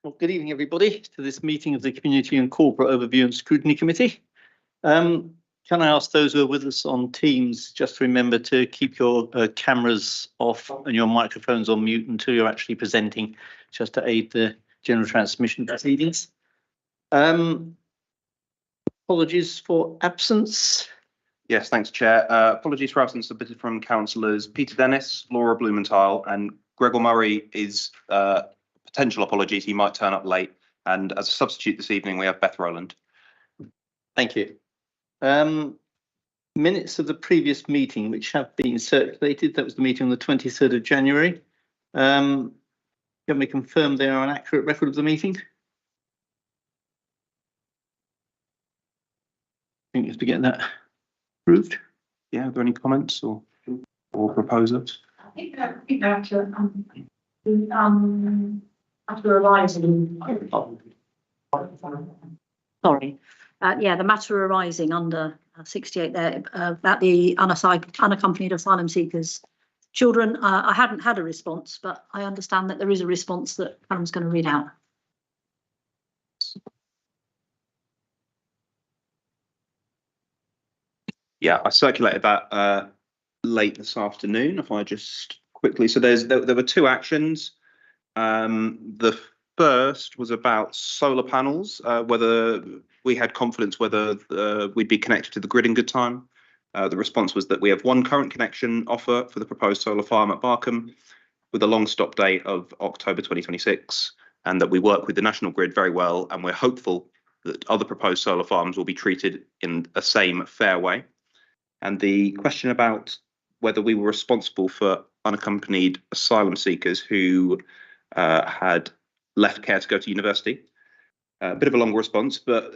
Well, good evening, everybody, to this meeting of the Community and Corporate Overview and Scrutiny Committee. Can I ask those who are with us on Teams just to remember to keep your cameras off and your microphones on mute until you're actually presenting, just to aid the general transmission of proceedings. Apologies for absence. Yes, thanks, Chair. Apologies for absence submitted from councillors Peter Dennis, Laura Blumenthal, and Gregor Murray is potential apologies. He might turn up late. And as a substitute this evening, we have Beth Rowland. Thank you. Minutes of the previous meeting, which have been circulated, that was the meeting on the 23rd of January. Can we confirm they are an accurate record of the meeting? I think you have to get that approved. Yeah, are there any comments or proposals? I think they're accurate. After arising. Sorry. Yeah, the matter arising under 68 there about the unaccompanied asylum seekers children. I hadn't had a response, but I understand that there is a response that Callum's going to read out. Yeah, I circulated that late this afternoon. If I just quickly, so there were two actions. The first was about solar panels, whether we had confidence whether we'd be connected to the grid in good time. The response was that we have one current connection offer for the proposed solar farm at Barkham with a long stop date of October 2026, and that we work with the national grid very well, and we're hopeful that other proposed solar farms will be treated in a same fair way. And the question about whether we were responsible for unaccompanied asylum seekers who had left care to go to university. A bit of a longer response, but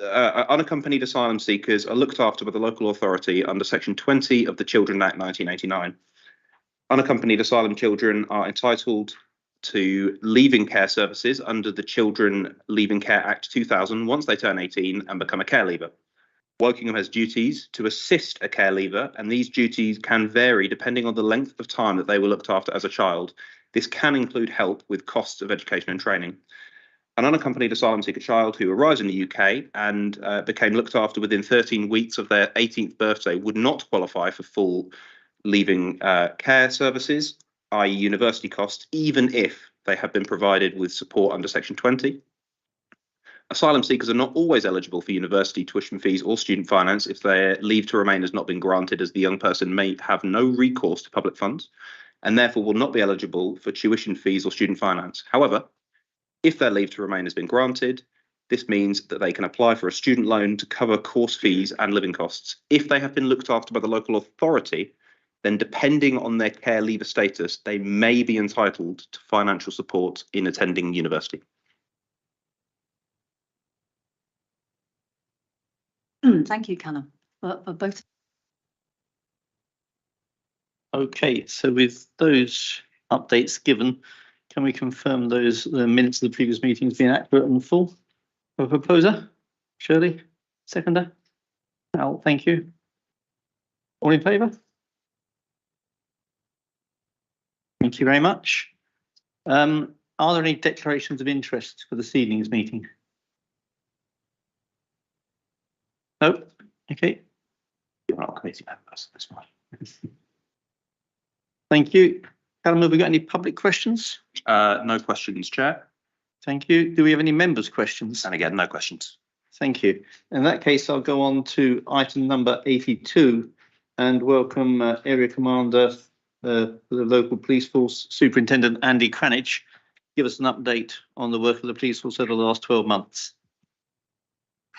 unaccompanied asylum seekers are looked after by the local authority under Section 20 of the Children Act 1989. Unaccompanied asylum children are entitled to leaving care services under the Children Leaving Care Act 2000 once they turn 18 and become a care leaver. Wokingham has duties to assist a care leaver, and these duties can vary depending on the length of time that they were looked after as a child. This can include help with costs of education and training. An unaccompanied asylum seeker child who arrives in the UK and became looked after within 13 weeks of their 18th birthday would not qualify for full leaving care services, i.e. university costs, even if they have been provided with support under Section 20. Asylum seekers are not always eligible for university tuition fees or student finance if their leave to remain has not been granted, as the young person may have no recourse to public funds and therefore will not be eligible for tuition fees or student finance. However, if their leave to remain has been granted, this means that they can apply for a student loan to cover course fees and living costs. If they have been looked after by the local authority, then depending on their care leaver status, they may be entitled to financial support in attending university. Thank you, Callum, for both. Okay, so with those updates given, can we confirm the minutes of the previous meeting has been accurate and full? A proposer? Shirley? Seconder? Al, thank you. All in favour? Thank you very much. Are there any declarations of interest for this evening's meeting? No? Okay. You're not committee members, that's fine. Thank you. Callum, have we got any public questions? No questions, Chair. Thank you. Do we have any members' questions? And again, no questions. Thank you. In that case, I'll go on to item number 82 and welcome Area Commander for the local police force, Superintendent Andy Cranich. Give us an update on the work of the police force over the last 12 months.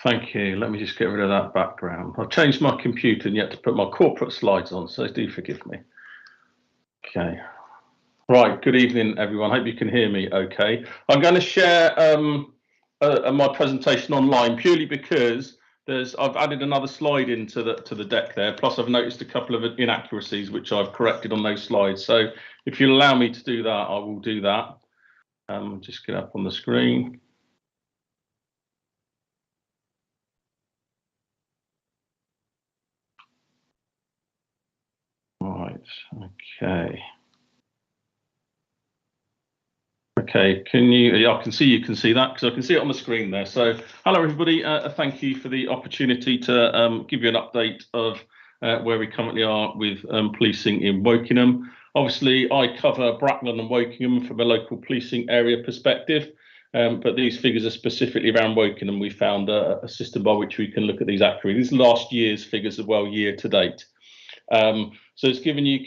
Thank you. Let me just get rid of that background. I've changed my computer and yet to put my corporate slides on, so do forgive me. Okay. Right. Good evening, everyone. Hope you can hear me okay. I'm going to share my presentation online purely because I've added another slide into the deck there. Plus, I've noticed a couple of inaccuracies which I've corrected on those slides. So if you'll allow me to do that, I will do that. Just get up on the screen. Right, okay. Okay, can you? Yeah, I can see you can see that because I can see it on the screen there. So, hello everybody. Thank you for the opportunity to give you an update of where we currently are with policing in Wokingham. Obviously, I cover Bracknell and Wokingham from a local policing area perspective, but these figures are specifically around Wokingham. We found a system by which we can look at these accurately. These are last year's figures as well, year to date. So it's given you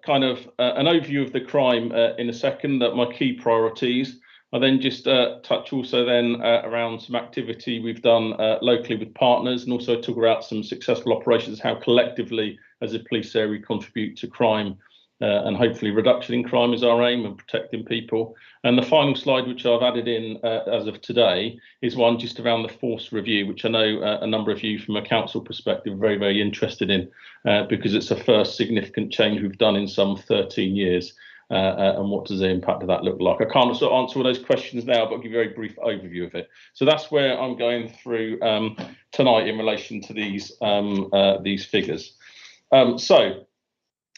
kind of an overview of the crime in a second, that my key priorities. I then just touch also then around some activity we've done locally with partners, and also talk about some successful operations, how collectively as a police area we contribute to crime and hopefully reduction in crime is our aim, and protecting people. And the final slide, which I've added in as of today, is one just around the force review, which I know a number of you from a council perspective are very, very interested in, because it's the first significant change we've done in some 13 years. And what does the impact of that look like? I can't sort of answer all those questions now, but I'll give you a very brief overview of it. So that's where I'm going through tonight in relation to these figures. So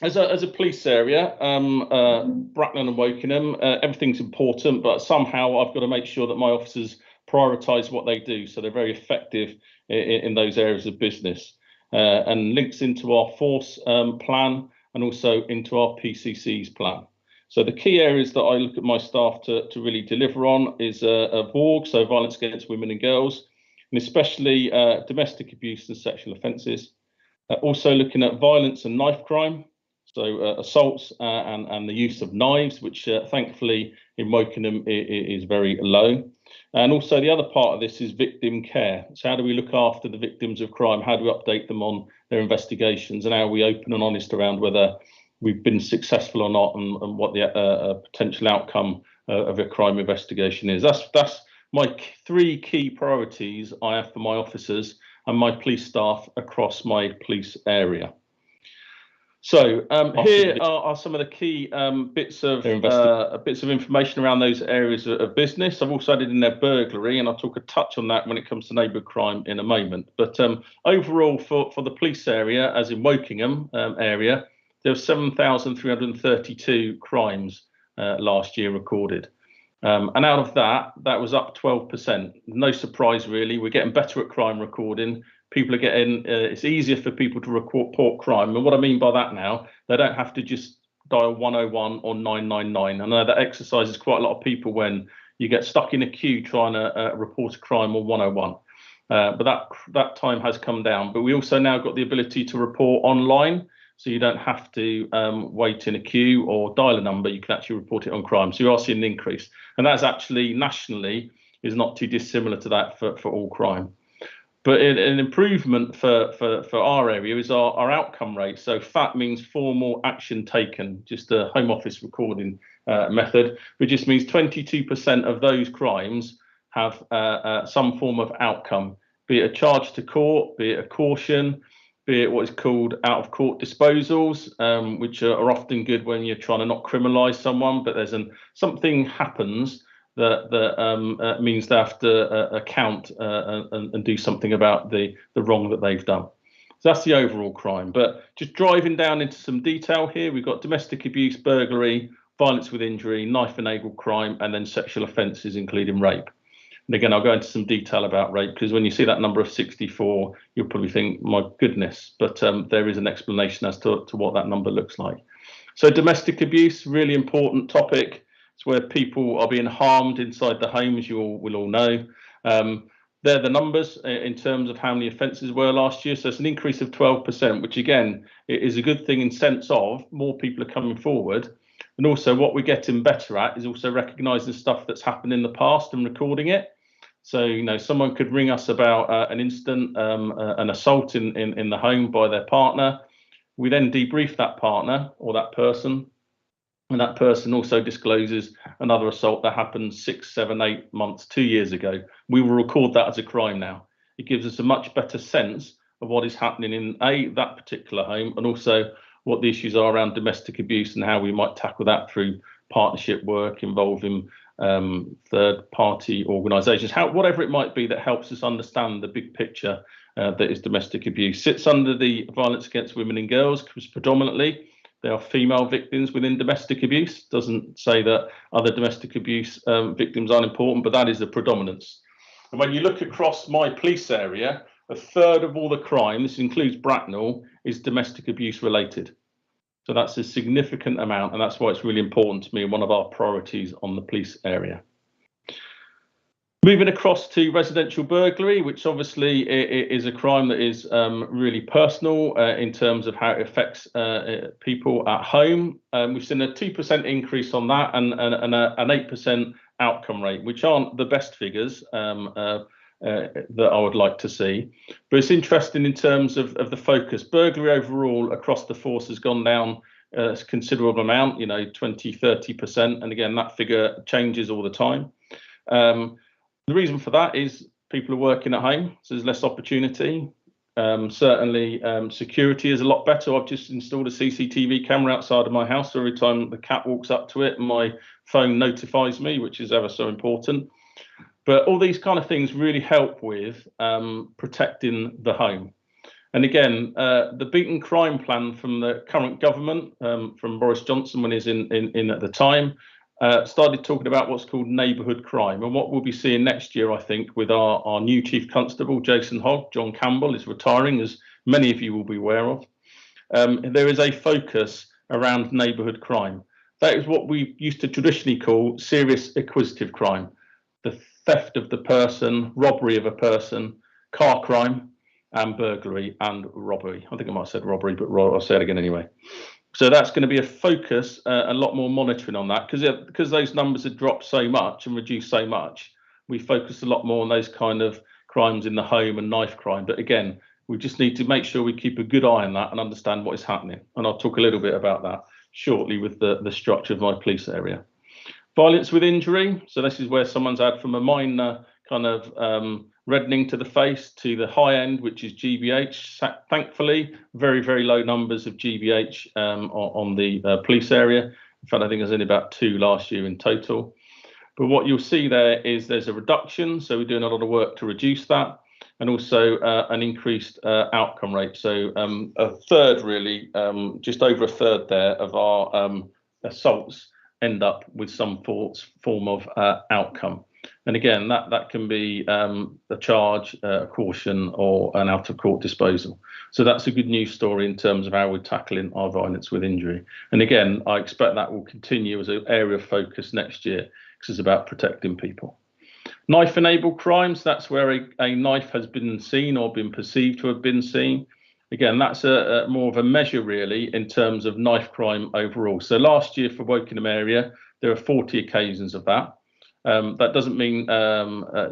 as a police area, Bracknell and Wokingham, everything's important, but somehow I've got to make sure that my officers prioritise what they do, so they're very effective in those areas of business, and links into our force plan and also into our PCC's plan. So the key areas that I look at my staff to really deliver on is a VAWG, so violence against women and girls, and especially domestic abuse and sexual offences. Also looking at violence and knife crime, so assaults and the use of knives, which thankfully in Wokingham is very low. And also the other part of this is victim care. So how do we look after the victims of crime? How do we update them on their investigations? And how are we open and honest around whether we've been successful or not, and what the potential outcome of a crime investigation is? That's my three key priorities I have for my officers and my police staff across my police area. So here are some of the key bits of information around those areas of business. I've also added in there burglary, and I'll talk a touch on that when it comes to neighbourhood crime in a moment. But overall, for the police area, as in Wokingham area, there were 7,332 crimes last year recorded. And out of that was up 12%. No surprise, really. We're getting better at crime recording. People are getting, it's easier for people to report crime. And what I mean by that now, they don't have to just dial 101 or 999. I know that exercises quite a lot of people when you get stuck in a queue trying to report a crime or 101. But that time has come down. But we also now got the ability to report online. So you don't have to wait in a queue or dial a number. You can actually report it on crime. So you are seeing an increase. And that's actually nationally is not too dissimilar to that for all crime. But an improvement for our area is our outcome rate. So FAT means formal action taken, just a Home Office recording method, which just means 22% of those crimes have some form of outcome, be it a charge to court, be it a caution, be it what is called out-of-court disposals, which are often good when you're trying to not criminalise someone, but there's something happens that means they have to account and do something about the wrong that they've done. So that's the overall crime. But just driving down into some detail here, we've got domestic abuse, burglary, violence with injury, knife-enabled crime, and then sexual offences, including rape. And again, I'll go into some detail about rape, because when you see that number of 64, you'll probably think, my goodness, but there is an explanation as to what that number looks like. So domestic abuse, really important topic. It's where people are being harmed inside the home, as you will all know. They're the numbers in terms of how many offences were last year. So it's an increase of 12%, which again is a good thing in sense of more people are coming forward. And also what we're getting better at is also recognising stuff that's happened in the past and recording it. So, you know, someone could ring us about an incident, an assault in the home by their partner. We then debrief that partner or that person, and that person also discloses another assault that happened 6, 7, 8 months, 2 years ago. We will record that as a crime now. It gives us a much better sense of what is happening in that particular home, and also what the issues are around domestic abuse and how we might tackle that through partnership work involving third-party organisations, whatever it might be that helps us understand the big picture that is domestic abuse. Sits under the violence against women and girls predominantly, There are female victims within domestic abuse. Doesn't say that other domestic abuse victims aren't important, but that is the predominance. And when you look across my police area, a third of all the crime, this includes Bracknell, is domestic abuse related. So that's a significant amount, and that's why it's really important to me and one of our priorities on the police area. Moving across to residential burglary, which obviously is a crime that is really personal in terms of how it affects people at home. We've seen a 2% increase on that and an 8% outcome rate, which aren't the best figures that I would like to see. But it's interesting in terms of the focus. Burglary overall across the force has gone down a considerable amount, 20, 30%. And again, that figure changes all the time. The reason for that is people are working at home, so there's less opportunity. Certainly, security is a lot better. I've just installed a CCTV camera outside of my house, so every time the cat walks up to it, my phone notifies me, which is ever so important. But all these kind of things really help with protecting the home. And again, the beaten crime plan from the current government, from Boris Johnson when he's in at the time, started talking about what's called neighbourhood crime. And what we'll be seeing next year, I think, with our new Chief Constable, Jason Hogg, John Campbell is retiring, as many of you will be aware of. There is a focus around neighbourhood crime. That is what we used to traditionally call serious acquisitive crime. The theft of the person, robbery of a person, car crime, and burglary and robbery. I think I might have said robbery, but I'll say it again anyway. So that's going to be a focus, a lot more monitoring on that, because those numbers have dropped so much and reduced so much. We focus a lot more on those kind of crimes in the home and knife crime. But again, we just need to make sure we keep a good eye on that and understand what is happening. And I'll talk a little bit about that shortly with the structure of my police area. Violence with injury. So this is where someone's had from a minor kind of reddening to the face to the high end, which is GBH. Thankfully, very, very low numbers of GBH on the police area. In fact, I think there's only about 2 last year in total. But what you'll see there is there's a reduction. So we're doing a lot of work to reduce that, and also an increased outcome rate. So a third, really, just over a third there of our assaults end up with some form of outcome. And again, that can be a charge, a caution, or an out of court disposal. So that's a good news story in terms of how we're tackling our violence with injury. And again, I expect that will continue as an area of focus next year, because it's about protecting people. Knife enabled crimes, that's where a knife has been seen or been perceived to have been seen. Again, that's a more of a measure really in terms of knife crime overall. So last year for Wokingham area, there are 40 occasions of that. That doesn't mean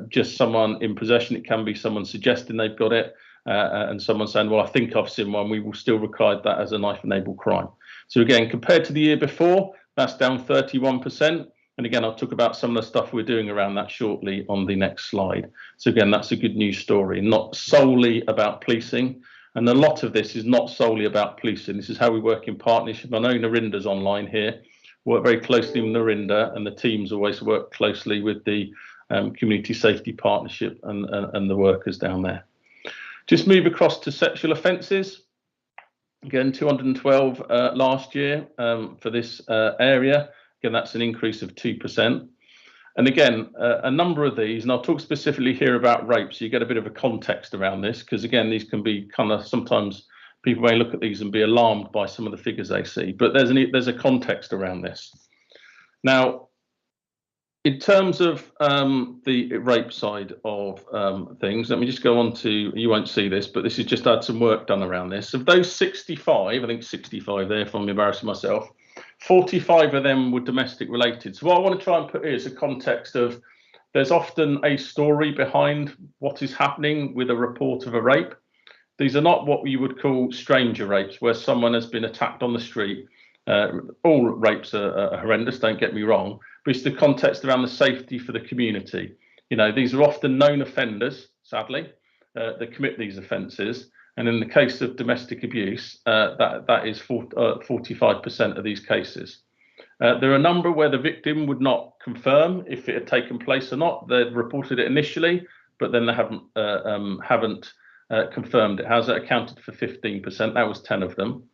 just someone in possession. It can be someone suggesting they've got it and someone saying, well, I think I've seen one. We will still regard that as a knife-enabled crime. So again, compared to the year before, that's down 31%. And again, I'll talk about some of the stuff we're doing around that shortly on the next slide. So again, that's a good news story, not solely about policing. And a lot of this is not solely about policing. This is how we work in partnership. I know Narinda's online here. Work very closely with Narinda, and the teams always work closely with the Community Safety Partnership and the workers down there. Just move across to sexual offences. Again, 212 last year for this area. Again, that's an increase of 2%. And again, a number of these, and I'll talk specifically here about rape, so you get a bit of a context around this, because again, these can be kind of sometimes people may look at these and be alarmed by some of the figures they see, but there's a context around this. Now, in terms of the rape side of things, let me just go on to, you won't see this, but this is just had some work done around this. Of those 65, I think 65 there, if I'm embarrassing myself, 45 of them were domestic related. So what I want to try and put here is a context of there's often a story behind what is happening with a report of a rape. These are not what you would call stranger rapes, where someone has been attacked on the street. All rapes are horrendous, don't get me wrong, but it's the context around the safety for the community. These are often known offenders, sadly, that commit these offences. And in the case of domestic abuse, that is 45% of these cases. There are a number where the victim would not confirm if it had taken place or not. They'd reported it initially, but then they haven't confirmed it. How's that accounted for 15%? That was 10 of them.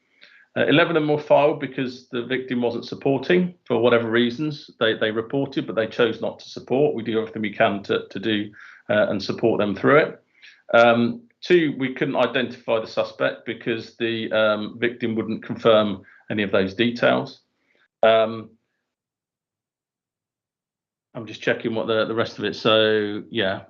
11 of them were filed because the victim wasn't supporting for whatever reasons. They reported, but they chose not to support. We do everything we can to do and support them through it. 2, we couldn't identify the suspect because the victim wouldn't confirm any of those details. I'm just checking what the rest of it. So yeah,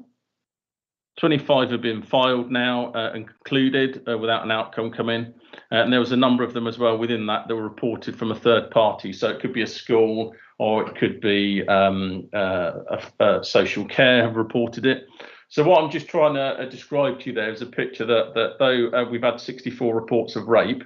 25 have been filed now and concluded without an outcome coming. And there was a number of them as well within that were reported from a third party. So it could be a school or it could be social care have reported it. So what I'm just trying to describe to you there is a picture that though we've had 64 reports of rape,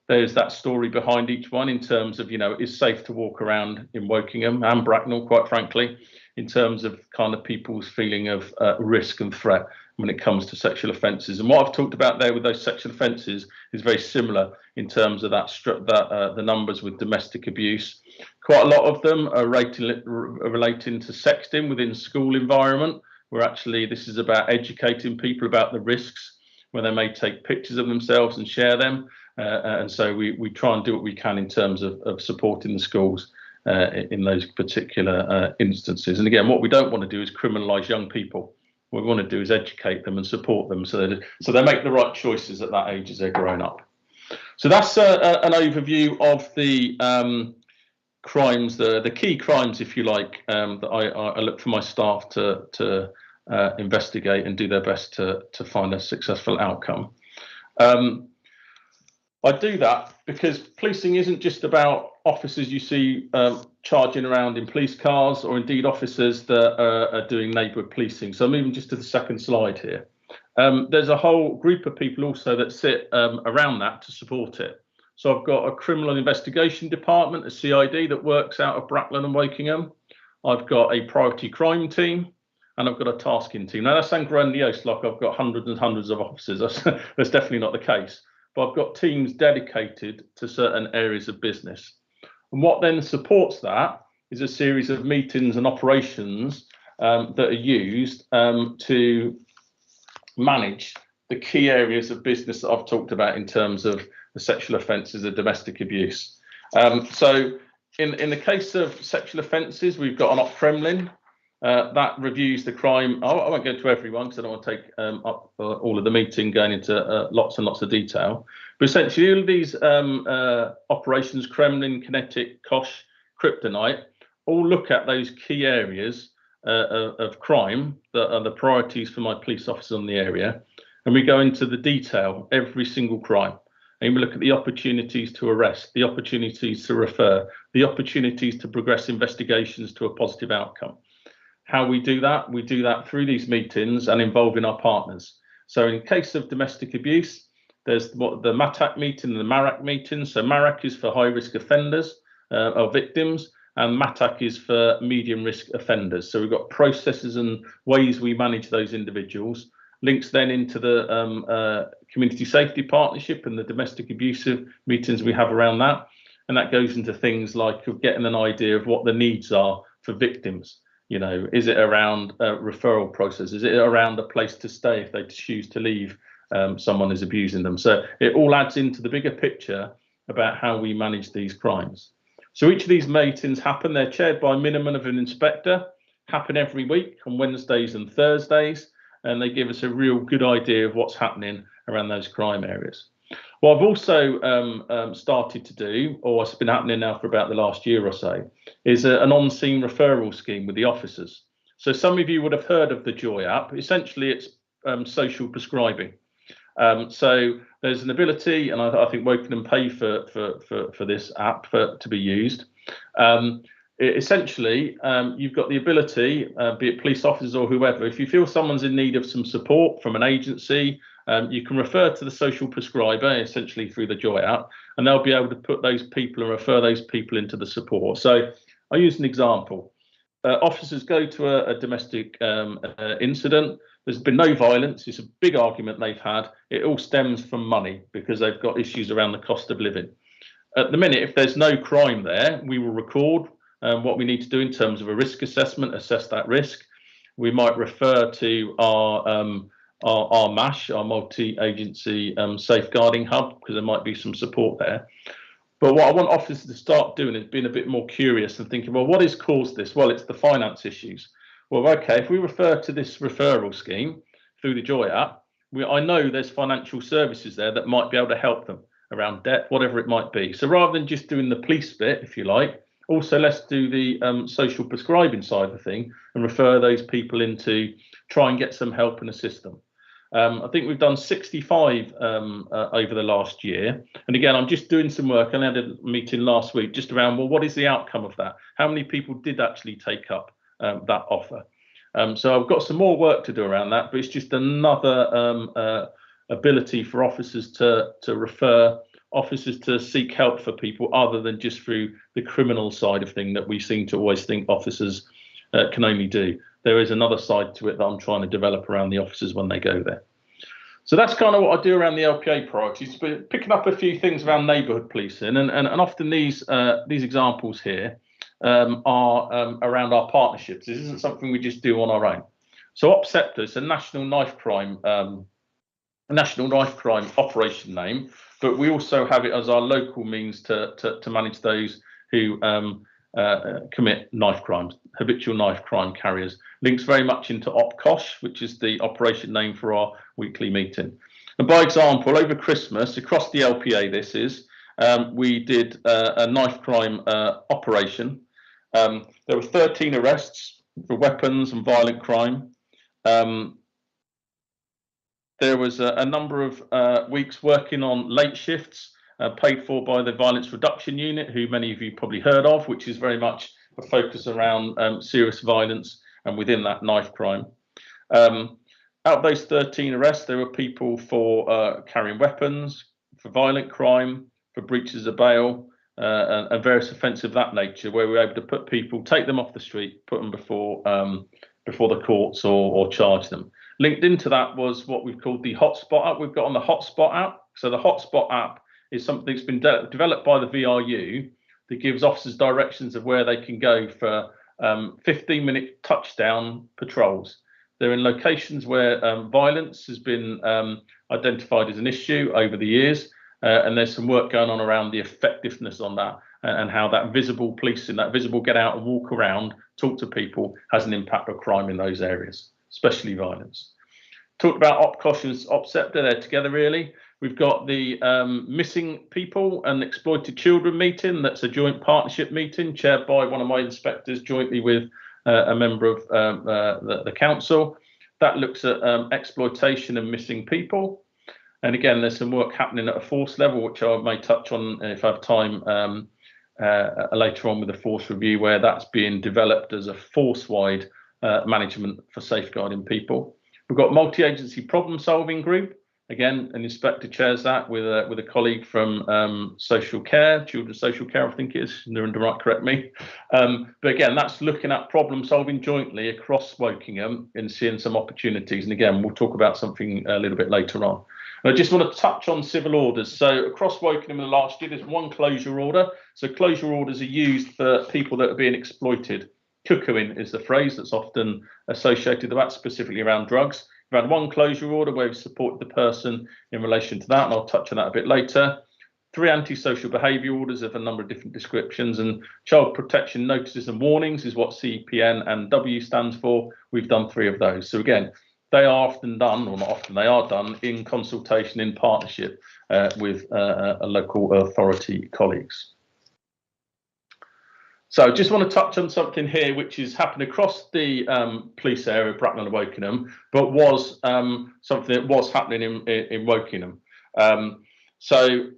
there's that story behind each one in terms of, you know, it's safe to walk around in Wokingham and Bracknell, quite frankly, in terms of kind of people's feeling of risk and threat when it comes to sexual offences. And what I've talked about there with those sexual offences is very similar in terms of the numbers with domestic abuse. Quite a lot of them are relating to sexting within school environment, where actually this is about educating people about the risks where they may take pictures of themselves and share them. And so we try and do what we can in terms of supporting the schools in those particular instances. And again, what we don't want to do is criminalise young people. What we want to do is educate them and support them so they make the right choices at that age as they're growing up. So that's an overview of the crimes, the key crimes, if you like, that I look for my staff to investigate and do their best to find a successful outcome. I do that because policing isn't just about officers you see charging around in police cars, or indeed officers that are doing neighbourhood policing. So I'm moving just to the second slide here. There's a whole group of people also that sit around that to support it. So I've got a criminal investigation department, a CID, that works out of Bracknell and Wokingham. I've got a priority crime team, and I've got a tasking team. Now that sounds grandiose, like I've got hundreds and hundreds of officers. That's definitely not the case. But I've got teams dedicated to certain areas of business. And what then supports that is a series of meetings and operations that are used to manage the key areas of business that I've talked about in terms of the sexual offences and domestic abuse. So in the case of sexual offences, we've got an Op Kremlin that reviews the crime. I won't go into everyone because I don't want to take up all of the meeting going into lots and lots of detail. But essentially, all of these operations, Kremlin, Kinetic, Kosh, Kryptonite, all look at those key areas of crime that are the priorities for my police officers in the area. And we go into the detail, every single crime. And we look at the opportunities to arrest, the opportunities to refer, the opportunities to progress investigations to a positive outcome. How we do that through these meetings and involving our partners. So in case of domestic abuse, there's the MATAC meeting and the MARAC meeting. So MARAC is for high risk offenders or victims, and MATAC is for medium risk offenders. So we've got processes and ways we manage those individuals. Links then into the community safety partnership and the domestic abusive meetings we have around that. And that goes into things like getting an idea of what the needs are for victims. You know, is it around referral process? Is it around a place to stay if they choose to leave someone is abusing them? So it all adds into the bigger picture about how we manage these crimes. So each of these meetings happen. They're chaired by a minimum of an inspector, happen every week on Wednesdays and Thursdays, and they give us a real good idea of what's happening around those crime areas. What I've also started to do, or it's been happening now for about the last year or so, is an on-scene referral scheme with the officers. So some of you would have heard of the Joy app. Essentially, it's social prescribing. So there's an ability, and I think Wokingham pay for this app to be used. Essentially, you've got the ability, be it police officers or whoever, if you feel someone's in need of some support from an agency, you can refer to the social prescriber, essentially through the Joy app, and they'll be able to put those people and refer those people into the support. So I'll use an example. Officers go to a domestic incident. There's been no violence. It's a big argument they've had. It all stems from money because they've got issues around the cost of living. At the minute, if there's no crime there, we will record what we need to do in terms of a risk assessment, assess that risk. We might refer to our our MASH, our multi-agency safeguarding hub, because there might be some support there. But what I want officers to start doing is being a bit more curious and thinking, well, what has caused this? Well, it's the finance issues. Well, okay, if we refer to this referral scheme through the Joy app, I know there's financial services there that might be able to help them around debt, whatever it might be. So rather than just doing the police bit, if you like, also let's do the social prescribing side of the thing and refer those people into try and get some help and assist them. I think we've done 65 over the last year. And again, I'm just doing some work. I had a meeting last week just around, well, what is the outcome of that? How many people did actually take up that offer? So I've got some more work to do around that, but it's just another ability for officers to refer, officers to seek help for people other than just through the criminal side of thing that we seem to always think officers can only do. There is another side to it that I'm trying to develop around the officers when they go there. So that's kind of what I do around the LPA priorities, but picking up a few things around neighbourhood policing, and often these examples here are around our partnerships. This isn't something we just do on our own. So OPSEPTA is a national knife crime operation name, but we also have it as our local means to manage those who commit knife crimes, habitual knife crime carriers. Links very much into OPCOSH, which is the operation name for our weekly meeting. And by example, over Christmas, across the LPA, we did a knife crime operation. There were 13 arrests for weapons and violent crime. There was a number of weeks working on late shifts, paid for by the Violence Reduction Unit, who many of you probably heard of, which is very much a focus around serious violence and within that knife crime. Out of those 13 arrests, there were people for carrying weapons, for violent crime, for breaches of bail, and various offences of that nature, where we were able to put people, take them off the street, put them before the courts or charge them. Linked into that was what we've called the Hotspot app. We've got on the Hotspot app. So the Hotspot app is something that's been developed by the VRU that gives officers directions of where they can go for 15-minute touchdown patrols. They're in locations where violence has been identified as an issue over the years, and there's some work going on around the effectiveness on that and how that visible policing, that visible get out and walk around, talk to people, has an impact on crime in those areas, especially violence. Talked about OPCOSH and OPSEPTA, they're together really. We've got the Missing People and Exploited Children meeting. That's a joint partnership meeting chaired by one of my inspectors jointly with a member of the council. That looks at exploitation and missing people. And again, there's some work happening at a force level, which I may touch on if I have time later on with the force review, where that's being developed as a force-wide management for safeguarding people. We've got multi-agency problem-solving group. Again, an inspector chairs that with a colleague from social care, children's social care, I think it is. Narendra might correct me. But again, that's looking at problem-solving jointly across Wokingham and seeing some opportunities. And again, we'll talk about something a little bit later on. I just want to touch on civil orders. So across Wokingham in the last year, there's one closure order. So closure orders are used for people that are being exploited. Cuckooing is the phrase that's often associated with that, specifically around drugs. We've had one closure order where we've supported the person in relation to that, and I'll touch on that a bit later. 3 antisocial behaviour orders of a number of different descriptions, and child protection notices and warnings is what CPN and W stands for. We've done 3 of those. So again, they are often done, or not often, they are done in consultation, in partnership with local authority colleagues. So I just want to touch on something here which is happening across the police area of Bracknell and Wokingham, but was something that was happening in Wokingham. So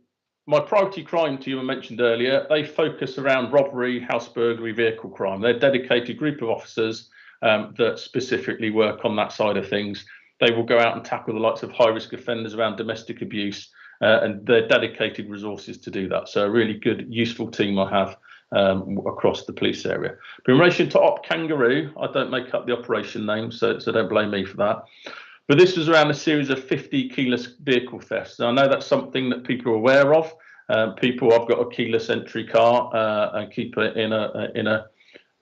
my priority crime team I mentioned earlier, they focus around robbery, house burglary, vehicle crime. They're a dedicated group of officers that specifically work on that side of things. They will go out and tackle the likes of high-risk offenders around domestic abuse, and they're dedicated resources to do that. So a really good, useful team I have across the police area. But in relation to Op Kangaroo, I don't make up the operation name, so don't blame me for that. But this was around a series of 50 keyless vehicle thefts. And I know that's something that people are aware of. I've got a keyless entry car and keep it in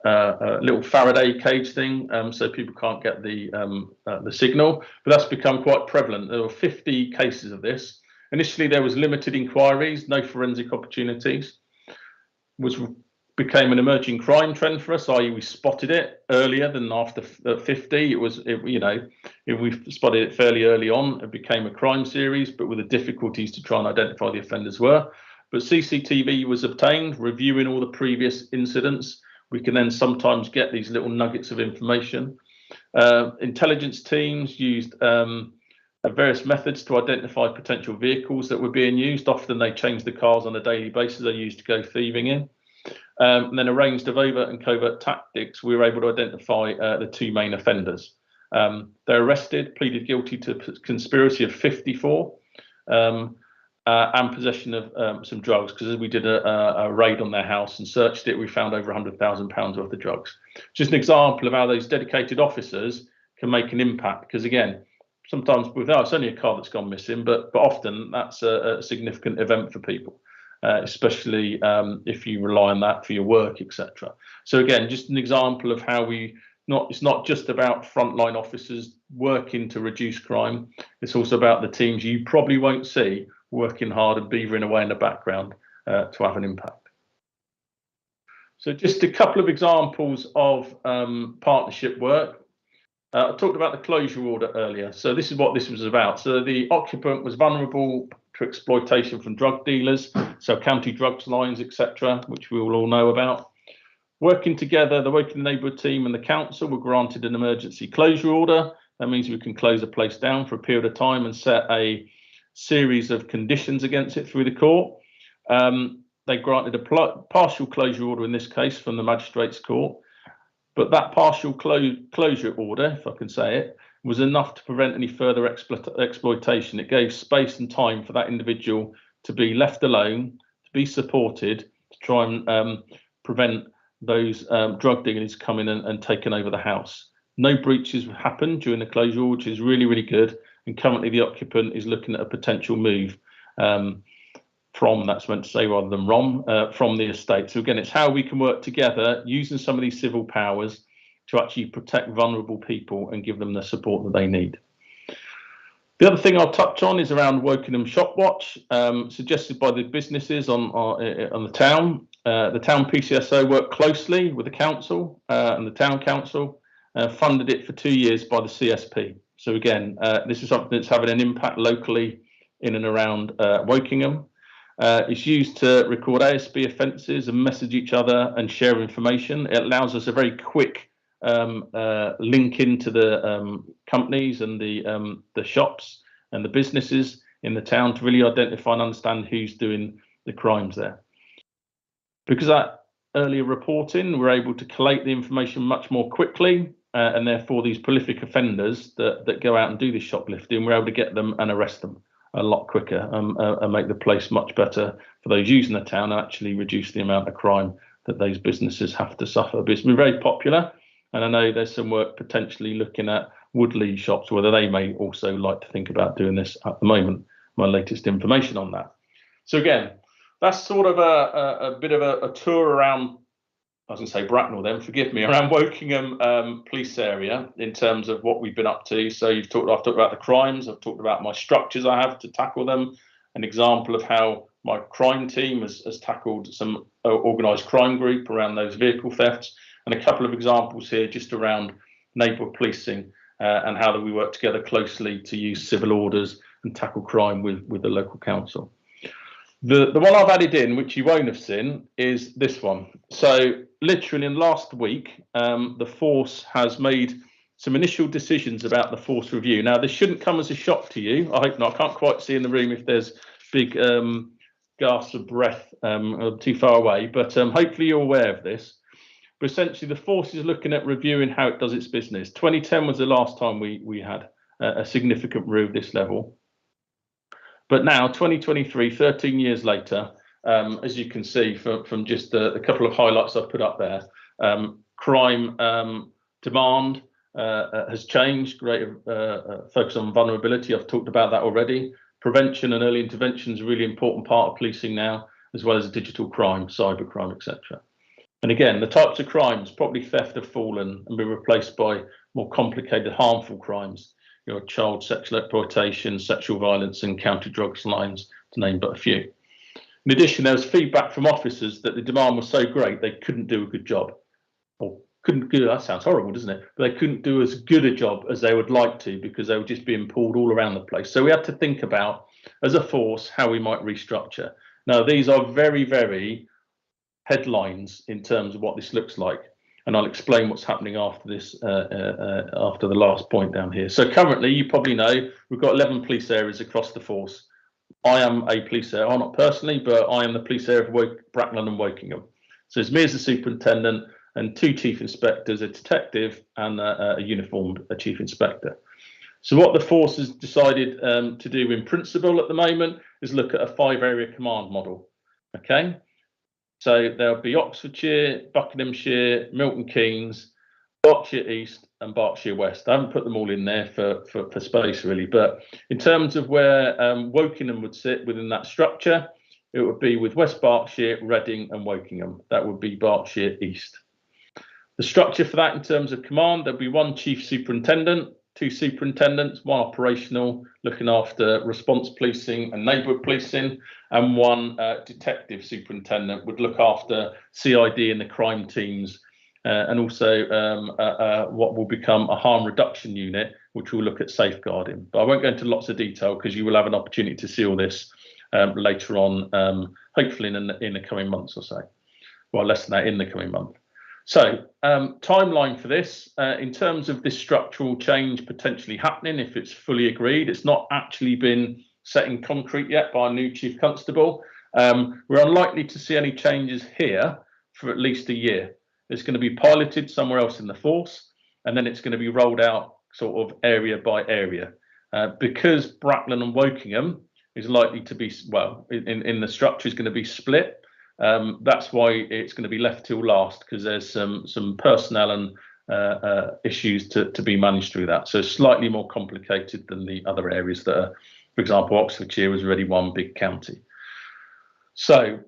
a little Faraday cage thing, so people can't get the signal. But that's become quite prevalent. There were 50 cases of this. Initially, there was limited inquiries, no forensic opportunities. Became an emerging crime trend for us, i.e. we spotted it earlier than after 50. If we spotted it fairly early on, it became a crime series, but with the difficulties to try and identify the offenders were. But CCTV was obtained, reviewing all the previous incidents. We can then sometimes get these little nuggets of information. Intelligence teams used various methods to identify potential vehicles that were being used. Often they changed the cars on a daily basis they used to go thieving in. And then a range of overt and covert tactics, we were able to identify the two main offenders. They're arrested, pleaded guilty to conspiracy of 54 and possession of some drugs, because as we did a raid on their house and searched it, we found over £100,000 worth of drugs. Just an example of how those dedicated officers can make an impact, because again, sometimes it's only a car that's gone missing, but often that's a significant event for people. Especially if you rely on that for your work, etc. So again, just an example of how it's not just about frontline officers working to reduce crime. It's also about the teams you probably won't see working hard and beavering away in the background to have an impact. So just a couple of examples of partnership work. I talked about the closure order earlier. So this is what this was about. So the occupant was vulnerable to exploitation from drug dealers, so county drugs lines, etc., which we will all know about. Working together, the Woking Neighbourhood team and the council were granted an emergency closure order. That means we can close a place down for a period of time and set a series of conditions against it through the court. They granted a partial closure order in this case from the Magistrates Court, but that partial closure order, if I can say it, was enough to prevent any further exploitation. It gave space and time for that individual to be left alone, to be supported, to try and prevent those drug dealers coming and taking over the house. No breaches happened during the closure, which is really, really good. And currently the occupant is looking at a potential move from the estate. So again, it's how we can work together using some of these civil powers to actually protect vulnerable people and give them the support that they need. The other thing I'll touch on is around Wokingham Shop Watch, suggested by the businesses on the town. The town PCSO worked closely with the council and the town council, funded it for 2 years by the CSP. So again, this is something that's having an impact locally in and around Wokingham. It's used to record ASB offences and message each other and share information. It allows us a very quick link into the companies and the shops and the businesses in the town to really identify and understand who's doing the crimes there. Because that earlier reporting, we're able to collate the information much more quickly, and therefore these prolific offenders that go out and do this shoplifting, we're able to get them and arrest them a lot quicker and make the place much better for those using the town and actually reduce the amount of crime that those businesses have to suffer. But it's been very popular. And I know there's some work potentially looking at Woodley shops, whether they may also like to think about doing this at the moment. My latest information on that. So again, that's sort of a bit of a tour around, I was going to say Bracknell then, forgive me, around Wokingham police area in terms of what we've been up to. So I've talked about the crimes, I've talked about my structures I have to tackle them, an example of how my crime team has tackled some organised crime group around those vehicle thefts, and a couple of examples here just around neighbourhood policing and how we work together closely to use civil orders and tackle crime with the local council. The one I've added in, which you won't have seen, is this one. So literally in last week, the force has made some initial decisions about the force review. Now, this shouldn't come as a shock to you. I hope not. I can't quite see in the room if there's big gasps of breath too far away, but hopefully you're aware of this. But essentially, the force is looking at reviewing how it does its business. 2010 was the last time we had a significant review of this level. But now, 2023, 13 years later, as you can see from just a couple of highlights I've put up there, crime demand has changed, greater focus on vulnerability. I've talked about that already. Prevention and early intervention is a really important part of policing now, as well as digital crime, cyber crime, etc. And again, the types of crimes, property theft, have fallen and been replaced by more complicated, harmful crimes. Your child sexual exploitation, sexual violence, and counter drugs lines, to name but a few. In addition, there was feedback from officers that the demand was so great they couldn't do a good job. Or couldn't do, that sounds horrible, doesn't it? But they couldn't do as good a job as they would like to because they were just being pulled all around the place. So we had to think about, as a force, how we might restructure. Now, these are very, very headlines in terms of what this looks like. And I'll explain what's happening after this, after the last point down here. So currently, you probably know, we've got 11 police areas across the force. I am a police area, not personally, but I am the police area of Bracknell and Wokingham. So it's me as the superintendent and 2 chief inspectors, a detective and a uniformed chief inspector. So what the force has decided to do in principle at the moment is look at a 5-area command model. Okay, so there'll be Oxfordshire, Buckinghamshire, Milton Keynes, Berkshire East and Berkshire West. I haven't put them all in there for space really, but in terms of where Wokingham would sit within that structure, it would be with West Berkshire, Reading and Wokingham. That would be Berkshire East. The structure for that in terms of command, there'll be 1 chief superintendent, 2 superintendents, 1 operational looking after response policing and neighbourhood policing, and 1 detective superintendent would look after CID and the crime teams, and also what will become a harm reduction unit, which will look at safeguarding. But I won't go into lots of detail because you will have an opportunity to see all this later on, hopefully in the coming months or so. Well, less than that, in the coming month. So timeline for this, in terms of this structural change potentially happening, if it's fully agreed, it's not actually been set in concrete yet by a new chief constable. We're unlikely to see any changes here for at least a year. It's going to be piloted somewhere else in the force, and then it's going to be rolled out sort of area by area. Because Bracknell and Wokingham is likely to be, well, in the structure is going to be split. That's why it's going to be left till last, because there's some personnel and issues to be managed through that. So slightly more complicated than the other areas that are, for example, Oxfordshire was already 1 big county. So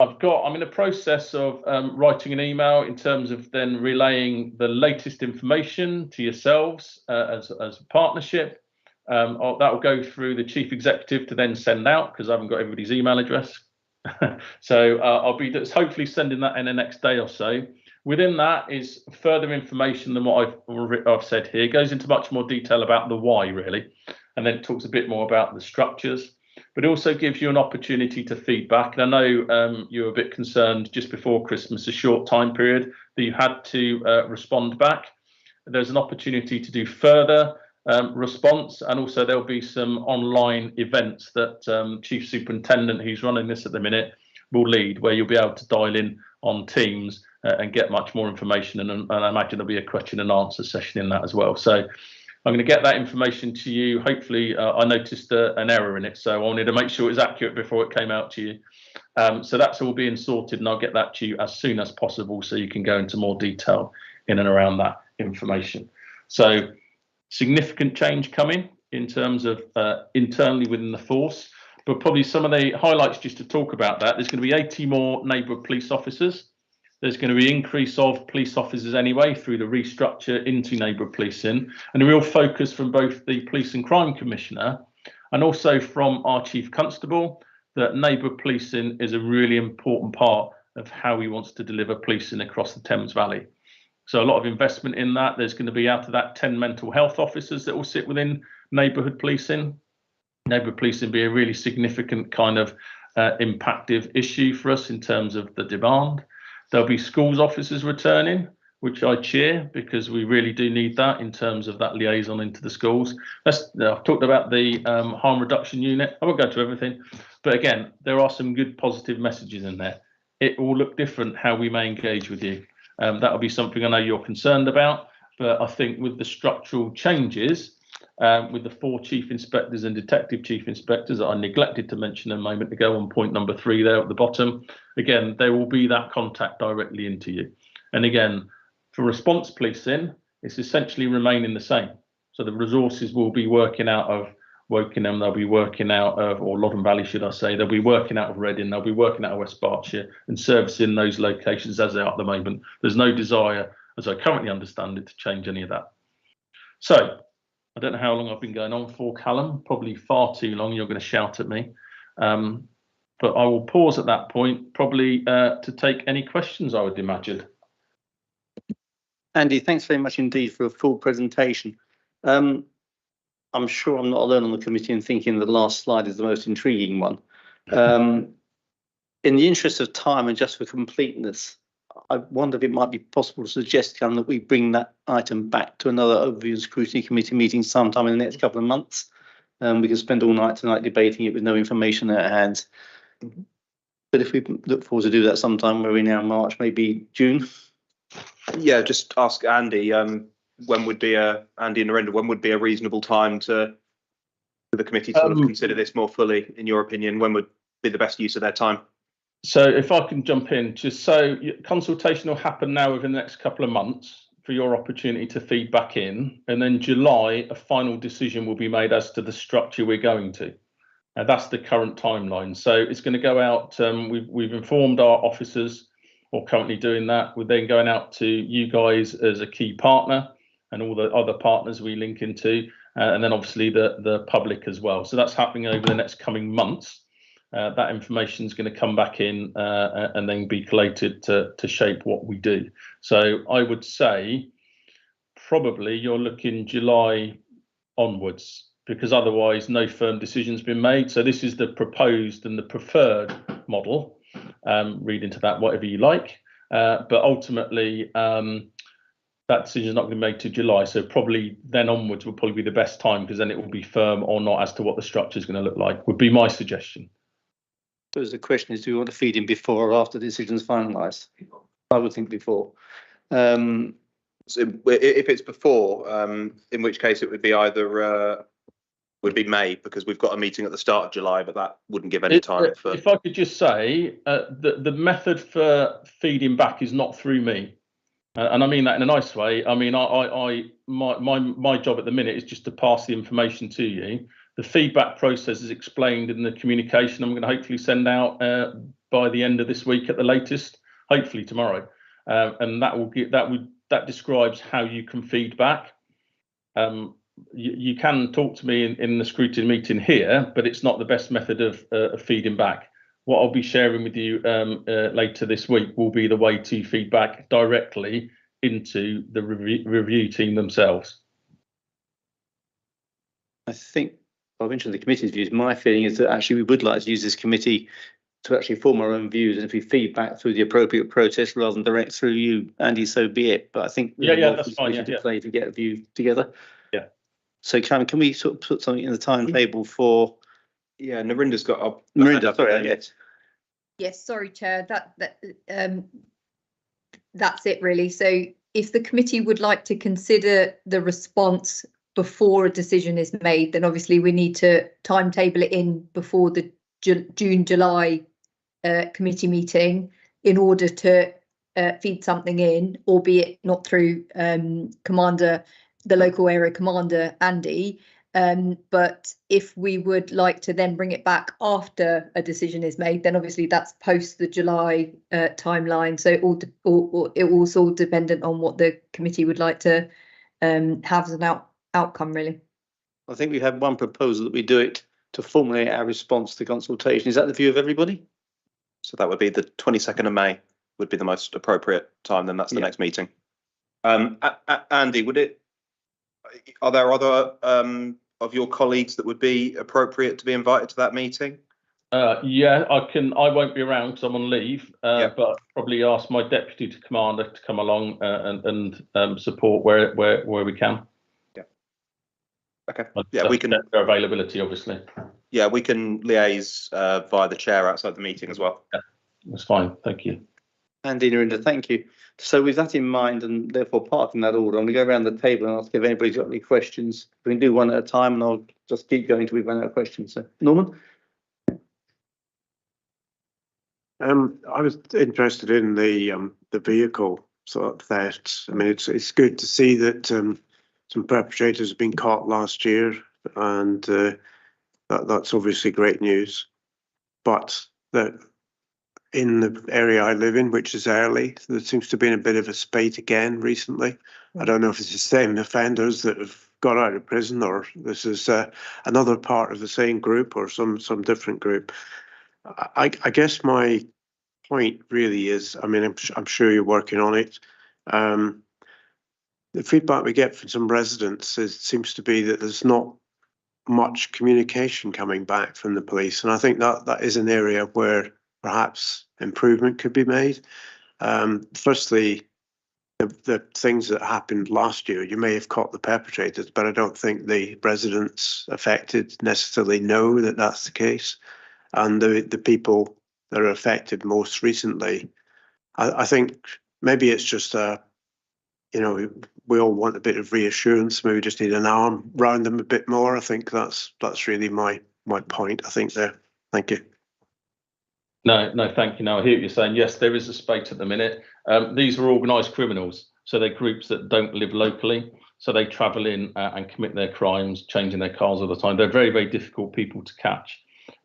I'm in the process of writing an email in terms of then relaying the latest information to yourselves as a partnership. That will go through the chief executive to then send out, because I haven't got everybody's email address. So I'll be hopefully sending that in the next day or so. Within that is further information than what I've said here. It goes into much more detail about the why, really, and then it talks a bit more about the structures, but it also gives you an opportunity to feedback. And I know you were a bit concerned just before Christmas, a short time period, that you had to respond back. There's an opportunity to do further response, and also there'll be some online events that Chief Superintendent, who's running this at the minute, will lead, where you'll be able to dial in on Teams and get much more information, and I imagine there'll be a question and answer session in that as well. So I'm going to get that information to you. Hopefully, I noticed an error in it, so I wanted to make sure it was accurate before it came out to you. So that's all being sorted, and I'll get that to you as soon as possible so you can go into more detail in and around that information. So significant change coming in terms of internally within the force, but probably some of the highlights just to talk about that. There's going to be 80 more neighbourhood police officers. There's going to be increase of police officers anyway through the restructure into neighbourhood policing, and a real focus from both the Police and Crime Commissioner and also from our Chief Constable that neighbourhood policing is a really important part of how he wants to deliver policing across the Thames Valley. So a lot of investment in that. There's going to be, out of that, 10 mental health officers that will sit within neighbourhood policing. Neighbourhood policing be a really significant kind of impactive issue for us in terms of the demand. There'll be schools officers returning, which I cheer, because we really do need that in terms of that liaison into the schools. I've talked about the harm reduction unit. I won't go to everything, but again, there are some good positive messages in there. It will look different how we may engage with you. That'll be something I know you're concerned about, but I think with the structural changes, with the 4 chief inspectors and detective chief inspectors that I neglected to mention a moment ago on point number 3 there at the bottom, again, there will be that contact directly into you. And again, for response policing, it's essentially remaining the same. So the resources will be working out of Wokingham, they'll be working out of, or Loddon Valley, should I say, they'll be working out of Reading, they'll be working out of West Berkshire and servicing those locations as they are at the moment. There's no desire, as I currently understand it, to change any of that. So I don't know how long I've been going on for, Callum, probably far too long. You're going to shout at me. But I will pause at that point, probably to take any questions, I would imagine. Andy, thanks very much indeed for a full presentation. I'm sure I'm not alone on the committee in thinking the last slide is the most intriguing one. In the interest of time and just for completeness, I wonder if it might be possible to suggest, Callum, that we bring that item back to another overview and scrutiny committee meeting sometime in the next couple of months. We can spend all night tonight debating it with no information at hand. But if we look forward to do that sometime, where we're now March, maybe June. Yeah, just ask Andy. When would be Andy and Narendra? When would be a reasonable time for the committee to sort of consider this more fully? In your opinion, when would be the best use of their time? So if I can jump in, just so consultation will happen now within the next couple of months for your opportunity to feed back in, and then July a final decision will be made as to the structure we're going to. That's the current timeline. So it's going to go out. We've informed our officers, or currently doing that. We're then going out to you guys as a key partner and all the other partners we link into, and then obviously the public as well. So that's happening over the next coming months. That information is going to come back in and then be collated to shape what we do. So I would say probably you're looking July onwards, because otherwise no firm decision's been made. So this is the proposed and the preferred model. Read into that whatever you like, but ultimately that decision is not going to be made to July. So probably then onwards will probably be the best time, because then it will be firm or not as to what the structure is going to look like, would be my suggestion. So the question is, do we want to feed in before or after the decision's finalised? I would think before. So if it's before, in which case it would be either would be May, because we've got a meeting at the start of July, but that wouldn't give any time for. If I could just say, the method for feeding back is not through me, and I mean that in a nice way. I mean, my job at the minute is just to pass the information to you. The feedback process is explained in the communication I'm going to hopefully send out by the end of this week at the latest, hopefully tomorrow, and that describes how you can feed back. You can talk to me in the scrutiny meeting here, but it's not the best method of feeding back. What I'll be sharing with you later this week will be the way to feed back directly into the review team themselves. I think, I've mentioned the committee's views. My feeling is that actually we would like to use this committee to actually form our own views, and if we feed back through the appropriate process rather than direct through you, Andy, so be it. But I think that's fine. To play to get a view together. Yeah. So can we sort of put something in the timetable for? Yeah, Narinda's got. Narinda, sorry, I guess. Yes, sorry, Chair. That's it really. So if the committee would like to consider the response before a decision is made, then obviously we need to timetable it in before the June-July committee meeting in order to feed something in, albeit not through the local area commander, Andy. But if we would like to then bring it back after a decision is made, then obviously that's post the July timeline. So it was all dependent on what the committee would like to have as an outcome, really. I think we had one proposal that we do it to formulate our response to consultation. Is that the view of everybody? So that would be the 22nd of May would be the most appropriate time. Then that's the next meeting. Andy, are there other of your colleagues that would be appropriate to be invited to that meeting? Yeah, I can. I won't be around because I'm on leave, but probably ask my deputy commander to come along and support where we can. Yeah. Okay. We can. Their availability, obviously. Yeah, we can liaise via the chair outside the meeting as well. Yeah, that's fine. Thank you. Andy, Narinda, thank you. So with that in mind, and therefore part in that order, I'm going to go around the table and ask if anybody's got any questions. We can do one at a time, and I'll just keep going till we run out of questions. So, Norman? I was interested in the vehicle sort of theft. I mean, it's good to see that some perpetrators have been caught last year, and That's obviously great news. But that in the area I live in, which is early, there seems to be in a bit of a spate again recently. I don't know if it's the same offenders that have got out of prison, or this is another part of the same group, or some different group. I guess my point really is, I mean, I'm sure you're working on it. The feedback we get from some residents seems to be that there's not much communication coming back from the police, and I think that is an area where perhaps improvement could be made. Firstly, the things that happened last year, you may have caught the perpetrators, but I don't think the residents affected necessarily know that that's the case. And the people that are affected most recently, I think maybe it's just we all want a bit of reassurance. Maybe we just need an arm round them a bit more. I think that's really my point, I think, there. Thank you. No, thank you. No, I hear what you're saying. Yes, there is a spate at the minute. These are organised criminals, so they're groups that don't live locally. So they travel in and commit their crimes, changing their cars all the time. They're very, very difficult people to catch.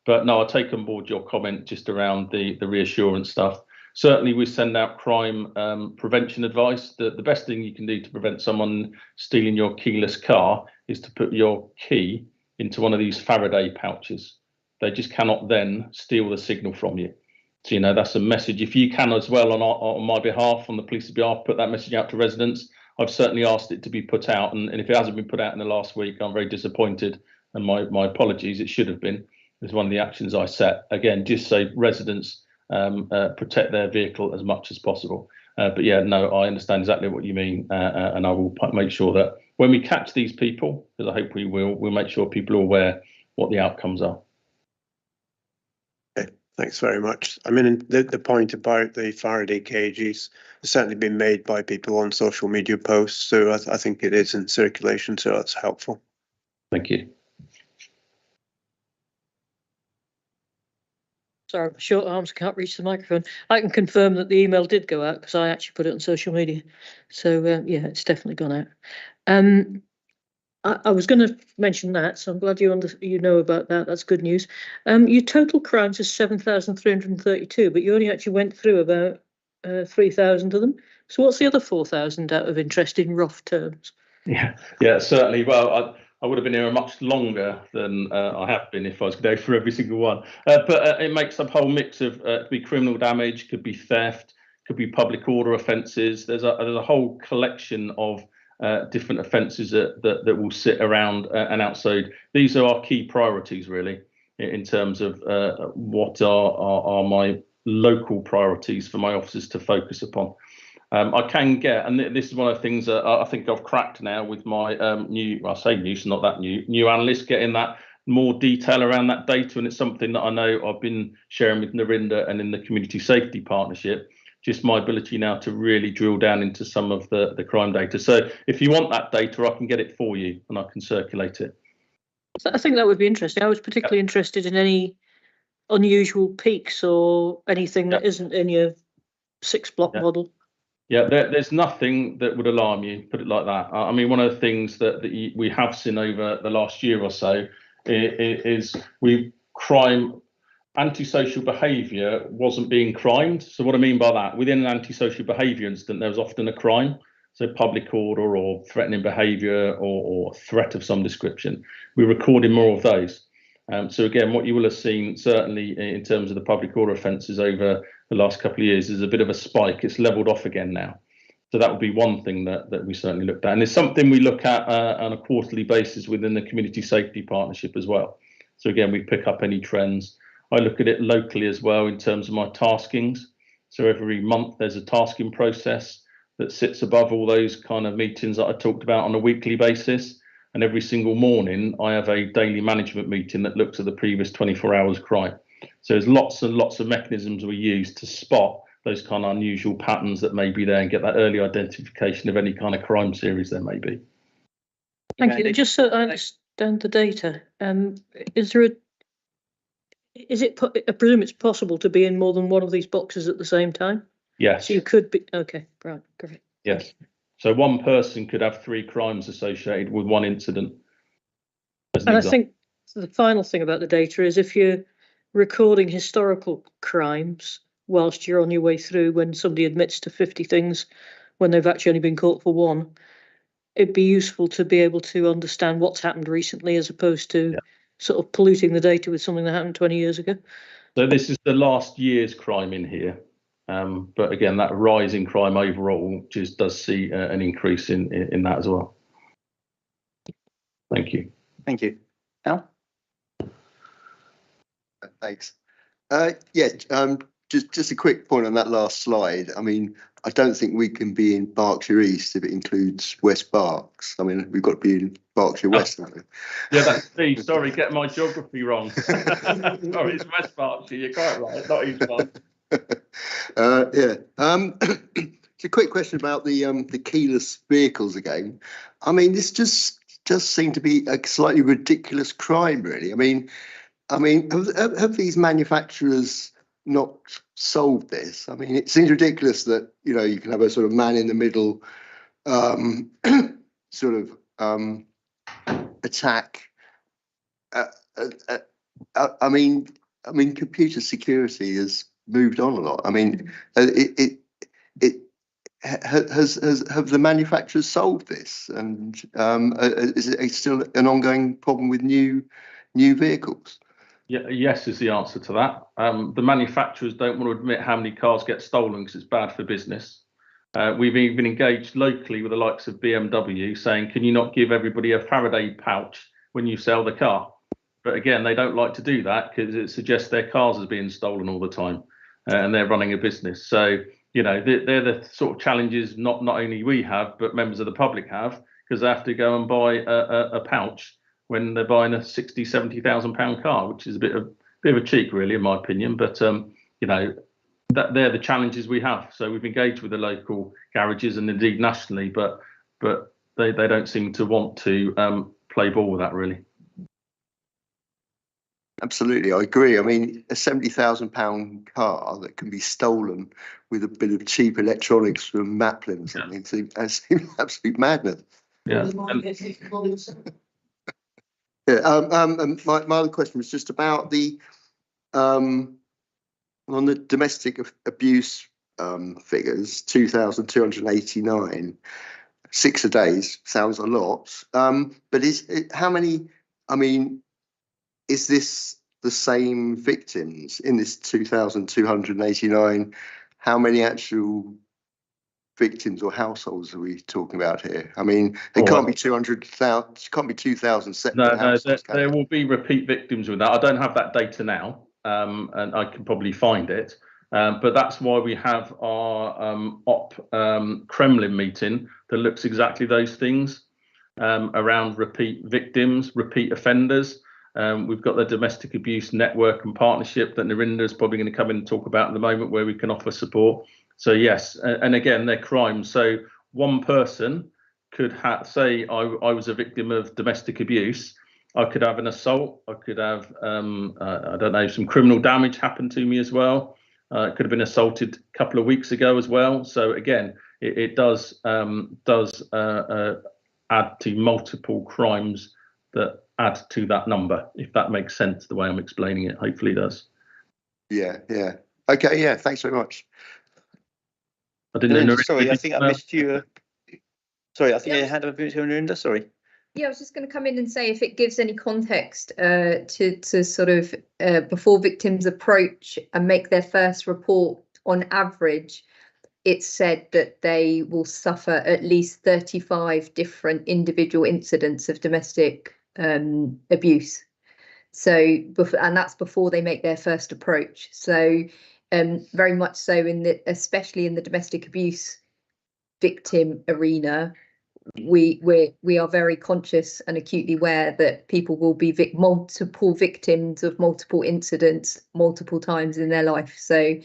But no, I take on board your comment just around the reassurance stuff. Certainly, we send out crime prevention advice. The best thing you can do to prevent someone stealing your keyless car is to put your key into one of these Faraday pouches. They just cannot then steal the signal from you. So, that's a message. If you can as well, on my behalf, on the police's behalf, put that message out to residents. I've certainly asked it to be put out. And if it hasn't been put out in the last week, I'm very disappointed. And my apologies, it should have been. It's one of the actions I set. Again, just say residents protect their vehicle as much as possible. But yeah, no, I understand exactly what you mean. And I will make sure that when we catch these people, because I hope we will, we'll make sure people are aware what the outcomes are. Thanks very much. I mean, the point about the Faraday cages has certainly been made by people on social media posts, so I think it is in circulation, so that's helpful. Thank you. Sorry, short arms can't reach the microphone. I can confirm that the email did go out because I actually put it on social media. So yeah, it's definitely gone out. I was going to mention that, so I'm glad you know about that. That's good news. Your total crimes is 7,332, but you only actually went through about 3,000 of them. So what's the other 4,000 out of interest in rough terms? Yeah, certainly. Well, I would have been here much longer than I have been if I was going to go for every single one. But it makes up a whole mix of could be criminal damage, could be theft, could be public order offences. There's a whole collection of different offences that will sit around and outside. These are our key priorities, really, in terms of what are my local priorities for my officers to focus upon. I can get, and this is one of the things that I think I've cracked now with my new analyst, getting that more detail around that data, and it's something that I know I've been sharing with Narinda and in the Community Safety Partnership. Just my ability now to really drill down into some of the crime data. So if you want that data, I can get it for you and I can circulate it. I think that would be interesting. I was particularly interested in any unusual peaks or anything that isn't in your 6-block model. Yeah, there's nothing that would alarm you, put it like that. I mean, one of the things that we have seen over the last year or so is antisocial behaviour wasn't being crimed. So what I mean by that, within an antisocial behaviour incident, there was often a crime. So public order or threatening behaviour or threat of some description. We're recording more of those. So again, what you will have seen, certainly in terms of the public order offences over the last couple of years, is a bit of a spike. It's levelled off again now. So that would be one thing that we certainly looked at. And it's something we look at on a quarterly basis within the Community Safety Partnership as well. So again, we pick up any trends. I look at it locally as well in terms of my taskings. So every month there's a tasking process that sits above all those kind of meetings that I talked about on a weekly basis. And every single morning I have a daily management meeting that looks at the previous 24 hours crime. So there's lots and lots of mechanisms we use to spot those kind of unusual patterns that may be there and get that early identification of any kind of crime series there may be. Thank you. Just so I understand the data, I presume it's possible to be in more than one of these boxes at the same time? Yes. So you could be, okay, right, great. Yes. So one person could have 3 crimes associated with one incident. And I think the final thing about the data is if you're recording historical crimes whilst you're on your way through, when somebody admits to 50 things when they've actually only been caught for one, it'd be useful to be able to understand what's happened recently as opposed to sort of polluting the data with something that happened 20 years ago. So this is the last year's crime in here. But again, that rise in crime overall just does see an increase in that as well. Thank you. Thank you. Al? Thanks. Just a quick point on that last slide. I mean, I don't think we can be in Berkshire East if it includes West Berks. I mean, we've got to be in Berkshire West, haven't we? Yeah, that's me. Sorry, get my geography wrong. Sorry, it's West Berkshire. You're quite right, not East Berkshire. It's a quick question about the keyless vehicles again. I mean, this just seemed to be a slightly ridiculous crime, really. I mean, have these manufacturers not solved this? I mean, it seems ridiculous that, you know, you can have a sort of man in the middle attack. I mean, computer security has moved on a lot. I mean, have the manufacturers solved this, and is it still an ongoing problem with new vehicles? Yeah, yes is the answer to that. The manufacturers don't want to admit how many cars get stolen because it's bad for business. We've even engaged locally with the likes of BMW saying, can you not give everybody a Faraday pouch when you sell the car? But again, they don't like to do that because it suggests their cars are being stolen all the time and they're running a business. So, you know, they're the sort of challenges not only we have, but members of the public have, because they have to go and buy a pouch when they're buying a £60,000-70,000 car, which is a bit of a cheek, really, in my opinion. But you know, they're the challenges we have. So we've engaged with the local garages and indeed nationally, but they don't seem to want to play ball with that, really. Absolutely, I agree. I mean, a £70,000 car that can be stolen with a bit of cheap electronics from Maplin or something seems absolute madness. Yeah. And my other question was just about the on the domestic abuse figures, 2,289, 6 a day sounds a lot. But how many? I mean, is this the same victims in this 2,289? How many actual victims or households are we talking about here? I mean, it can't be 200,000. Can't be 2,000 separate households. There will be repeat victims with that. I don't have that data now, and I can probably find it. But that's why we have our Kremlin meeting that looks exactly those things around repeat victims, repeat offenders. We've got the domestic abuse network and partnership that Narinda is probably going to come in and talk about in the moment, where we can offer support. So yes, and again, they're crimes. So one person could say I was a victim of domestic abuse. I could have an assault. I could have I don't know, some criminal damage happen to me as well. Could have been assaulted a couple of weeks ago as well. So again, it does add to multiple crimes that add to that number, if that makes sense the way I'm explaining it. Hopefully it does. Yeah. Okay, yeah, thanks very much. I didn't know. Sorry, I think I missed you. Sorry, I think I had a bit to Narinda. Sorry. Yeah, I was just going to come in and say if it gives any context to sort of before victims approach and make their first report, on average, it's said that they will suffer at least 35 different individual incidents of domestic abuse. So, and that's before they make their first approach. So, very much so especially in the domestic abuse victim arena, we are very conscious and acutely aware that people will be multiple victims of multiple incidents multiple times in their life. So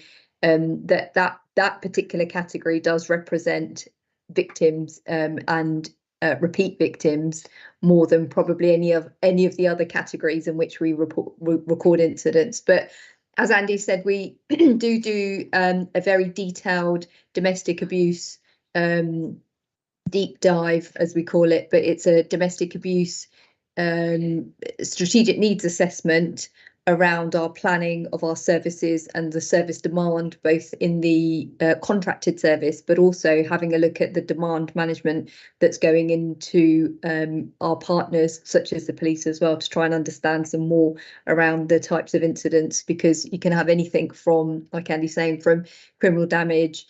that particular category does represent victims and repeat victims more than probably any of the other categories in which we record incidents. But as Andy said, we do a very detailed domestic abuse deep dive, as we call it, but it's a domestic abuse strategic needs assessment around our planning of our services and the service demand, both in the contracted service, but also having a look at the demand management that's going into our partners, such as the police as well, to try and understand some more around the types of incidents, because you can have anything from, like Andy's saying, from criminal damage,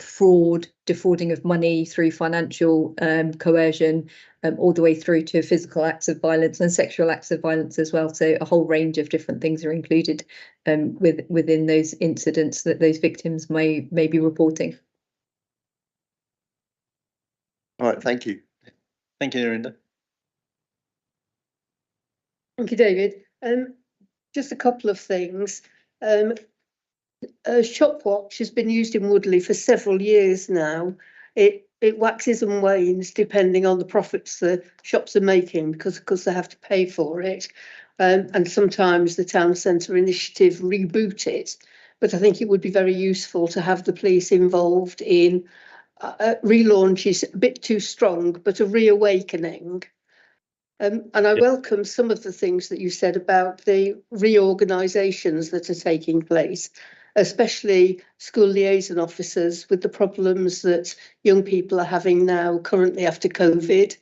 fraud, defrauding of money through financial coercion, all the way through to physical acts of violence and sexual acts of violence as well. So a whole range of different things are included within those incidents that those victims may be reporting. All right, thank you. Thank you, Narinda. Thank you, David. Just a couple of things. Shopwatch has been used in Woodley for several years now. It waxes and wanes depending on the profits the shops are making, because of course they have to pay for it. And sometimes the town centre initiative reboot it. But I think it would be very useful to have the police involved in relaunch is a bit too strong, but a reawakening. And I welcome some of the things that you said about the reorganisations that are taking place, especially school liaison officers with the problems that young people are having now currently after COVID,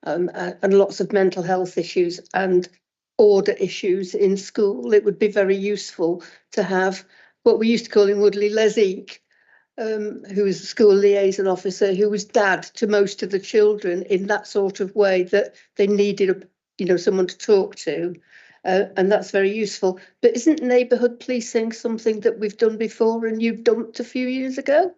and lots of mental health issues and order issues in school. It would be very useful to have what we used to call in Woodley Lezik, who was a school liaison officer, who was dad to most of the children in that sort of way that they needed, someone to talk to. And that's very useful. But isn't neighbourhood policing something that we've done before and you dumped a few years ago?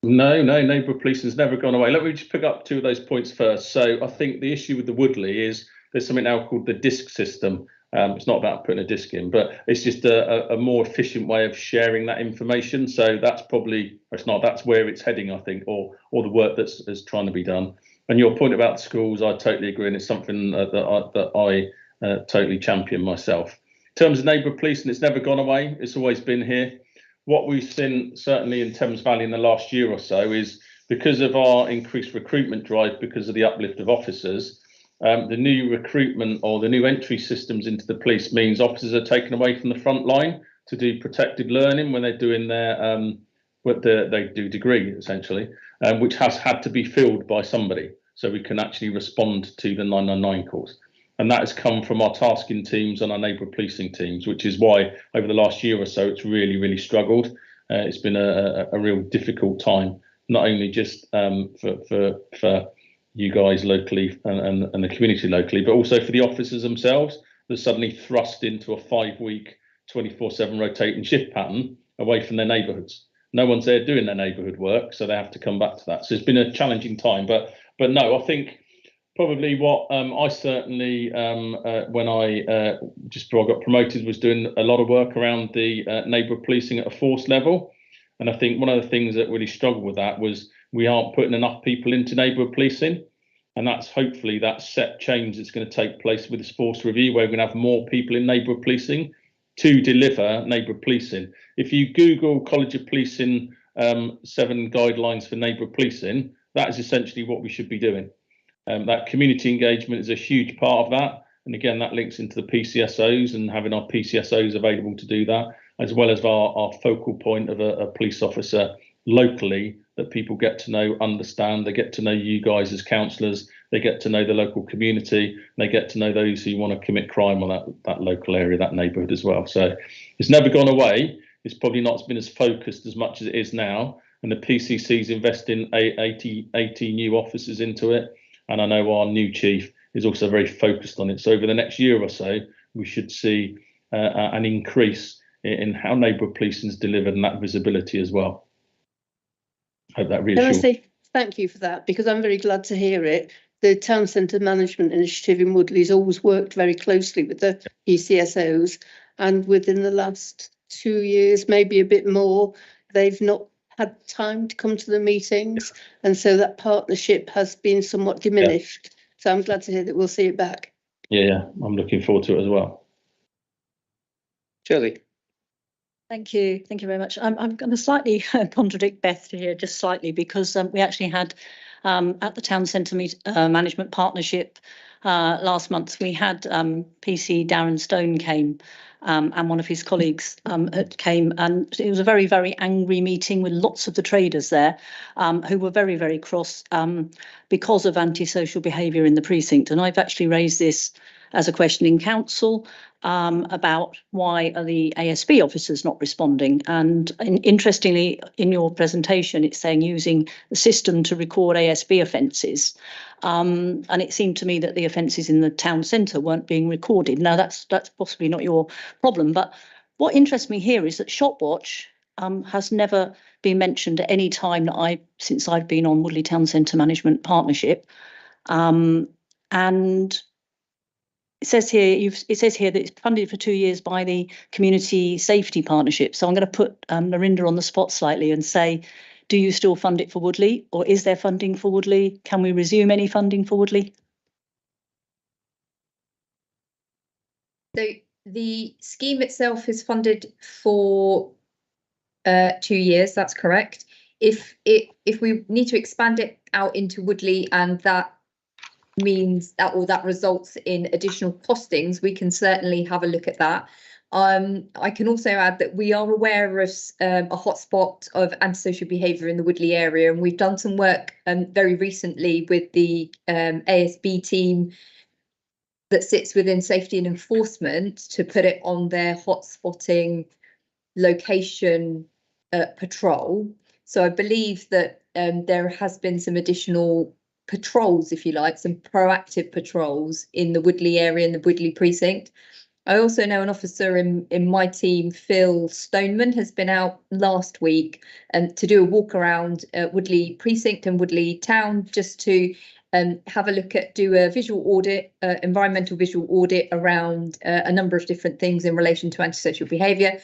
No, neighbourhood policing has never gone away. Let me just pick up two of those points first. So I think the issue with the Woodley is there's something now called the disc system. It's not about putting a disc in, but it's just a more efficient way of sharing that information. So that's probably, or it's not, that's where it's heading, I think, or the work that's trying to be done. And your point about schools, I totally agree, and it's something that I totally champion myself. In terms of neighbourhood policing, it's never gone away. It's always been here. What we've seen, certainly in Thames Valley in the last year or so, is because of our increased recruitment drive, because of the uplift of officers, the new recruitment or the new entry systems into the police means officers are taken away from the front line to do protected learning when they're doing their they do degree, essentially, which has had to be filled by somebody so we can actually respond to the 999 calls. And that has come from our tasking teams and our neighbourhood policing teams, which is why over the last year or so it's really struggled. It's been a real difficult time, not only just for you guys locally and the community locally, but also for the officers themselves. They're suddenly thrust into a 5-week 24/7 rotating shift pattern away from their neighbourhoods. No one's there doing their neighbourhood work, so they have to come back to that. So it's been a challenging time, but no, I think probably what I certainly when I just before I got promoted was doing a lot of work around the neighbourhood policing at a force level. And I think one of the things that really struggled with that was we aren't putting enough people into neighbourhood policing. And that's hopefully that step change that's going to take place with this force review, where we're going to have more people in neighbourhood policing to deliver neighbourhood policing. If you Google College of Policing 7 guidelines for neighbourhood policing, that is essentially what we should be doing. That community engagement is a huge part of that. And again, that links into the PCSOs and having our PCSOs available to do that, as well as our focal point of a police officer locally that people get to know, understand. They get to know you guys as councillors. They get to know the local community. They get to know those who want to commit crime on that local area, that neighbourhood as well. So it's never gone away. It's probably not been as focused as much as it is now. And the PCC is investing 80 new officers into it. And I know our new chief is also very focused on it. So over the next year or so, we should see an increase in how neighbourhood policing is delivered and that visibility as well. Hope that reassures. Can I say thank you for that, because I'm very glad to hear it. The Town Centre Management Initiative in Woodley has always worked very closely with the PCSOs, and within the last 2 years, maybe a bit more, they've not had time to come to the meetings, and so that partnership has been somewhat diminished. So I'm glad to hear that we'll see it back. Yeah, I'm looking forward to it as well. Shirley. Thank you very much. I'm going to slightly contradict Beth here, just slightly, because we actually had at the Town Centre Management Partnership last month, we had PC Darren Stone came and one of his colleagues came, and it was a very, very angry meeting with lots of the traders there who were very, very cross because of antisocial behaviour in the precinct. And I've actually raised this as a question in council about why are the ASB officers not responding. And interestingly, in your presentation, it's saying using the system to record ASB offences. And it seemed to me that the offences in the town centre weren't being recorded. Now, that's possibly not your problem. But what interests me here is that Shopwatch has never been mentioned at any time that since I've been on Woodley Town Centre Management Partnership. And it says here that it's funded for 2 years by the Community Safety Partnership. So I'm going to put Narinda on the spot slightly and say, do you still fund it for Woodley, or is there funding for Woodley? Can we resume any funding for Woodley? So the scheme itself is funded for 2 years. That's correct. If we need to expand it out into Woodley, and that means that, or that results in additional costings, we can certainly have a look at that. I can also add that we are aware of a hotspot of antisocial behaviour in the Woodley area, and we've done some work very recently with the ASB team that sits within safety and enforcement to put it on their hotspotting location patrol. So I believe that there has been some additional patrols, if you like, some proactive patrols in the Woodley area, in the Woodley precinct. I also know an officer in my team, Phil Stoneman, has been out last week to do a walk around Woodley precinct and Woodley town, just to have a look at, do a visual audit, environmental visual audit around a number of different things in relation to antisocial behaviour,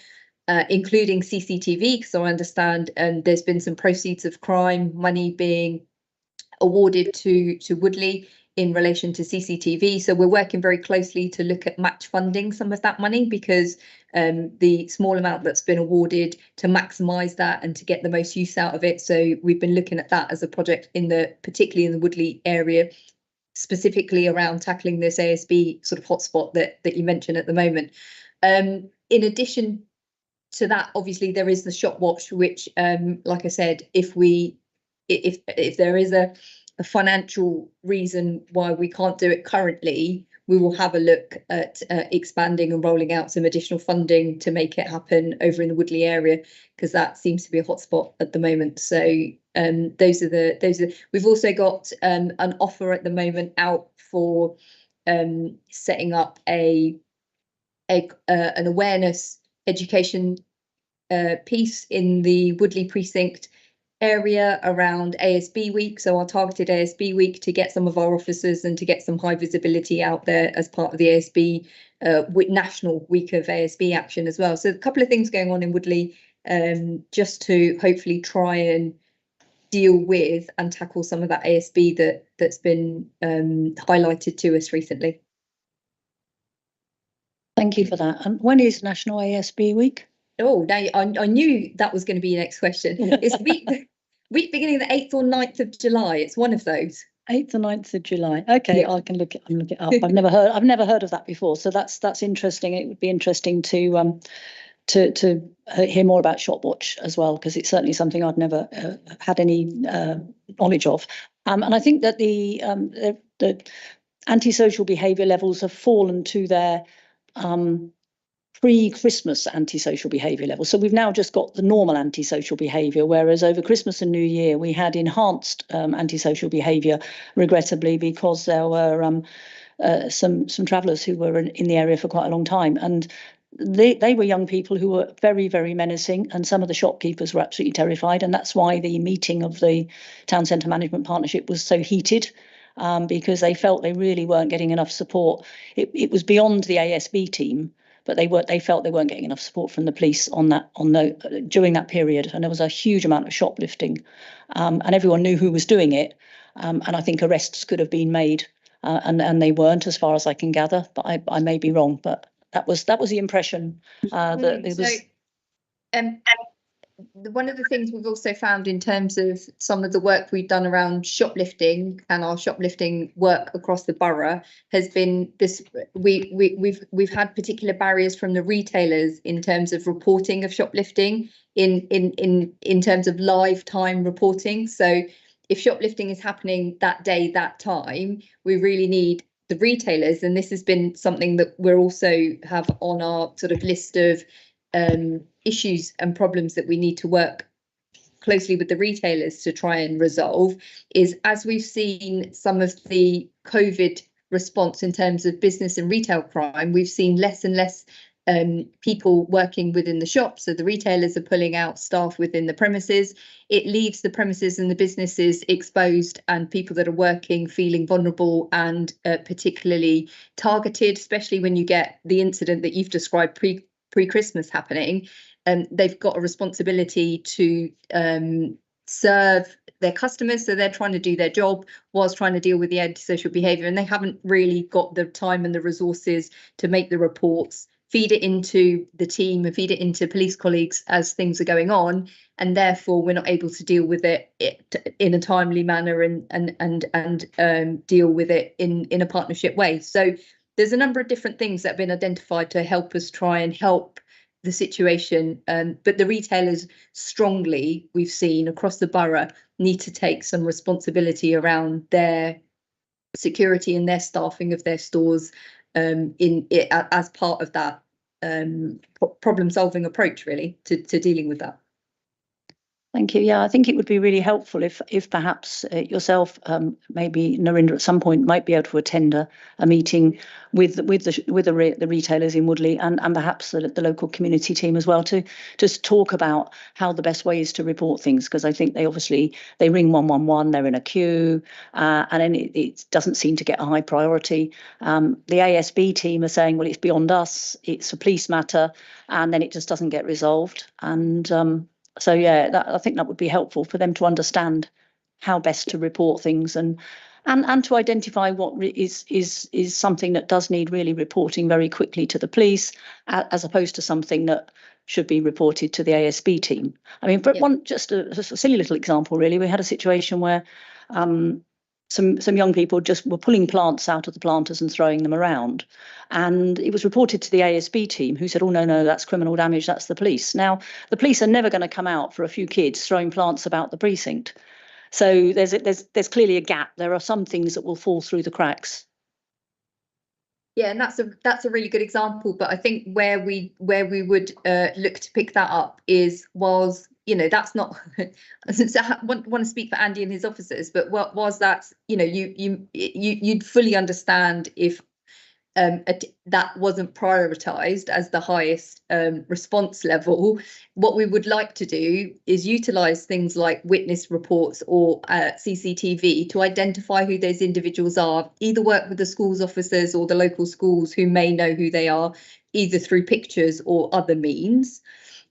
including CCTV, because I understand there's been some proceeds of crime money being awarded to Woodley in relation to CCTV. So we're working very closely to look at match funding some of that money, because the small amount that's been awarded, to maximise that and to get the most use out of it. So we've been looking at that as a project particularly in the Woodley area, specifically around tackling this ASB sort of hotspot that you mentioned at the moment. In addition to that, obviously there is the Shopwatch, which like I said, if there is a financial reason why we can't do it currently, we will have a look at expanding and rolling out some additional funding to make it happen over in the Woodley area, because that seems to be a hotspot at the moment. So we've also got an offer at the moment out for setting up an awareness education piece in the Woodley precinct area around ASB week, so our targeted ASB week, to get some of our officers and to get some high visibility out there as part of the ASB national week of ASB action as well. So a couple of things going on in Woodley just to hopefully try and deal with and tackle some of that ASB that's been highlighted to us recently. Thank you for that. And when is National ASB Week? Oh, now I knew that was going to be your next question. It's week beginning the 8th or 9th of July. It's one of those. 8th or 9th of July. Okay, yeah. I can look it up. I've never heard of that before. So that's interesting. It would be interesting to hear more about Shopwatch as well, because it's certainly something I'd never had any knowledge of. And I think that the antisocial behaviour levels have fallen to their pre-Christmas antisocial behaviour level. So we've now just got the normal antisocial behaviour, whereas over Christmas and New Year we had enhanced antisocial behaviour, regrettably, because there were some travellers who were in the area for quite a long time, and they were young people who were very, very menacing, and some of the shopkeepers were absolutely terrified, and that's why the meeting of the Town Centre Management Partnership was so heated. Because they felt they really weren't getting enough support. It was beyond the ASB team, but they felt they weren't getting enough support from the police during that period, and there was a huge amount of shoplifting, and everyone knew who was doing it, and I think arrests could have been made, and they weren't, as far as I can gather, but I may be wrong, but that was the impression that it was. one of the things we've also found in terms of some of the work we've done around shoplifting and our shoplifting work across the borough has been this. We've had particular barriers from the retailers in terms of reporting of shoplifting in terms of live time reporting. So if shoplifting is happening that day, that time, we really need the retailers, and this has been something that we're also have on our sort of list of issues and problems that we need to work closely with the retailers to try and resolve, is as we've seen some of the COVID response in terms of business and retail crime, we've seen less and less people working within the shops. So the retailers are pulling out staff within the premises. It leaves the premises and the businesses exposed, and people that are working feeling vulnerable and particularly targeted, especially when you get the incident that you've described pre-Christmas happening. They've got a responsibility to serve their customers, so they're trying to do their job whilst trying to deal with the antisocial behaviour, and they haven't really got the time and the resources to make the reports, feed it into the team and feed it into police colleagues as things are going on, and therefore we're not able to deal with it in a timely manner and deal with it in a partnership way. So there's a number of different things that have been identified to help us try and help the situation, but the retailers strongly, we've seen across the borough, need to take some responsibility around their security and their staffing of their stores as part of that problem solving approach, really, to dealing with that. Thank you. Yeah, I think it would be really helpful if perhaps yourself, maybe Narendra at some point, might be able to attend a meeting with the retailers in Woodley and perhaps the local community team as well, to just talk about how the best way is to report things, because I think they ring 111, they're in a queue, and then it doesn't seem to get a high priority. The ASB team are saying, well, it's beyond us, it's a police matter, and then it just doesn't get resolved. And so, yeah, I think that would be helpful for them to understand how best to report things and to identify what is something that does need really reporting very quickly to the police, as opposed to something that should be reported to the ASB team. I mean, for just a silly little example, really, we had a situation where some young people just were pulling plants out of the planters and throwing them around. And it was reported to the ASB team, who said, oh, no, that's criminal damage, that's the police. Now, the police are never going to come out for a few kids throwing plants about the precinct. So there's clearly a gap. There are some things that will fall through the cracks. Yeah, and that's a really good example. But I think where we would look to pick that up is, that's not, I want to speak for Andy and his officers, but what was that, you'd fully understand if that wasn't prioritised as the highest response level. What we would like to do is utilise things like witness reports or CCTV to identify who those individuals are, either work with the schools officers or the local schools who may know who they are, either through pictures or other means.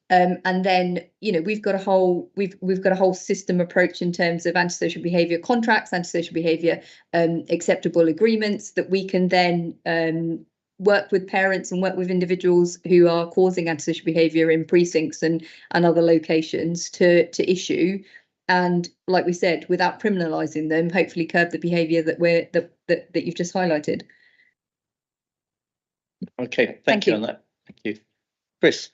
And then, we've got a whole system approach in terms of antisocial behaviour contracts, antisocial behaviour acceptable agreements that we can then work with parents and work with individuals who are causing antisocial behaviour in precincts and other locations to issue. And like we said, without criminalising them, hopefully curb the behaviour that you've just highlighted. Okay, thank you on that. Thank you. Chris.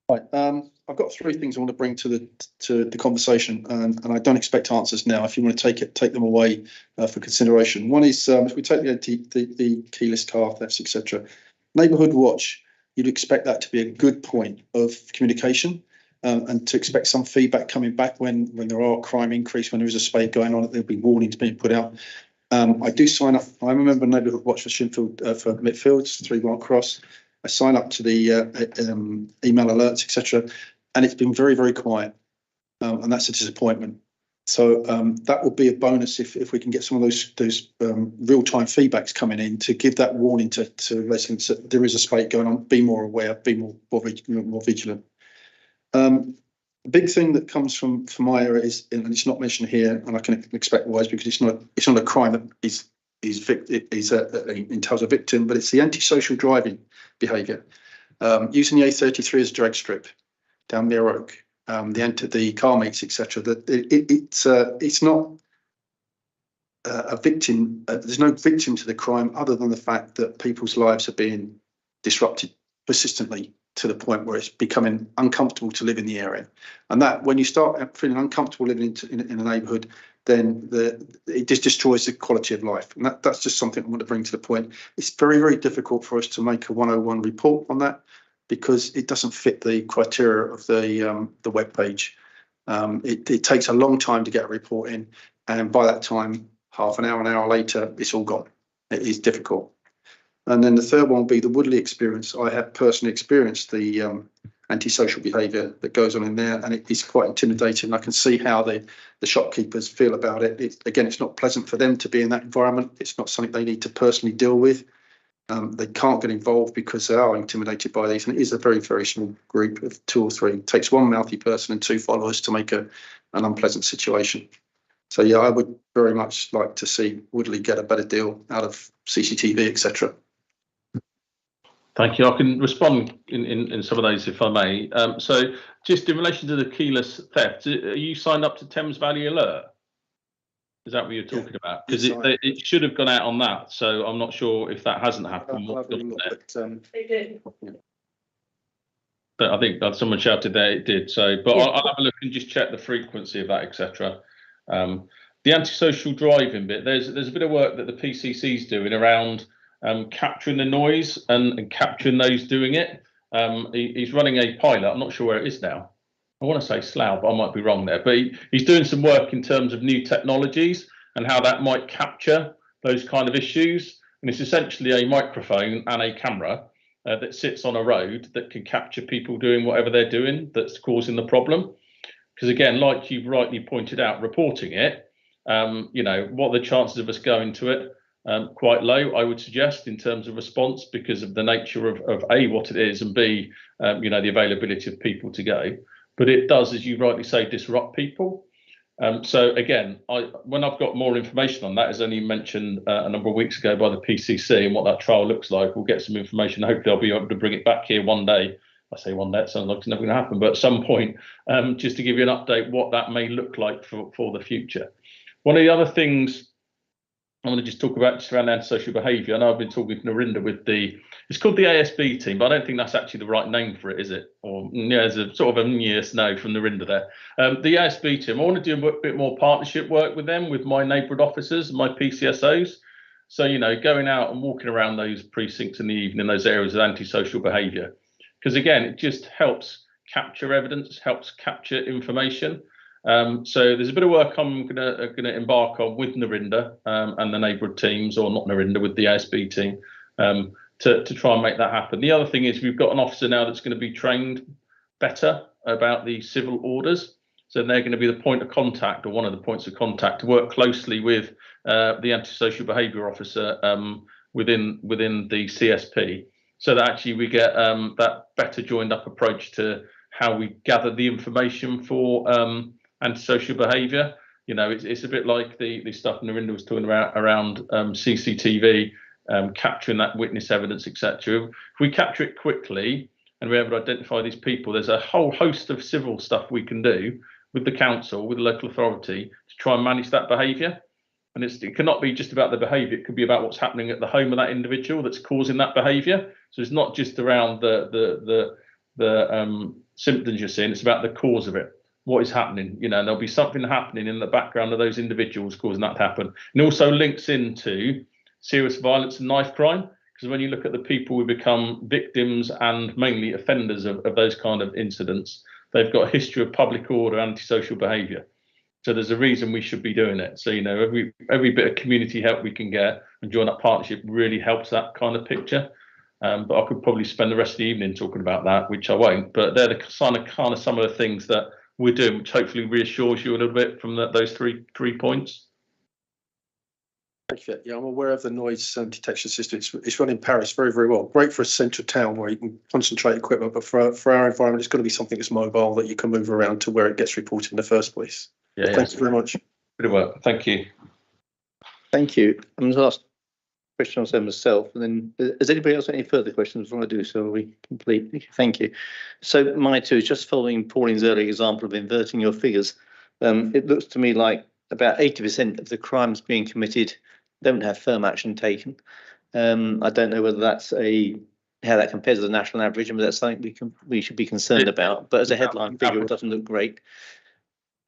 Right, I've got three things I want to bring to the conversation, and I don't expect answers now. If you want to take them away for consideration. One is, if we take the keyless car thefts, etc., Neighbourhood Watch, you'd expect that to be a good point of communication, and to expect some feedback coming back when there are crime increase, when there is a spate going on, there'll be warnings being put out. I do sign up. I'm a member of Neighbourhood Watch for Shinfield, for Mitfields, 3 Grant Cross. I sign up to the email alerts, etc., and it's been very, very quiet, and that's a disappointment. So that would be a bonus if we can get some of those real-time feedbacks coming in to give that warning to residents that there is a spate going on. Be more aware, be more vigilant. The big thing that comes from my area is, and it's not mentioned here, and I can expect why, is because it's not a crime that is entails a victim, but it's the antisocial driving behaviour. Using the A33 as a drag strip down Mere Oak, the car meets, etc. That it's not a victim. There's no victim to the crime other than the fact that people's lives are being disrupted persistently to the point where it's becoming uncomfortable to live in the area. And that when you start feeling uncomfortable living in a neighbourhood, then it just destroys the quality of life. And that's just something I want to bring to the point. It's very, very difficult for us to make a 101 report on that because it doesn't fit the criteria of the web page. It takes a long time to get a report in, and by that time, half an hour later, it's all gone. It is difficult. And then the third one will be the Woodley experience. I have personally experienced the antisocial behaviour that goes on in there, and it is quite intimidating. I can see how the shopkeepers feel about it. It's not pleasant for them to be in that environment. It's not something they need to personally deal with. They can't get involved because they are intimidated by these, and it is a very, very small group of 2 or 3. It takes one mouthy person and 2 followers to make an unpleasant situation. So yeah, I would very much like to see Woodley get a better deal out of CCTV, etc. Thank you. I can respond in some of those if I may. So just in relation to the keyless theft, are you signed up to Thames Valley Alert? Is that what you're talking about? Because it should have gone out on that. So I'm not sure if that hasn't happened. But I think that someone shouted there it did. So, but I'll have a look and just check the frequency of that, etc. The antisocial driving bit, there's a bit of work that the PCC is doing around capturing the noise and capturing those doing it. He's running a pilot. I'm not sure where it is now. I want to say Slough, but I might be wrong there. But he's doing some work in terms of new technologies and how that might capture those kind of issues. And it's essentially a microphone and a camera that sits on a road that can capture people doing whatever they're doing that's causing the problem. Because again, like you've rightly pointed out, reporting it, what are the chances of us going to it? Quite low, I would suggest, in terms of response because of the nature of A, what it is, and B, the availability of people to go. But it does, as you rightly say, disrupt people. So again, when I've got more information on that, as only mentioned a number of weeks ago by the PCC and what that trial looks like, we'll get some information. Hopefully I'll be able to bring it back here one day. I say one day, it sounds like it's never going to happen, but at some point, just to give you an update what that may look like for the future. One of the other things I want to just talk about just around antisocial behaviour. I know I've been talking to Narinda with it's called the ASB team, but I don't think that's actually the right name for it, is it? Or there's a sort of a yes, no from Narinda there. The ASB team, I want to do a bit more partnership work with them, with my neighbourhood officers, my PCSOs. So, going out and walking around those precincts in the evening, those areas of antisocial behaviour. Because again, it just helps capture evidence, helps capture information. So there's a bit of work I'm gonna embark on with Narinda and the neighbourhood teams, or not Narinda, with the ASB team, to try and make that happen. The other thing is we've got an officer now that's going to be trained better about the civil orders. So they're going to be the point of contact, or one of the points of contact, to work closely with the antisocial behaviour officer within the CSP, so that actually we get that better joined up approach to how we gather the information for antisocial behaviour. It's a bit like the stuff Narinda was talking about around CCTV, capturing that witness evidence, etc. If we capture it quickly and we're able to identify these people, there's a whole host of civil stuff we can do with the council, with the local authority, to try and manage that behaviour. And it cannot be just about the behaviour, it could be about what's happening at the home of that individual that's causing that behaviour. So it's not just around the symptoms you're seeing, it's about the cause of it. What is happening? There'll be something happening in the background of those individuals causing that to happen. And also links into serious violence and knife crime, because when you look at the people who become victims and mainly offenders of those kind of incidents, they've got a history of public order, antisocial behaviour. So there's a reason we should be doing it. So, every bit of community help we can get and join up partnership really helps that kind of picture. But I could probably spend the rest of the evening talking about that, which I won't. But they're the kind of some of the things that we're doing, which hopefully reassures you a little bit from those three points. Thank you. Yeah, I'm aware of the noise detection system. It's run in Paris very, very well. Great for a central town where you can concentrate equipment, but for our environment, it's got to be something that's mobile that you can move around to where it gets reported in the first place. Yeah. Thanks very much. Good work. Thank you. Thank you. And last question also myself, and then has anybody else got any further questions before I do so? Are we complete? Thank you. So my two is just following Pauline's earlier example of inverting your figures. It looks to me like about 80% of the crimes being committed don't have firm action taken. I don't know whether that's how that compares to the national average, and whether that's something we should be concerned about. But as a headline figure, it doesn't look great.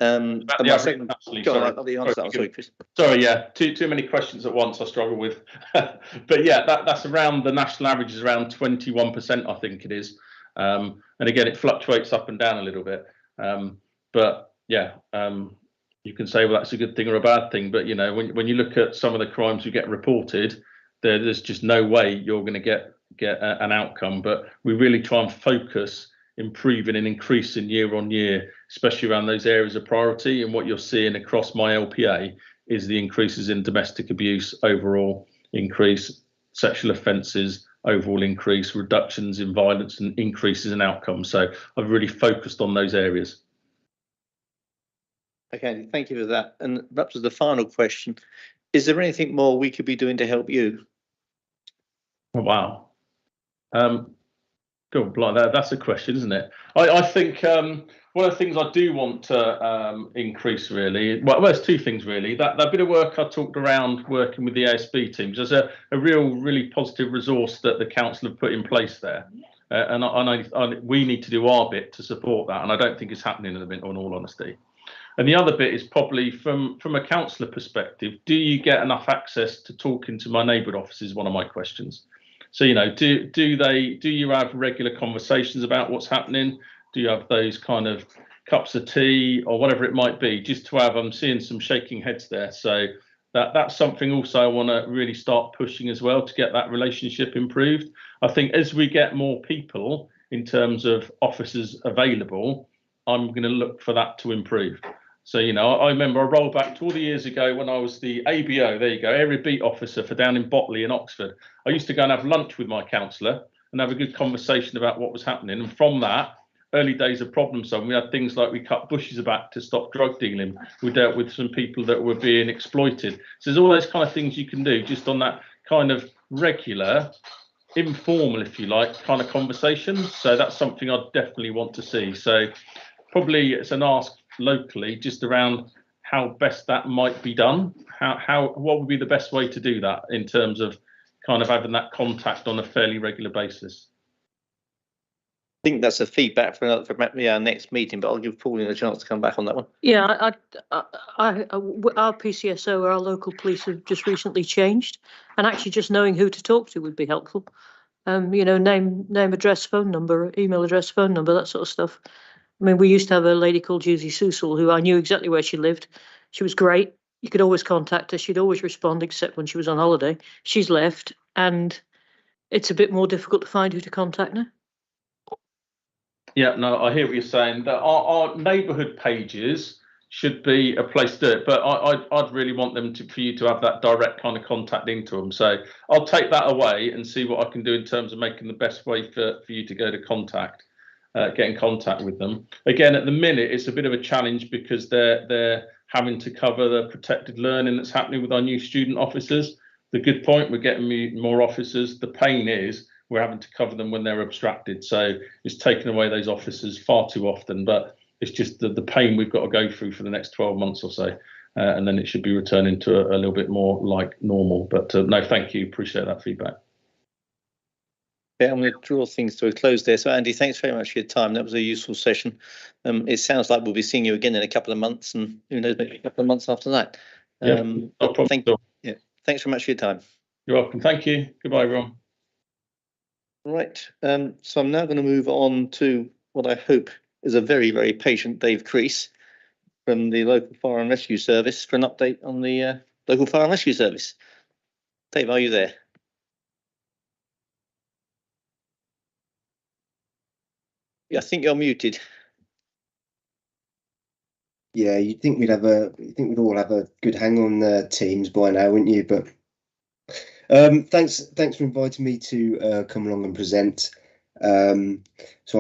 And my second, sorry, Chris. Sorry, yeah, too many questions at once I struggle with. But yeah, that's around the national average is around 21%, I think it is. And again, it fluctuates up and down a little bit. But yeah, you can say, well, that's a good thing or a bad thing. But you know, when you look at some of the crimes you get reported, there's just no way you're going to get an outcome. But we really try and focus improving and increasing year on year, especially around those areas of priority. And what you're seeing across my LPA is the increases in domestic abuse, overall increase, sexual offences, overall increase, reductions in violence and increases in outcomes. So I've really focused on those areas. Okay, thank you for that. And perhaps as the final question, is there anything more we could be doing to help you? Oh, wow. Good, that's a question, isn't it? I think one of the things I do want to increase really, well, there's two things really. That bit of work I talked around working with the ASB teams, there's a really positive resource that the council have put in place there. And we need to do our bit to support that. And I don't think it's happening in all honesty. And the other bit is probably from a councillor perspective, do you get enough access to talking to my neighbourhood officers? One of my questions. So, you know, do you have regular conversations about what's happening? Do you have those kind of cups of tea or whatever it might be, just to have, I'm seeing some shaking heads there. So that's something also I want to really start pushing as well to get that relationship improved. I think as we get more people in terms of officers available, I'm going to look for that to improve. So, you know, I remember I rolled back to all the years ago when I was the ABO, there you go, area beat officer for down in Botley in Oxford. I used to go and have lunch with my counsellor and have a good conversation about what was happening. And from that, early days of problem solving, we had things like we cut bushes back to stop drug dealing. We dealt with some people that were being exploited. So there's all those kind of things you can do just on that kind of regular, informal, if you like, kind of conversation. So that's something I definitely want to see. So probably it's an ask locally just around how best that might be done. What would be the best way to do that in terms of kind of having that contact on a fairly regular basis? I think that's a feedback for our next meeting, but I'll give Pauline a chance to come back on that one. Yeah, our PCSO, our local police, have just recently changed, and actually just knowing who to talk to would be helpful. You know, name, address, phone number, email address, phone number, that sort of stuff. I mean, we used to have a lady called Juicy Susel, who I knew exactly where she lived. She was great. You could always contact her. She'd always respond, except when she was on holiday. She's left, and it's a bit more difficult to find who to contact now. Yeah, no, I hear what you're saying. That our neighbourhood pages should be a place to do it, but I'd really want them for you to have that direct kind of contact into them. So I'll take that away and see what I can do in terms of making the best way for you to go to contact. Get in contact with them. Again, at the minute, it's a bit of a challenge because they're having to cover the protected learning that's happening with our new student officers. The good point, we're getting more officers. The pain is we're having to cover them when they're abstracted. So it's taken away those officers far too often, but it's just the pain we've got to go through for the next 12 months or so. And then it should be returning to a little bit more like normal. But no, thank you. Appreciate that feedback. Yeah, I'm going to draw things to a close there. So, Andy, thanks very much for your time. That was a useful session. It sounds like we'll be seeing you again in a couple of months, and who knows, maybe a couple of months after that. No problem at all. Yeah, thanks very much for your time. You're welcome. Thank you. Goodbye, everyone. Right. So I'm now going to move on to what I hope is a very, very patient Dave Crease from the local fire and rescue service for an update on the local fire and rescue service. Dave, are you there? Yeah, I think you're muted. Yeah, you'd think we'd all have a good hang on Teams by now, wouldn't you? But thanks for inviting me to come along and present. So I'm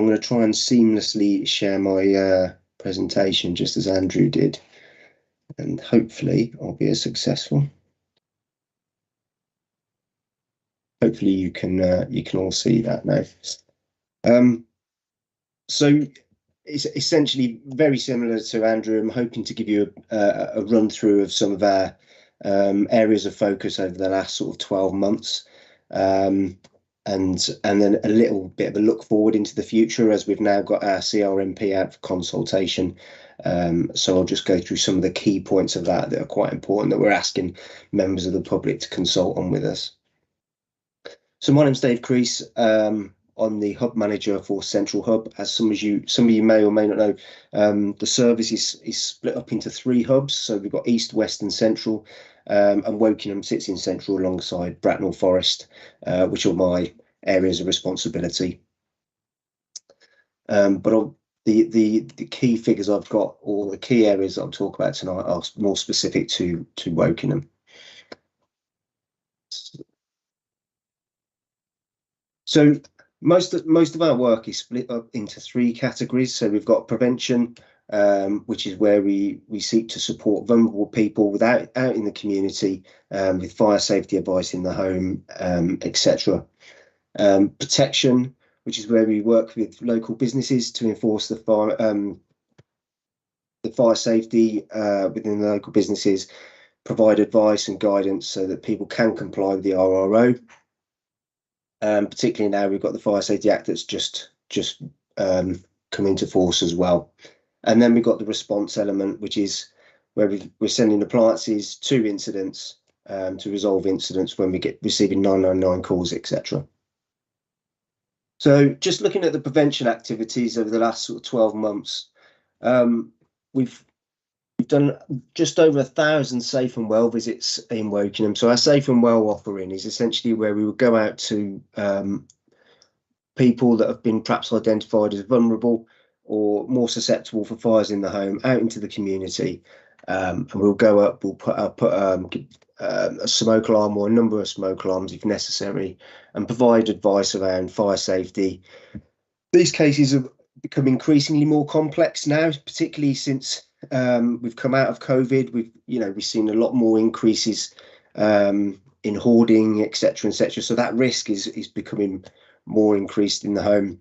going to try and seamlessly share my presentation just as Andrew did, and hopefully I'll be as successful. hopefully you can all see that now. So it's essentially very similar to Andrew. I'm hoping to give you a run through of some of our areas of focus over the last sort of 12 months. And then a little bit of a look forward into the future, as we've now got our CRMP out for consultation. So I'll just go through some of the key points of that are quite important, that we're asking members of the public to consult on with us. So my name's Dave Crease. I'm the hub manager for Central Hub. As some of you may or may not know, the service is split up into 3 hubs. So we've got East, West and Central, and Wokingham sits in Central alongside Bracknell Forest, which are my areas of responsibility. But the key figures I've got, or the key areas that I'll talk about tonight, are more specific to Wokingham. So most of our work is split up into 3 categories. So we've got prevention, which is where we seek to support vulnerable people out in the community, with fire safety advice in the home, etc. Protection, which is where we work with local businesses to enforce the fire safety within the local businesses, provide advice and guidance so that people can comply with the RRO. Particularly now we've got the Fire Safety Act that's just come into force as well. And then we've got the response element, which is where we're sending appliances to incidents to resolve incidents when we get receiving 999 calls, etc. So just looking at the prevention activities over the last sort of 12 months, we've done just over 1,000 safe and well visits in Wokingham. So our safe and well offering is essentially where we would go out to people that have been perhaps identified as vulnerable or more susceptible for fires in the home, out into the community, and we'll go up, we'll put a smoke alarm or a number of smoke alarms if necessary, and provide advice around fire safety. These cases have become increasingly more complex now, particularly since we've come out of COVID. We've seen a lot more increases in hoarding, etc., etc. So that risk is becoming more increased in the home.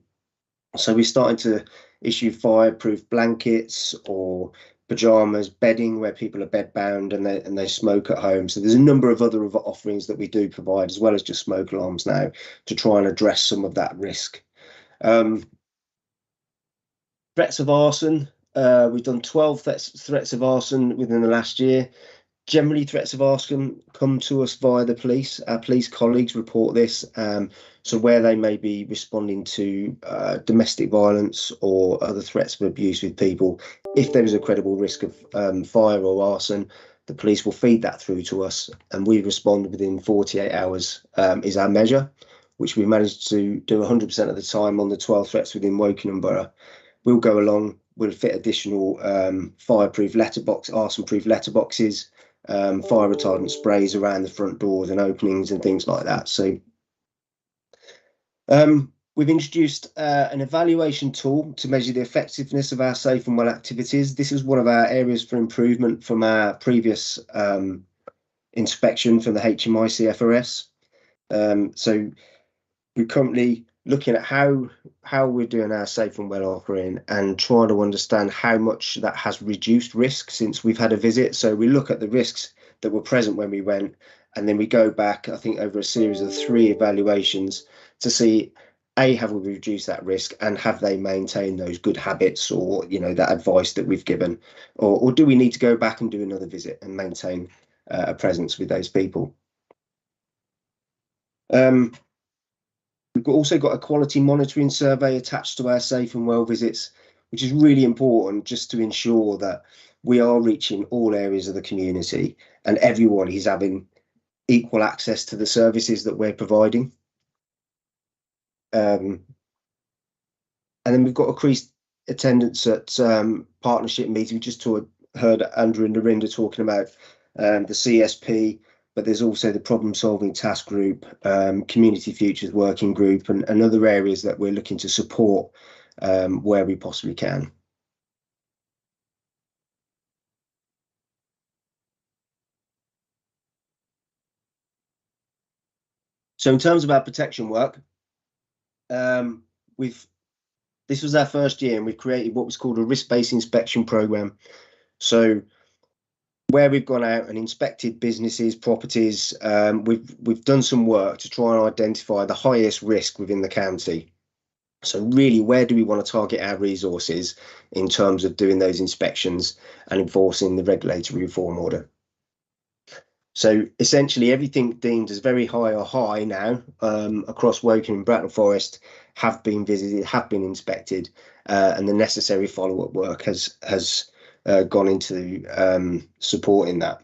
So we're starting to issue fireproof blankets or pajamas, bedding where people are bed bound and they smoke at home. So there's a number of other offerings that we do provide, as well as just smoke alarms now, to try and address some of that risk. Threats of arson. We've done 12 threats of arson within the last year. Generally, threats of arson come to us via the police. Our police colleagues report this. So where they may be responding to domestic violence or other threats of abuse with people, if there is a credible risk of fire or arson, the police will feed that through to us, and we respond within 48 hours is our measure, which we managed to do 100% of the time on the 12 threats within Wokingham Borough. We'll go along, we'll fit additional fireproof letterbox, arson-proof letterboxes, fire retardant sprays around the front doors and openings and things like that. So we've introduced an evaluation tool to measure the effectiveness of our safe and well activities. This is one of our areas for improvement from our previous inspection from the HMI CFRS. So we're currently looking at how we're doing our safe and well offering and trying to understand how much that has reduced risk since we've had a visit. So we look at the risks that were present when we went, and then we go back, I think, over a series of 3 evaluations to see, A, have we reduced that risk, and have they maintained those good habits or, that advice that we've given, or do we need to go back and do another visit and maintain a presence with those people? We've also got a quality monitoring survey attached to our safe and well visits, which is really important just to ensure that we are reaching all areas of the community and everyone is having equal access to the services that we're providing. And then we've got increased attendance at partnership meetings. We just heard Andrew and Narinda talking about the CSP, but there's also the problem solving task group, community futures working group, and other areas that we're looking to support where we possibly can. So in terms of our protection work, this was our first year, and we've created what was called a risk-based inspection program. So where we've gone out and inspected businesses, properties, we've done some work to try and identify the highest risk within the county. So really, where do we want to target our resources in terms of doing those inspections and enforcing the regulatory reform order? So essentially, everything deemed as very high or high now across Woking and Brattle Forest have been visited, have been inspected, and the necessary follow-up work has gone into supporting that.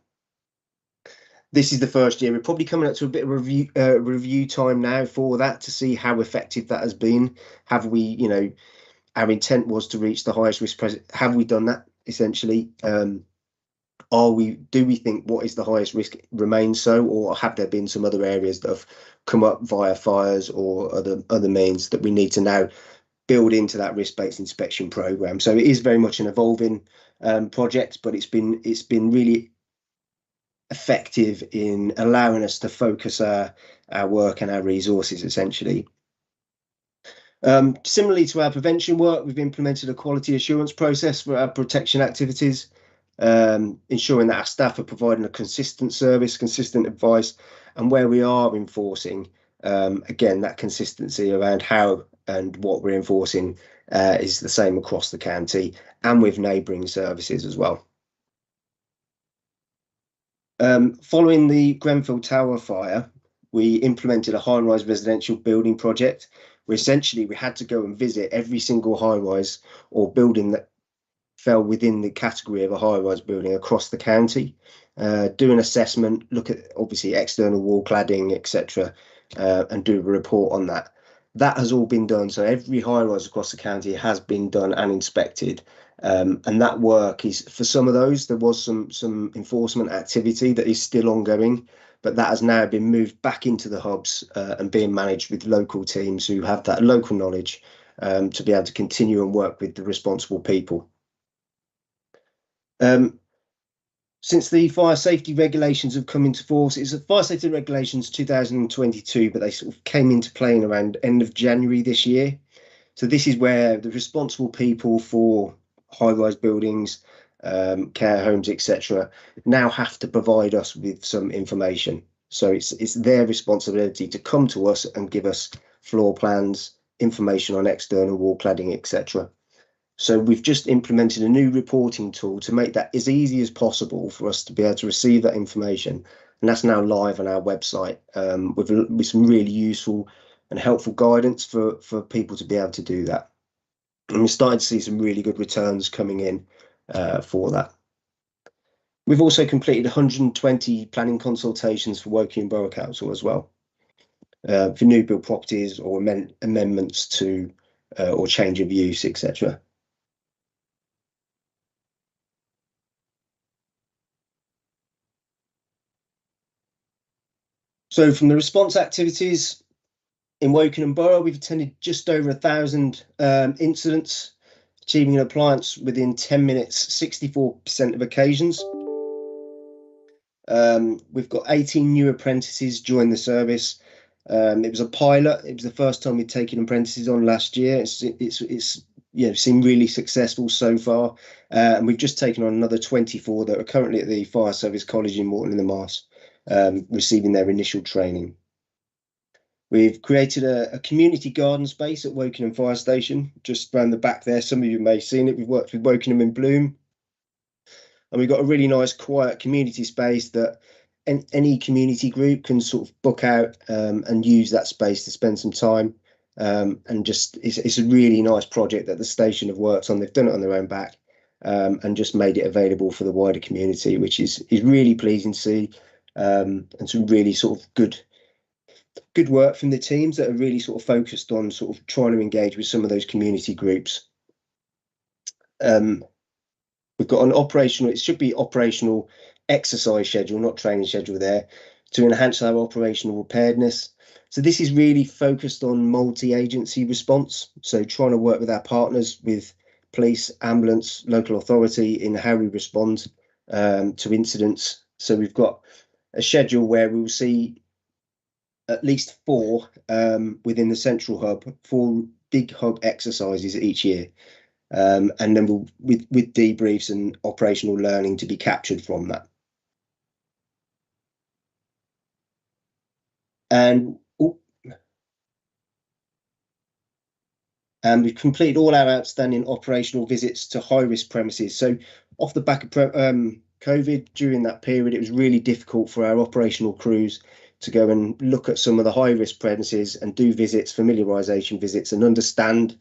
This is the first year. We're probably coming up to a bit of review time now for that to see how effective that has been. Have we, you know, our intent was to reach the highest risk. Have we done that essentially? Do we think what is the highest risk remains so, or have there been some other areas that have come up via fires or other means that we need to now build into that risk-based inspection program? So it is very much an evolving project, but it's been really effective in allowing us to focus our work and our resources essentially. Similarly to our prevention work, we've implemented a quality assurance process for our protection activities, ensuring that our staff are providing a consistent service, consistent advice, and where we are enforcing, again, that consistency around how and what we're enforcing is the same across the county and with neighbouring services as well. Following the Grenfell Tower fire, we implemented a high-rise residential building project where essentially we had to go and visit every single high-rise or building that fell within the category of a high-rise building across the county, do an assessment, look at obviously external wall cladding, etc., and do a report on that. That has all been done. So every high-rise across the county has been done and inspected. And that work is, for some of those, there was some enforcement activity that is still ongoing, but that has now been moved back into the hubs and being managed with local teams who have that local knowledge to be able to continue and work with the responsible people. Since the fire safety regulations have come into force, it's a fire safety regulations 2022, but they sort of came into play in around end of January this year. So this is where the responsible people for high-rise buildings, care homes, etc., now have to provide us with some information. So it's their responsibility to come to us and give us floor plans, information on external wall cladding, etc. So we've just implemented a new reporting tool to make that as easy as possible for us to be able to receive that information. And that's now live on our website with some really useful and helpful guidance for people to be able to do that. And we're starting to see some really good returns coming in for that. We've also completed 120 planning consultations for Woking Borough Council as well, for new build properties or amendments to or change of use, etc. So from the response activities in Woking and Borough, we've attended just over 1,000 incidents, achieving an appliance within 10 minutes, 64% of occasions. We've got 18 new apprentices join the service. It was a pilot. It was the first time we'd taken apprentices on last year. It's seemed really successful so far. And we've just taken on another 24 that are currently at the Fire Service College in Morton-in-the-Marsh, receiving their initial training. We've created a community garden space at Wokingham Fire Station, just around the back there. Some of you may have seen it. We've worked with Wokingham in Bloom. And we've got a really nice, quiet community space that any community group can sort of book out and use that space to spend some time. And just, it's a really nice project that the station have worked on. They've done it on their own back and just made it available for the wider community, which is really pleasing to see. And some really sort of good work from the teams that are really sort of focused on sort of trying to engage with some of those community groups. We've got an operational, it should be operational exercise schedule, not training schedule there, to enhance our operational preparedness. So this is really focused on multi-agency response. So trying to work with our partners, with police, ambulance, local authority in how we respond to incidents. So we've got a schedule where we will see at least 4 within the central hub, 4 big hub exercises each year. And then with debriefs and operational learning to be captured from that. And we've completed all our outstanding operational visits to high-risk premises. So off the back of COVID, during that period, it was really difficult for our operational crews to go and look at some of the high-risk premises and do visits, familiarisation visits, and understand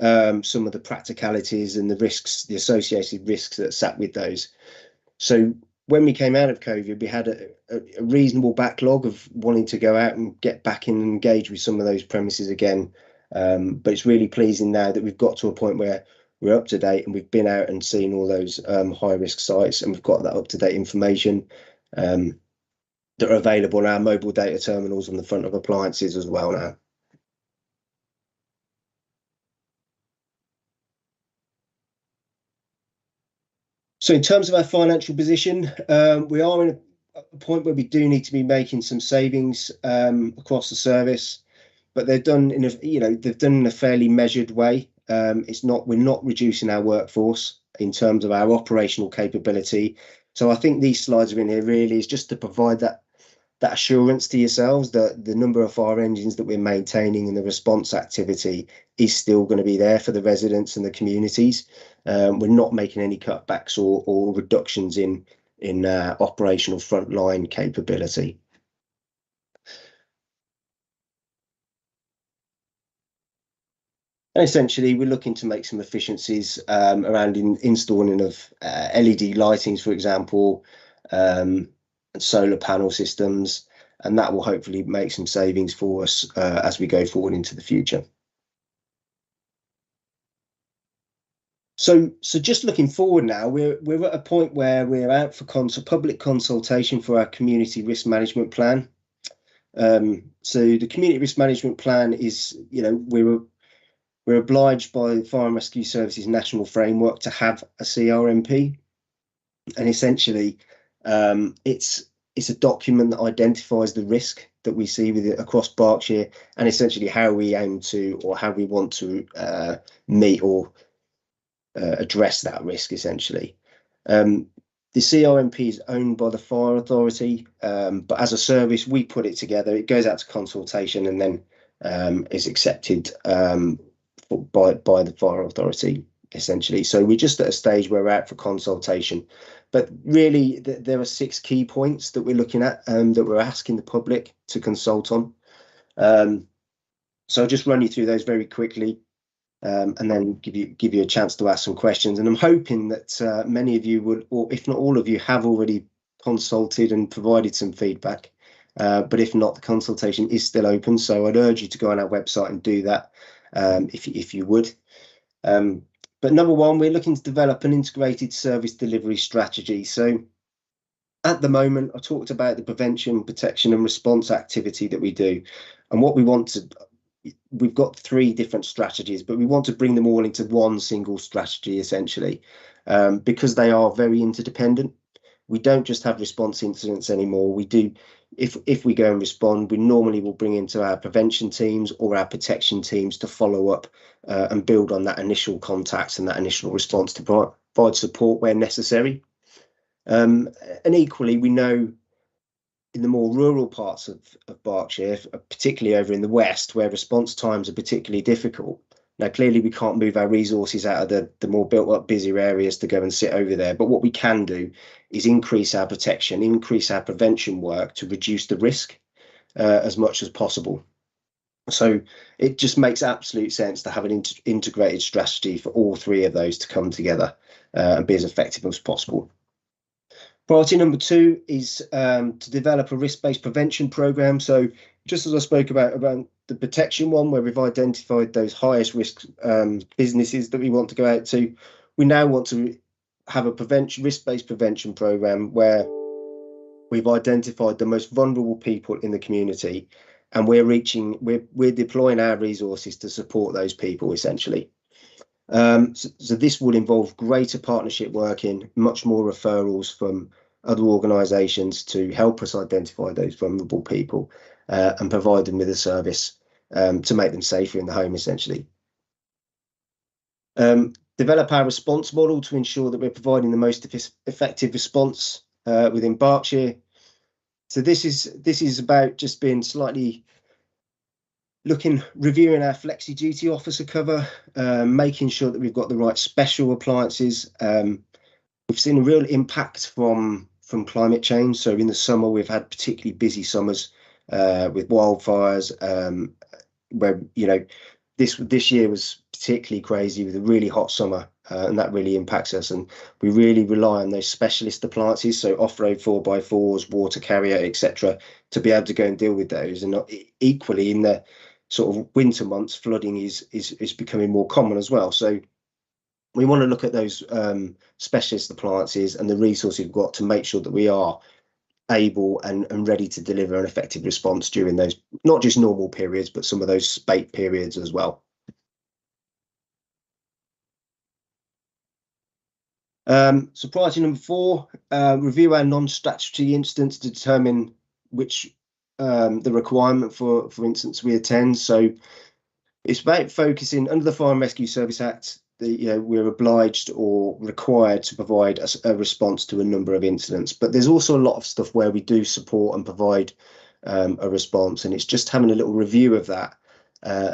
some of the practicalities and the risks, the associated risks that sat with those. So when we came out of COVID, we had a reasonable backlog of wanting to go out and get back in and engage with some of those premises again. But it's really pleasing now that we've got to a point where we're up to date and we've been out and seen all those high risk sites, and we've got that up to date information that are available on our mobile data terminals on the front of appliances as well now. So in terms of our financial position, we are in a point where we do need to be making some savings across the service, but they're done in a fairly measured way. We're not reducing our workforce in terms of our operational capability. So I think these slides are in here really is just to provide that assurance to yourselves that the number of fire engines that we're maintaining and the response activity is still going to be there for the residents and the communities. We're not making any cutbacks or reductions in operational frontline capability. And essentially, we're looking to make some efficiencies around installing of LED lightings, for example, and solar panel systems, and that will hopefully make some savings for us as we go forward into the future. So just looking forward now, we're at a point where we're out for public consultation for our community risk management plan. So the community risk management plan is, we're obliged by the Fire and Rescue Services National Framework to have a CRMP, and essentially it's a document that identifies the risk that we see with it across Berkshire, and essentially how we aim to or how we want to meet or address that risk essentially. The CRMP is owned by the Fire Authority, but as a service we put it together. It goes out to consultation and then is accepted by the Fire Authority essentially. So we're just at a stage where we're out for consultation, but really there are 6 key points that we're looking at that we're asking the public to consult on. So I'll just run you through those very quickly and then give you a chance to ask some questions. And I'm hoping that many of you would, or if not all of you, have already consulted and provided some feedback. But if not, the consultation is still open, so I'd urge you to go on our website and do that if you would. But number one, we're looking to develop an integrated service delivery strategy. So at the moment, I talked about the prevention, protection and response activity that we do. And what we want to, we've got 3 different strategies, but we want to bring them all into one single strategy essentially, because they are very interdependent. We don't just have response incidents anymore. We do, if we go and respond, we normally will bring into our prevention teams or our protection teams to follow up and build on that initial contacts and that initial response to provide support where necessary. And equally, we know in the more rural parts of Berkshire, particularly over in the west, where response times are particularly difficult. Now, clearly, we can't move our resources out of the more built up, busier areas to go and sit over there. But what we can do is increase our protection, increase our prevention work to reduce the risk as much as possible. So it just makes absolute sense to have an integrated strategy for all 3 of those to come together and be as effective as possible. Priority number 2 is to develop a risk-based prevention program. So just as I spoke about the protection one, where we've identified those highest risk businesses that we want to go out to, we now want to have a risk-based prevention program where we've identified the most vulnerable people in the community, and we're deploying our resources to support those people essentially. So this will involve greater partnership working, much more referrals from other organisations to help us identify those vulnerable people, and provide them with a service to make them safer in the home, essentially. Develop our response model to ensure that we're providing the most effective response within Berkshire. So this is about just being slightly reviewing our flexi duty officer cover, making sure that we've got the right special appliances. We've seen a real impact from climate change. So in the summer, we've had particularly busy summers with wildfires, where, you know, this year was particularly crazy with a really hot summer, and that really impacts us. And we really rely on those specialist appliances, so off-road 4x4s, water carrier, etc., to be able to go and deal with those. And equally, in the sort of winter months, flooding is becoming more common as well. So we want to look at those specialist appliances and the resources we've got to make sure that we are able and ready to deliver an effective response during those, not just normal periods, but some of those spate periods as well. So priority number 4, review our non-statutory incidents to determine which the requirement for instance we attend. So it's about focusing under the Fire and Rescue Service Act. You know, we're obliged or required to provide a response to a number of incidents, but there's also a lot of stuff where we do support and provide a response, and it's just having a little review of that,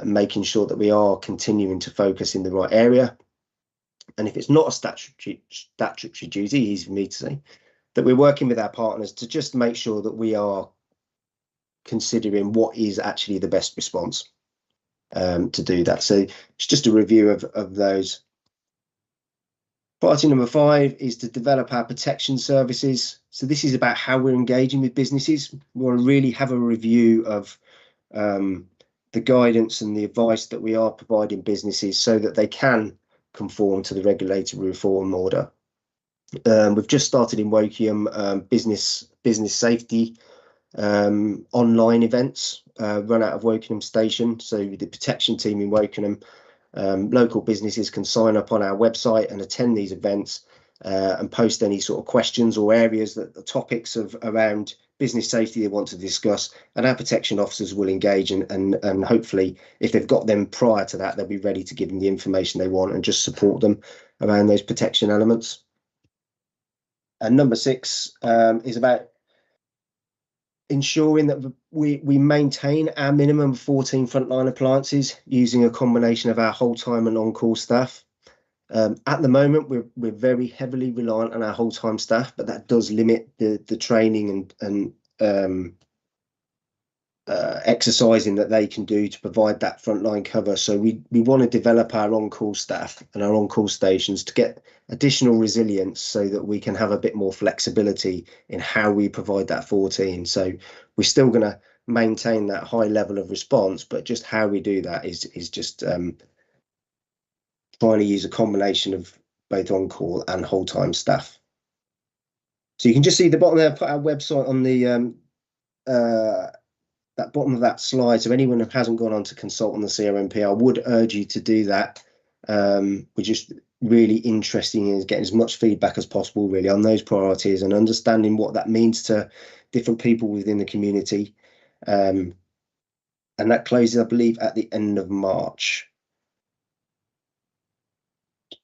making sure that we are continuing to focus in the right area. And if it's not a statutory duty, easy for me to say, that we're working with our partners to just make sure that we are considering what is actually the best response to do that. So it's just a review of those. Priority number 5 is to develop our protection services. So this is about how we're engaging with businesses. We want to really have a review of the guidance and the advice that we are providing businesses so that they can conform to the regulatory reform order. We've just started in Wokingham business safety online events run out of Wokingham Station. So the protection team in Wokingham, local businesses can sign up on our website and attend these events and post any sort of questions or areas that the topics around business safety they want to discuss, and our protection officers will engage and hopefully, if they've got them prior to that, they'll be ready to give them the information they want and just support them around those protection elements. And number 6 is about ensuring that we maintain our minimum 14 frontline appliances using a combination of our whole time and on-call staff. At the moment, we're very heavily reliant on our whole time staff, but that does limit the training and exercising that they can do to provide that frontline cover. So we want to develop our on-call staff and our on-call stations to get additional resilience so that we can have a bit more flexibility in how we provide that 14. So we're still going to maintain that high level of response, but just how we do that is just trying to use a combination of both on-call and whole-time staff. So you can just see the bottom there, I've put our website on the that bottom of that slide. So anyone who hasn't gone on to consult on the CRMP, I would urge you to do that. We're just really interested in getting as much feedback as possible really on those priorities and understanding what that means to different people within the community. And that closes, I believe, at the end of March.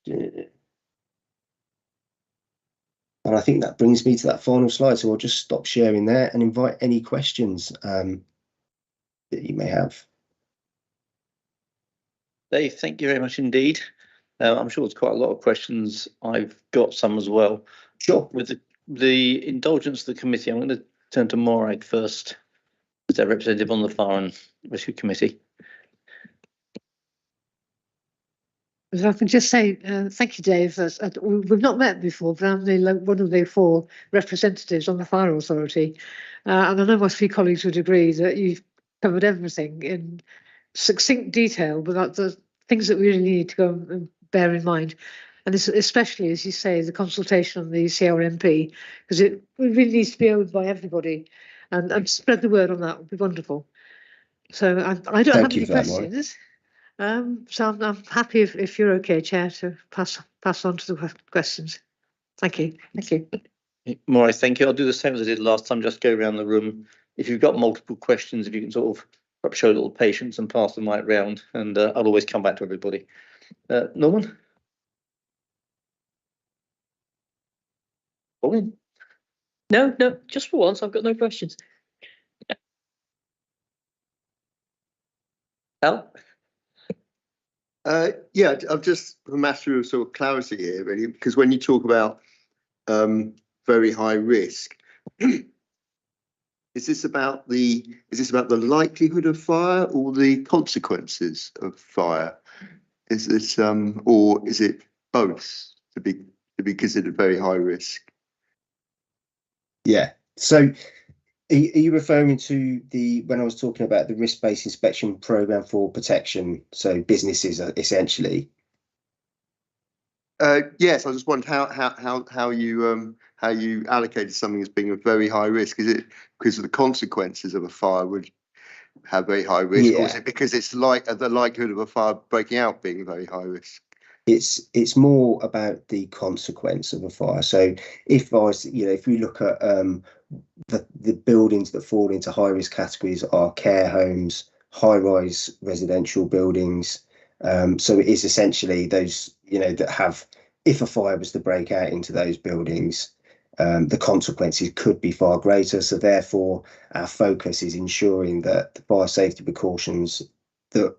And I think that brings me to that final slide. So I'll just stop sharing there and invite any questions that you may have. Dave, thank you very much indeed. I'm sure there's quite a lot of questions. I've got some as well. Sure. With the indulgence of the committee, I'm going to turn to Morag first, as their representative on the Fire and Rescue Committee. If I can just say thank you, Dave. We've not met before, but I'm one of the 4 representatives on the Fire Authority. And I know my 3 colleagues would agree that you've covered everything in succinct detail, but that's the things that we really need to go and bear in mind. And this, especially, as you say, the consultation on the CRMP, because it really needs to be owned by everybody. And spread the word on that would be wonderful. So I don't have any questions. So I'm happy if you're okay, Chair, to pass on to the questions. Thank you. Thank you. Morag, thank you. I'll do the same as I did last time, just go around the room if you've got multiple questions, if you can sort of perhaps show a little patience and pass them right round, and I'll always come back to everybody. Norman? Colin? No, just for once, I've got no questions. Al? Yeah, I'm just a matter of sort of clarity here, really, because when you talk about very high risk, is this about the likelihood of fire or the consequences of fire? Is this or is it both to be considered very high risk? Yeah. So are you referring to when I was talking about the risk-based inspection program for protection? So businesses essentially. Yes, I just wondered how you allocated something as being a very high risk. Is it because of the consequences of a fire would have very high risk, or is it because it's like the likelihood of a fire breaking out being very high risk? It's more about the consequence of a fire. So if we look at the buildings that fall into high risk categories are care homes, high rise residential buildings. So it is essentially those, that have, if a fire was to break out into those buildings, the consequences could be far greater. So therefore, our focus is ensuring that the fire safety precautions that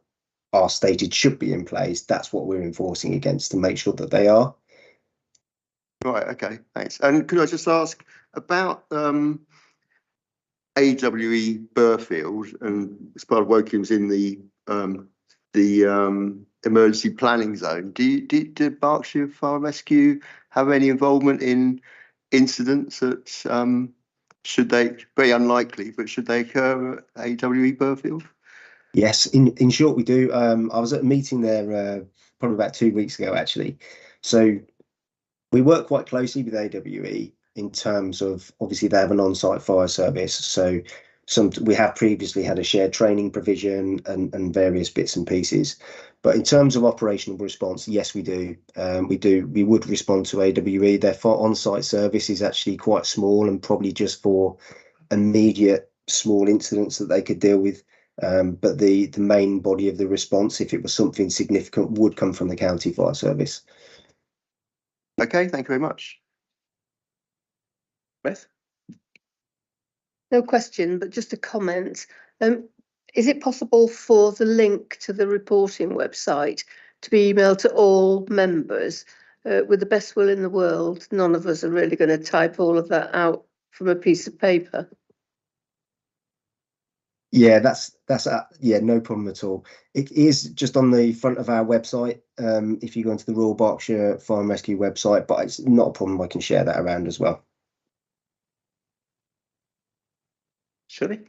are stated should be in place. That's what we're enforcing against, to make sure that they are. Right. Okay. Thanks. And could I just ask about AWE Burfield, and as part of Wokeham's in the emergency planning zone? Did Berkshire Fire and Rescue have any involvement in incidents that should they, very unlikely, but should they occur at AWE Burfield? Yes, in short, we do. I was at a meeting there probably about 2 weeks ago, actually. So we work quite closely with AWE in terms of, obviously they have an on-site fire service. So we have previously had a shared training provision and various bits and pieces. But in terms of operational response, yes, we do. We would respond to AWE. Their on-site service is actually quite small and probably just for immediate small incidents that they could deal with. But the main body of the response, if it was something significant, would come from the county fire service. Okay, thank you very much. Beth? No question, but just a comment. Is it possible for the link to the reporting website to be emailed to all members? With the best will in the world, none of us are really going to type all of that out from a piece of paper. Yeah, that's no problem at all. It is just on the front of our website. If you go into the Royal Berkshire Fire and Rescue website, but it's not a problem. I can share that around as well. Shirley?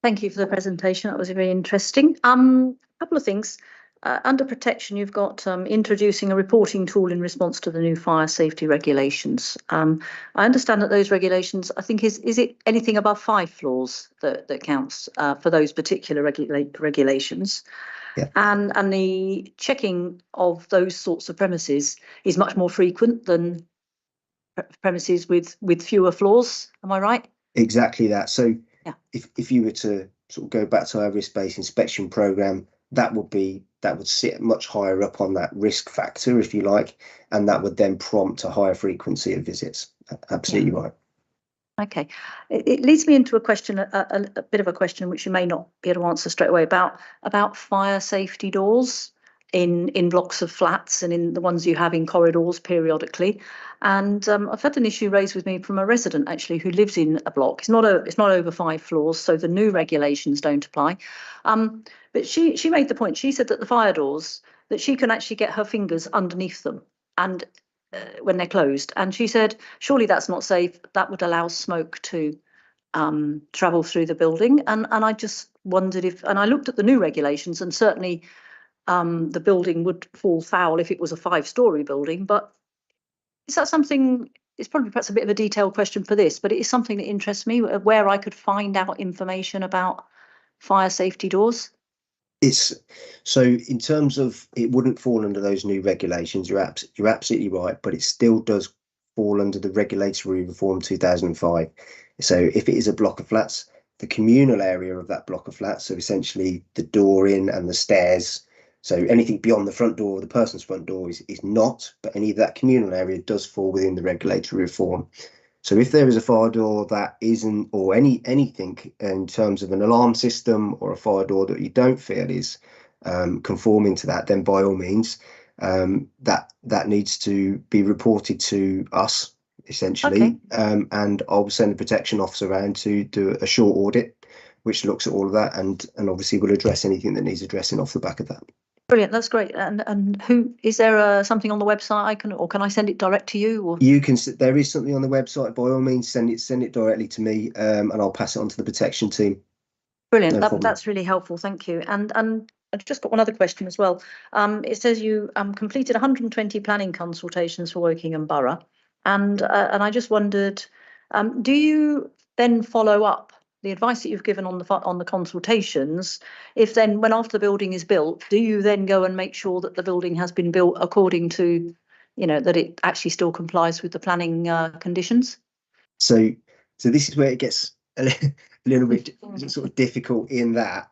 Thank you for the presentation. That was very interesting. A couple of things. Under protection, you've got introducing a reporting tool in response to the new fire safety regulations. I understand that those regulations, I think, is it anything above 5 floors that counts for those particular regulations? Yeah. And the checking of those sorts of premises is much more frequent than premises with fewer floors. Am I right? Exactly that. So yeah. If you were to sort of go back to our risk-based inspection program, that would sit much higher up on that risk factor, if you like, and that would then prompt a higher frequency of visits. Absolutely right. Okay, it leads me into a question, a bit of a question which you may not be able to answer straight away, about fire safety doors in blocks of flats and in the ones you have in corridors periodically. And I've had an issue raised with me from a resident actually who lives in a block. It's not over 5 floors, so the new regulations don't apply. But she made the point. She said that the fire doors, that she can actually get her fingers underneath them and when they're closed. And she said, surely that's not safe. That would allow smoke to travel through the building. And I just wondered and I looked at the new regulations, and certainly the building would fall foul if it was a 5-storey building. But is that something, it's probably perhaps a bit of a detailed question for this, but it is something that interests me, where I could find out information about fire safety doors? So in terms of, it wouldn't fall under those new regulations. You're absolutely right, but it still does fall under the Regulatory Reform 2005. So if it is a block of flats, the communal area of that block of flats, so essentially the door in and the stairs, so anything beyond the front door, the person's front door is not, but any of that communal area does fall within the regulatory reform. So if there is a fire door that isn't, or anything in terms of an alarm system or a fire door that you don't feel is conforming to that, then by all means, that needs to be reported to us, essentially. Okay. And I'll send a protection officer around to do a short audit, which looks at all of that, and obviously will address anything that needs addressing off the back of that. Brilliant, that's great. And who is there something on the website I can, or can I send it direct to you? Or you can, there is something on the website. By all means, send it directly to me, and I'll pass it on to the protection team. Brilliant, No that's really helpful. Thank you. And I've just got one other question as well. It says you completed 120 planning consultations for Woking and Borough, and I just wondered, do you then follow up the advice that you've given on the consultations? If then, when after the building is built, do you then go and make sure that the building has been built according to, that it actually still complies with the planning conditions? So this is where it gets a little bit sort of difficult in that.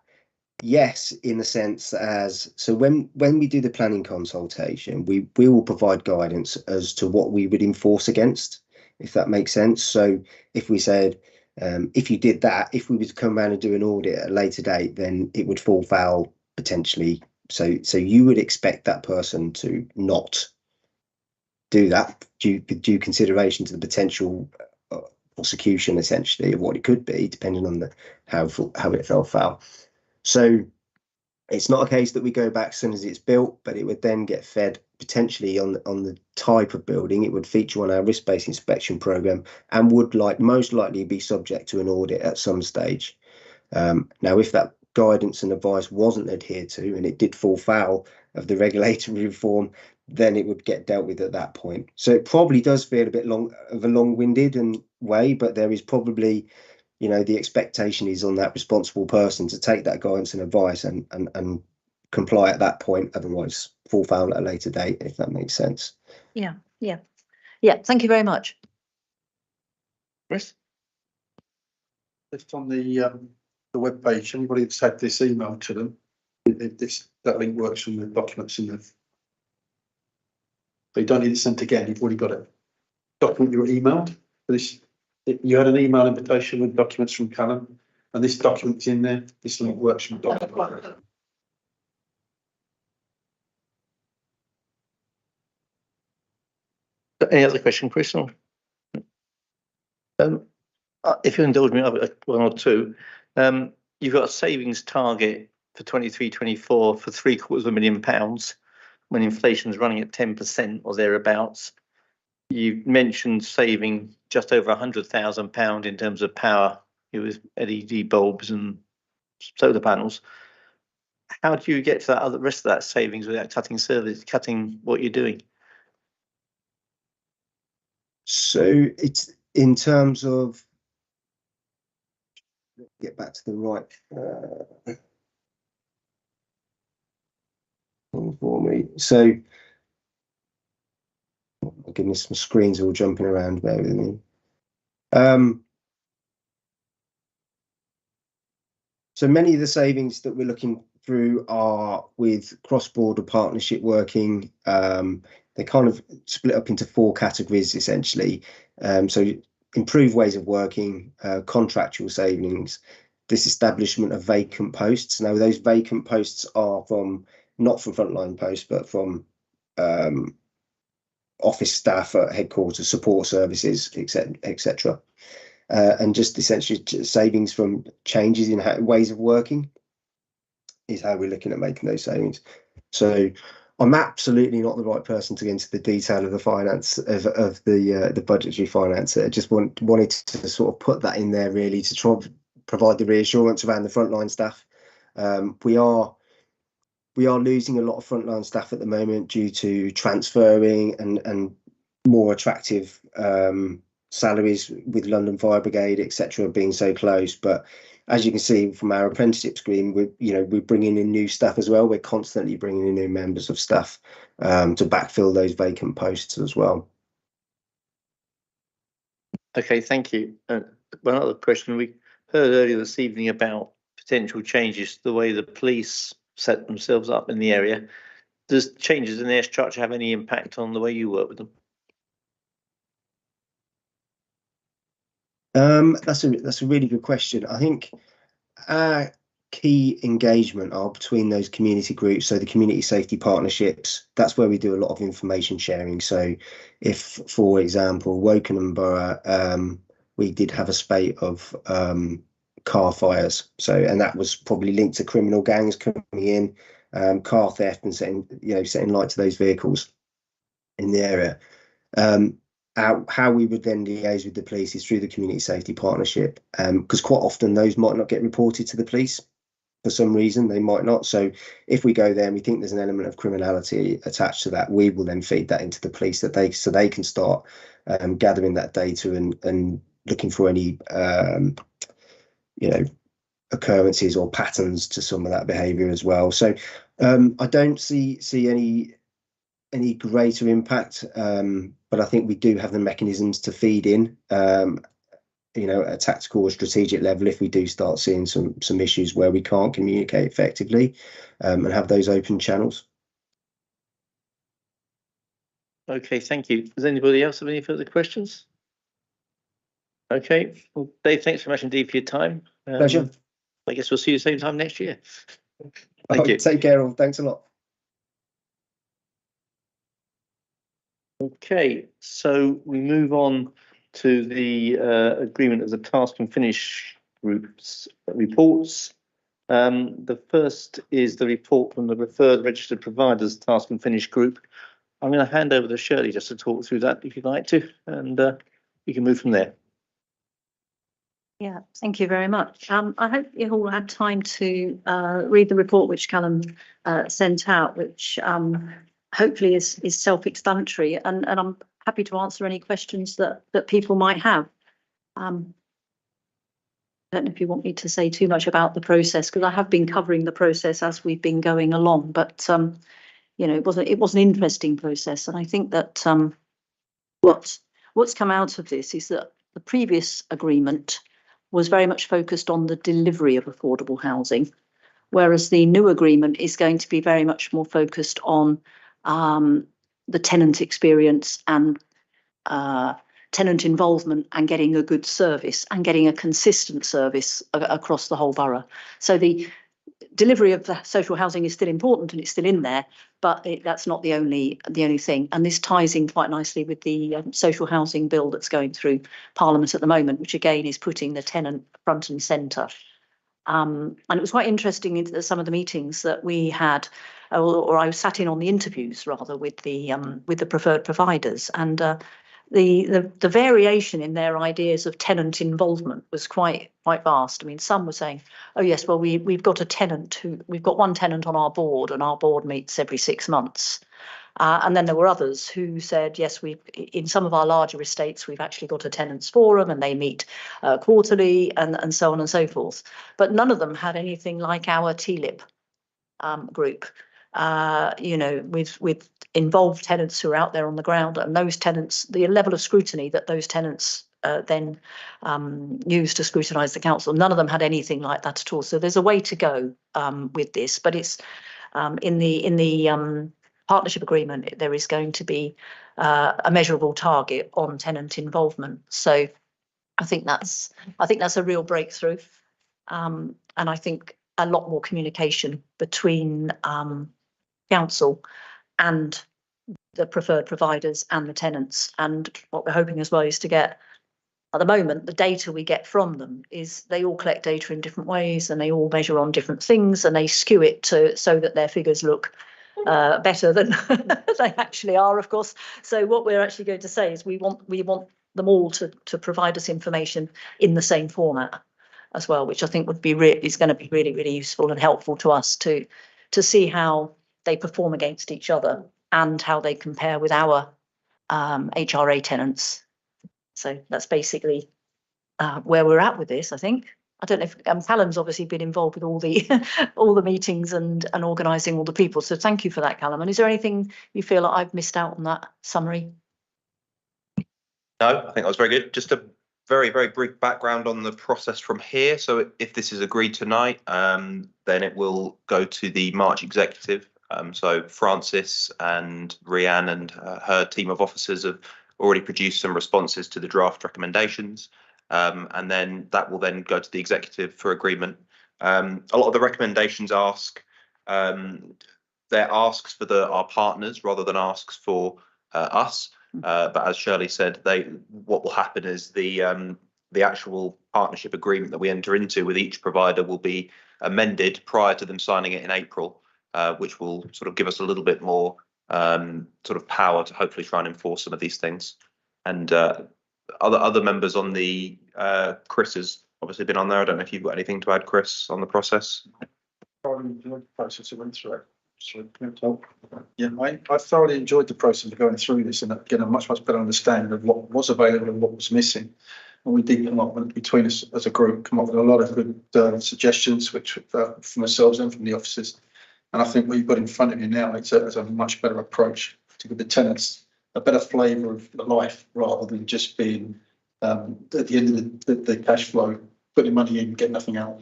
Yes, in the sense as, so when we do the planning consultation, we will provide guidance as to what we would enforce against, if that makes sense. So if we said, if you did that, if we were to come around and do an audit at a later date, then it would fall foul potentially. So you would expect that person to not do that due consideration to the potential prosecution, essentially, of what it could be, depending on how it fell foul. So it's not a case that we go back as soon as it's built, but it would then get fed potentially on the type of building. It would feature on our risk-based inspection program and would most likely be subject to an audit at some stage. Now, if that guidance and advice wasn't adhered to and it did fall foul of the regulatory reform, then it would get dealt with at that point. So it probably does feel a bit long-winded way, but there is probably, the expectation is on that responsible person to take that guidance and advice and comply at that point, otherwise fall foul at a later date, if that makes sense. Yeah. Thank you very much. Chris? Just on the web page, anybody that's had this email to them, that link works from the documents in the. So you don't need it sent again. You've already got it. Document you were emailed. You had an email invitation with documents from Callum, and this document's in there. This link works from document. Any other question, Chris? Or? If you indulge me, I've got one or two. You've got a savings target for 23-24 for £750,000 when inflation is running at 10% or thereabouts. You mentioned saving just over £100,000 in terms of power. It was LED bulbs and solar panels. How do you get to the rest of that savings without cutting what you're doing? So it's in terms of, get back to the right for me. So, oh my goodness, my screens are all jumping around. Bear with me. So many of the savings that we're looking through are with cross-border partnership working. They kind of split up into 4 categories, essentially. So improved ways of working, contractual savings, disestablishment of vacant posts. Now, those vacant posts are not from frontline posts, but from office staff at headquarters, support services, etc. And just essentially savings from changes in ways of working is how we're looking at making those savings. So I'm absolutely not the right person to get into the detail of the finance of the budgetary finance. I just wanted to sort of put that in there, really, to try and provide the reassurance around the frontline staff. We are losing a lot of frontline staff at the moment due to transferring and more attractive salaries with London Fire Brigade, etc., being so close. But as you can see from our apprenticeship scheme, we're bringing in new staff as well. We're constantly bringing in new members of staff to backfill those vacant posts as well. Okay, thank you. one other question. We heard earlier this evening about potential changes to the way the police set themselves up in the area. Does changes in their structure have any impact on the way you work with them? That's a really good question. I think our key engagement are between those community groups, so the community safety partnerships. That's where we do a lot of information sharing. So if, for example, Wokingham Borough, we did have a spate of car fires, and that was probably linked to criminal gangs coming in, car theft, and setting light to those vehicles in the area. How we would then liaise with the police is through the community safety partnership, because quite often those might not get reported to the police for some reason. They might not. So if we go there and we think there's an element of criminality attached to that, we will then feed that into the police so they can start gathering that data and looking for any occurrences or patterns to some of that behaviour as well. So I don't see any greater impact, but I think we do have the mechanisms to feed in, at a tactical or strategic level if we do start seeing some issues where we can't communicate effectively, and have those open channels. Okay, thank you. Does anybody else have any further questions? Okay, well, Dave, thanks very much indeed for your time. Pleasure. I guess we'll see you same time next year. Thank you. Take care all. Thanks a lot. Okay, so we move on to the agreement of the task and finish groups reports. The first is the report from the Preferred Registered Providers Task and Finish group. I'm going to hand over to Shirley just to talk through that if you'd like to, and we can move from there. Yeah, thank you very much. I hope you all had time to read the report which Callum sent out, which hopefully is self-explanatory, and I'm happy to answer any questions that people might have. I don't know if you want me to say too much about the process, because I have been covering the process as we've been going along, but it was an interesting process, and I think that what's come out of this is that the previous agreement was very much focused on the delivery of affordable housing, whereas the new agreement is going to be very much more focused on the tenant experience and tenant involvement and getting a good service and getting a consistent service across the whole borough. So the delivery of the social housing is still important and it's still in there, but that's not the only thing. And this ties in quite nicely with the social housing bill that's going through Parliament at the moment, which again is putting the tenant front and centre. And it was quite interesting in some of the meetings that we had, or I sat in on the interviews rather with the preferred providers, and the variation in their ideas of tenant involvement was quite vast. I mean, some were saying, "Oh yes, well we've got one tenant on our board, and our board meets every 6 months." And then there were others who said, yes, in some of our larger estates, we've actually got a tenants forum and they meet quarterly and so on and so forth. But none of them had anything like our TLIP group, with involved tenants who are out there on the ground, and those tenants, the level of scrutiny that those tenants then use to scrutinise the council, none of them had anything like that at all. So there's a way to go with this, but it's in the partnership agreement, there is going to be a measurable target on tenant involvement. So I think that's a real breakthrough, and I think a lot more communication between council and the preferred providers and the tenants. And what we're hoping as well is to get, at the moment, the data we get from them is they all collect data in different ways and they all measure on different things and they skew it so that their figures look better than they actually are, of course. So what we're actually going to say is we want them all to provide us information in the same format as well, which I think is going to be really, really useful and helpful to us to see how they perform against each other and how they compare with our HRA tenants. So that's basically where we're at with this, I think. I don't know if Callum's obviously been involved with all the meetings and organising all the people. So thank you for that, Callum. And is there anything you feel like I've missed out on that summary? No, I think that was very good. Just to very, very brief background on the process from here. So if this is agreed tonight, then it will go to the March executive. So Francis and Rianne and her team of officers have already produced some responses to the draft recommendations. And then that will then go to the executive for agreement. A lot of the recommendations ask, they're asks for our partners rather than asks for us. But as Shirley said, what will happen is the actual partnership agreement that we enter into with each provider will be amended prior to them signing it in April, which will sort of give us a little bit more sort of power to hopefully try and enforce some of these things. And other members on the Chris has obviously been on there. I don't know if you've got anything to add, Chris, on the process. Process of went through it. Yeah, I thoroughly enjoyed the process of going through this and getting a much better understanding of what was available and what was missing. And we did come up with, between us as a group, come up with a lot of good suggestions, which from ourselves and from the officers. And I think what you've got in front of you now is a much better approach to give the tenants a better flavour of life rather than just being at the end of the cash flow, putting money in, get nothing out.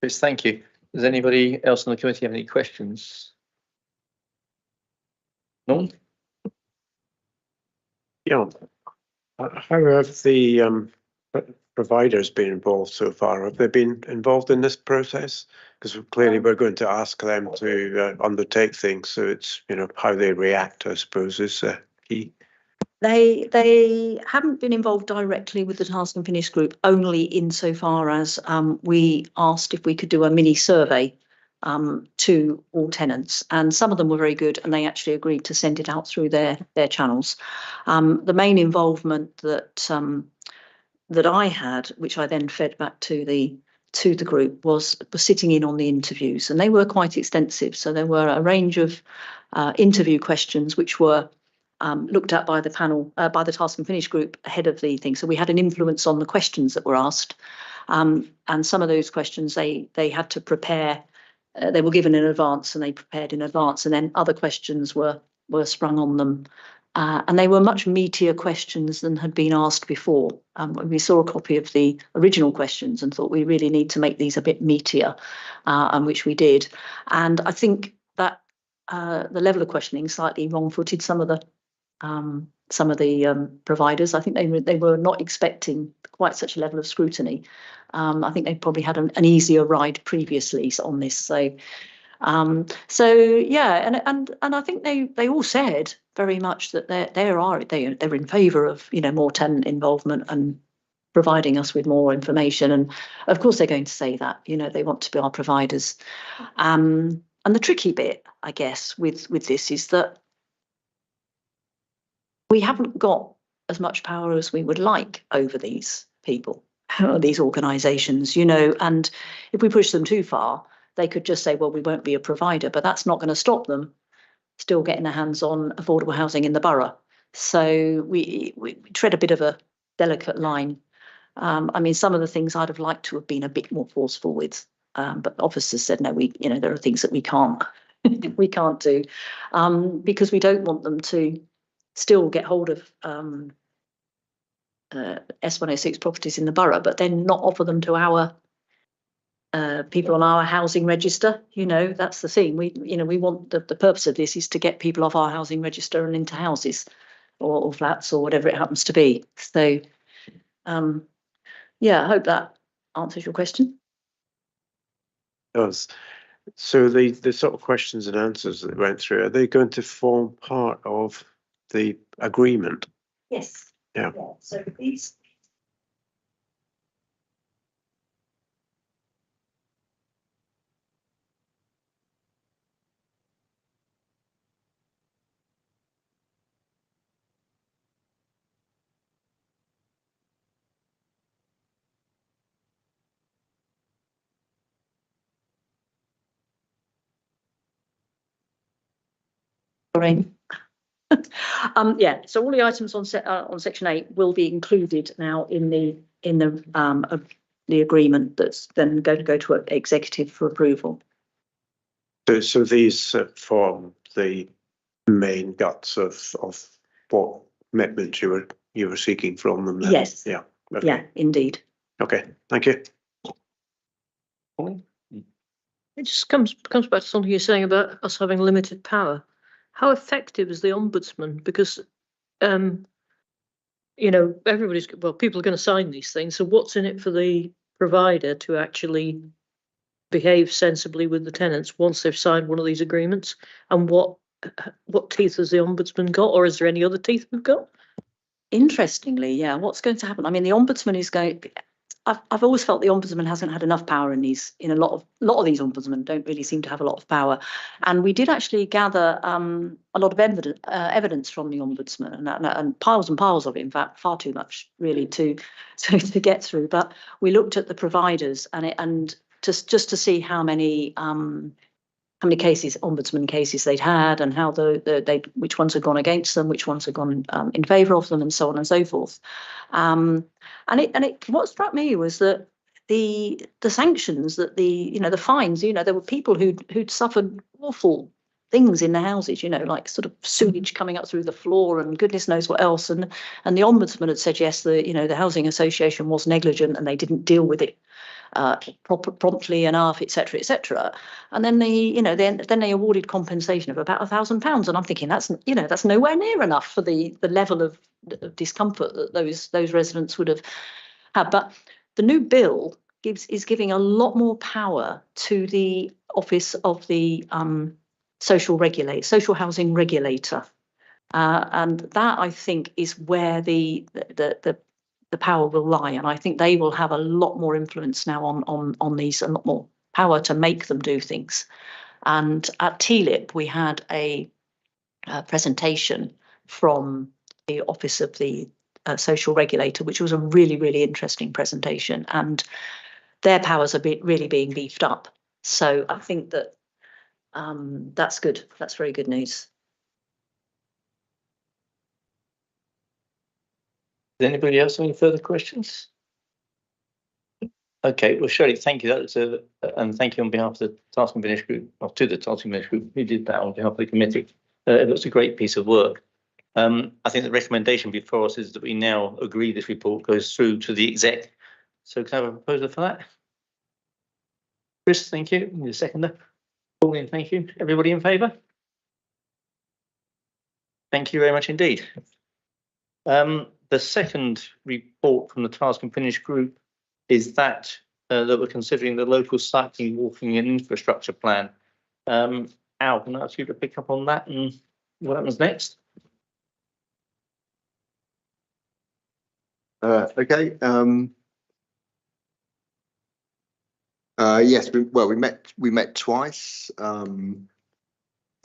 Chris, thank you. Does anybody else on the committee have any questions? No? Yeah. How have the providers been involved so far? Have they been involved in this process? Because clearly we're going to ask them to undertake things. So it's, how they react, I suppose, is key. They haven't been involved directly with the Task and Finish group, only insofar as we asked if we could do a mini survey to all tenants, and some of them were very good, and they actually agreed to send it out through their channels. The main involvement that I had, which I then fed back to the group, was sitting in on the interviews, and they were quite extensive. So there were a range of interview questions which were looked at by the panel, by the Task and Finish group ahead of the thing. So we had an influence on the questions that were asked. And some of those questions they had to prepare. They were given in advance and they prepared in advance. And then other questions were sprung on them. And they were much meatier questions than had been asked before. We saw a copy of the original questions and thought we really need to make these a bit meatier, and which we did. And I think that the level of questioning slightly wrong-footed some of the providers. I think they were not expecting quite such a level of scrutiny. I think they probably had an easier ride previously on this. So yeah, and I think they all said very much that they're in favour of more tenant involvement and providing us with more information. And of course they're going to say that they want to be our providers. And the tricky bit, I guess, with this is that we haven't got as much power as we would like over these people, these organisations, and if we push them too far, they could just say, well, we won't be a provider, but that's not going to stop them still getting their hands on affordable housing in the borough. So we tread a bit of a delicate line. I mean, some of the things I'd have liked to have been a bit more forceful with, but officers said, no, there are things that we can't do, because we don't want them to still get hold of S106 properties in the borough, but then not offer them to our people on our housing register. That's the thing. We want the purpose of this is to get people off our housing register and into houses or flats or whatever it happens to be. So yeah, I hope that answers your question. It does. So the sort of questions and answers that went through, are they going to form part of the agreement? Yes. Yeah. So these. Yeah, so all the items on section 8 will be included now in the agreement that's then going to go to executive for approval. So these form the main guts of what commitment you were seeking from them then? Yes. Yeah. Okay. Yeah, indeed. Okay, thank you. It just comes back to something you're saying about us having limited power. How effective is the ombudsman? Because you know, people are going to sign these things. So what's in it for the provider to actually behave sensibly with the tenants once they've signed one of these agreements? And what teeth has the ombudsman got, or is there any other teeth we've got? Interestingly, yeah, what's going to happen? I mean, the ombudsman is going. I've always felt the ombudsman hasn't had enough power in these. In a lot of these ombudsmen don't really seem to have a lot of power, and we did actually gather a lot of evidence from the ombudsman, and piles and piles of it. In fact, far too much really to get through. But we looked at the providers and just to see how many cases, ombudsman cases they'd had, and how which ones had gone against them, which ones had gone in favour of them, and so on and so forth. What struck me was that the sanctions, that the fines, there were people who'd suffered awful things in their houses, like sort of sewage coming up through the floor and goodness knows what else, and the ombudsman had said yes, the housing association was negligent and they didn't deal with it promptly enough, etc., etc. And then they awarded compensation of about £1,000, and I'm thinking that's nowhere near enough for the level of discomfort that those residents would have had. But the new bill is giving a lot more power to the office of the social housing regulator, and that I think is where the power will lie, and I think they will have a lot more influence now on these, a lot more power to make them do things. And at TLIP we had a presentation from the office of the social regulator, which was a really, really interesting presentation, and their powers are really being beefed up. So I think that that's good. That's very good news. Does anybody else have any further questions? Okay, well, Shirley, thank you. That was and thank you on behalf of the Task and Finish Group, or to the Task and Finish Group who did that on behalf of the committee. It looks a great piece of work. I think the recommendation before us is that we now agree this report goes through to the exec. So can I have a proposal for that? Chris, thank you. The seconder. Pauline, thank you. Everybody in favour? Thank you very much indeed. The second report from the Task and Finish Group is that we're considering the local cycling, walking and infrastructure plan. Al, can I ask you to pick up on that and what happens next? Okay. Yes. We met twice.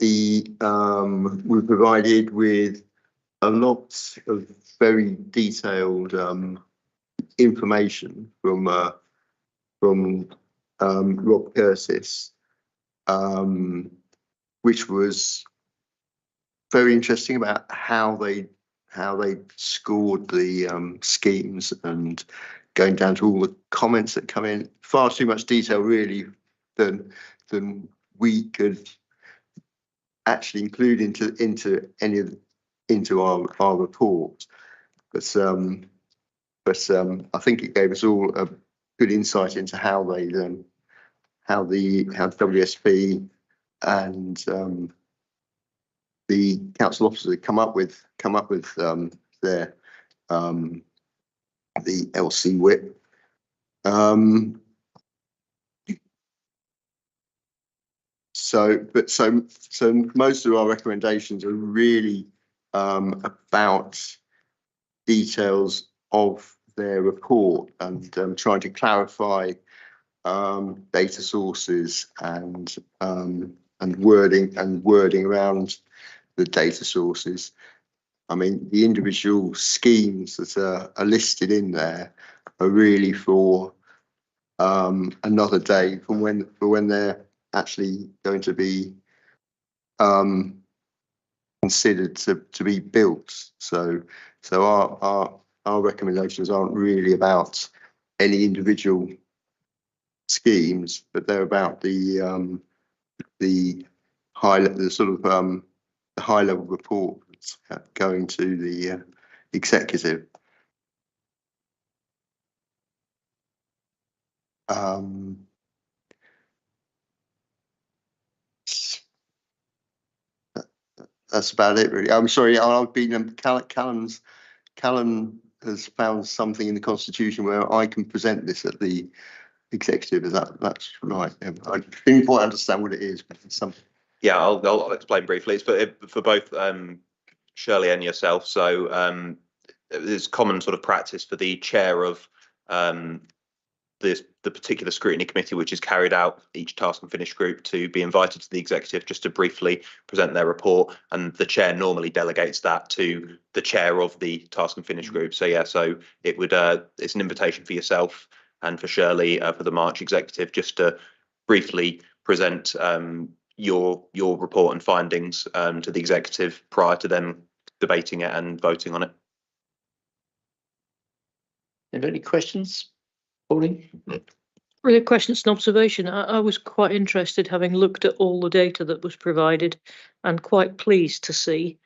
We were provided with a lot of very detailed information from Rob Curtis, which was very interesting about how they scored the schemes, and going down to all the comments that come in. Far too much detail, really, than we could actually include into our report. But I think it gave us all a good insight into how WSP and the council officers come up with their the LC whip. So most of our recommendations are really about details of their report, and trying to clarify data sources and wording around the data sources. I mean, the individual schemes that are listed in there are really for another day, for when they're actually going to be considered to be built. So our recommendations aren't really about any individual schemes, but they're about the high level report residents going to the executive. That's about it, really. I'm sorry, I've been Callum has found something in the constitution where I can present this at the executive. Is that's right? I didn't quite understand what it is, but it's something. Yeah, I'll explain briefly. It's for both Shirley and yourself. So there's common sort of practice for the chair of the particular scrutiny committee, which is carried out each task and finish group, to be invited to the executive just to briefly present their report, and the chair normally delegates that to the chair of the task and finish group. So yeah, so it would it's an invitation for yourself and for Shirley for the March executive just to briefly present your report and findings to the executive prior to them debating it and voting on it. Are there any questions? Pauline? Really, questions and observation. I was quite interested, having looked at all the data that was provided, and quite pleased to see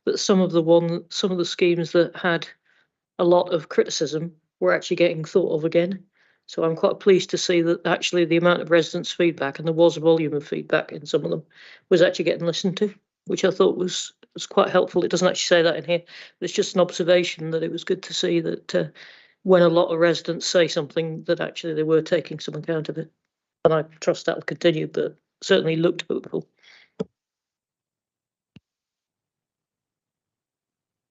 that some of the schemes that had a lot of criticism were actually getting thought of again. So I'm quite pleased to see that actually the amount of residents' feedback, and there was a volume of feedback in some of them, was actually getting listened to, which I thought was quite helpful. It doesn't actually say that in here, but it's just an observation that it was good to see that when a lot of residents say something, that actually they were taking some account of it. And I trust that will continue, but certainly looked hopeful.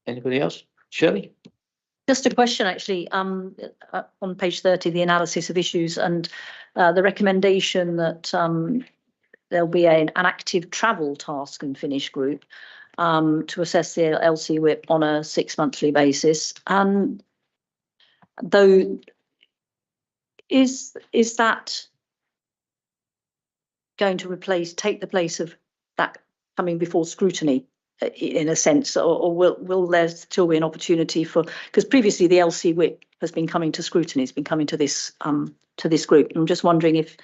Anybody else? Shirley? Just a question, actually, on page 30, the analysis of issues and the recommendation that there'll be an active travel task and finish group to assess the LC whip on a 6-monthly basis. And though, is that going to take the place of that coming before scrutiny, in a sense, or will there still be an opportunity for, because previously the LC whip has been coming to scrutiny, it's been coming to this group. I'm just wondering if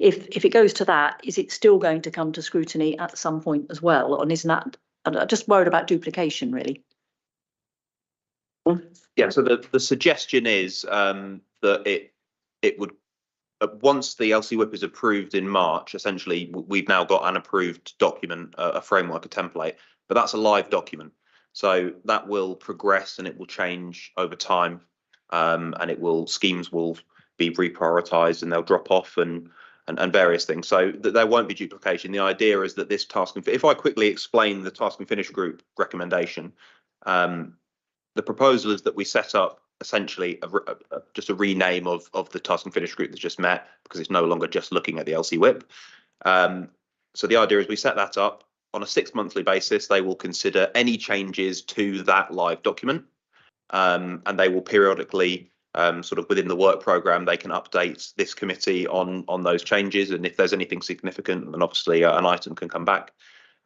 it goes to that, is it still going to come to scrutiny at some point as well? And isn't that, I'm just worried about duplication, really. Yeah, so the suggestion is that it would, once the LC whip is approved in March, essentially we've now got an approved document, a framework, a template, but that's a live document. So that will progress and it will change over time, and schemes will be reprioritized and they'll drop off and various things. So there won't be duplication. The idea is that this task, if I quickly explain the task and finish group recommendation, the proposal is that we set up essentially just a rename of the task and finish group that's just met, because it's no longer just looking at the LC whip. So the idea is we set that up on a 6-monthly basis. They will consider any changes to that live document, and they will periodically sort of within the work program, they can update this committee on those changes, and if there's anything significant, then obviously an item can come back.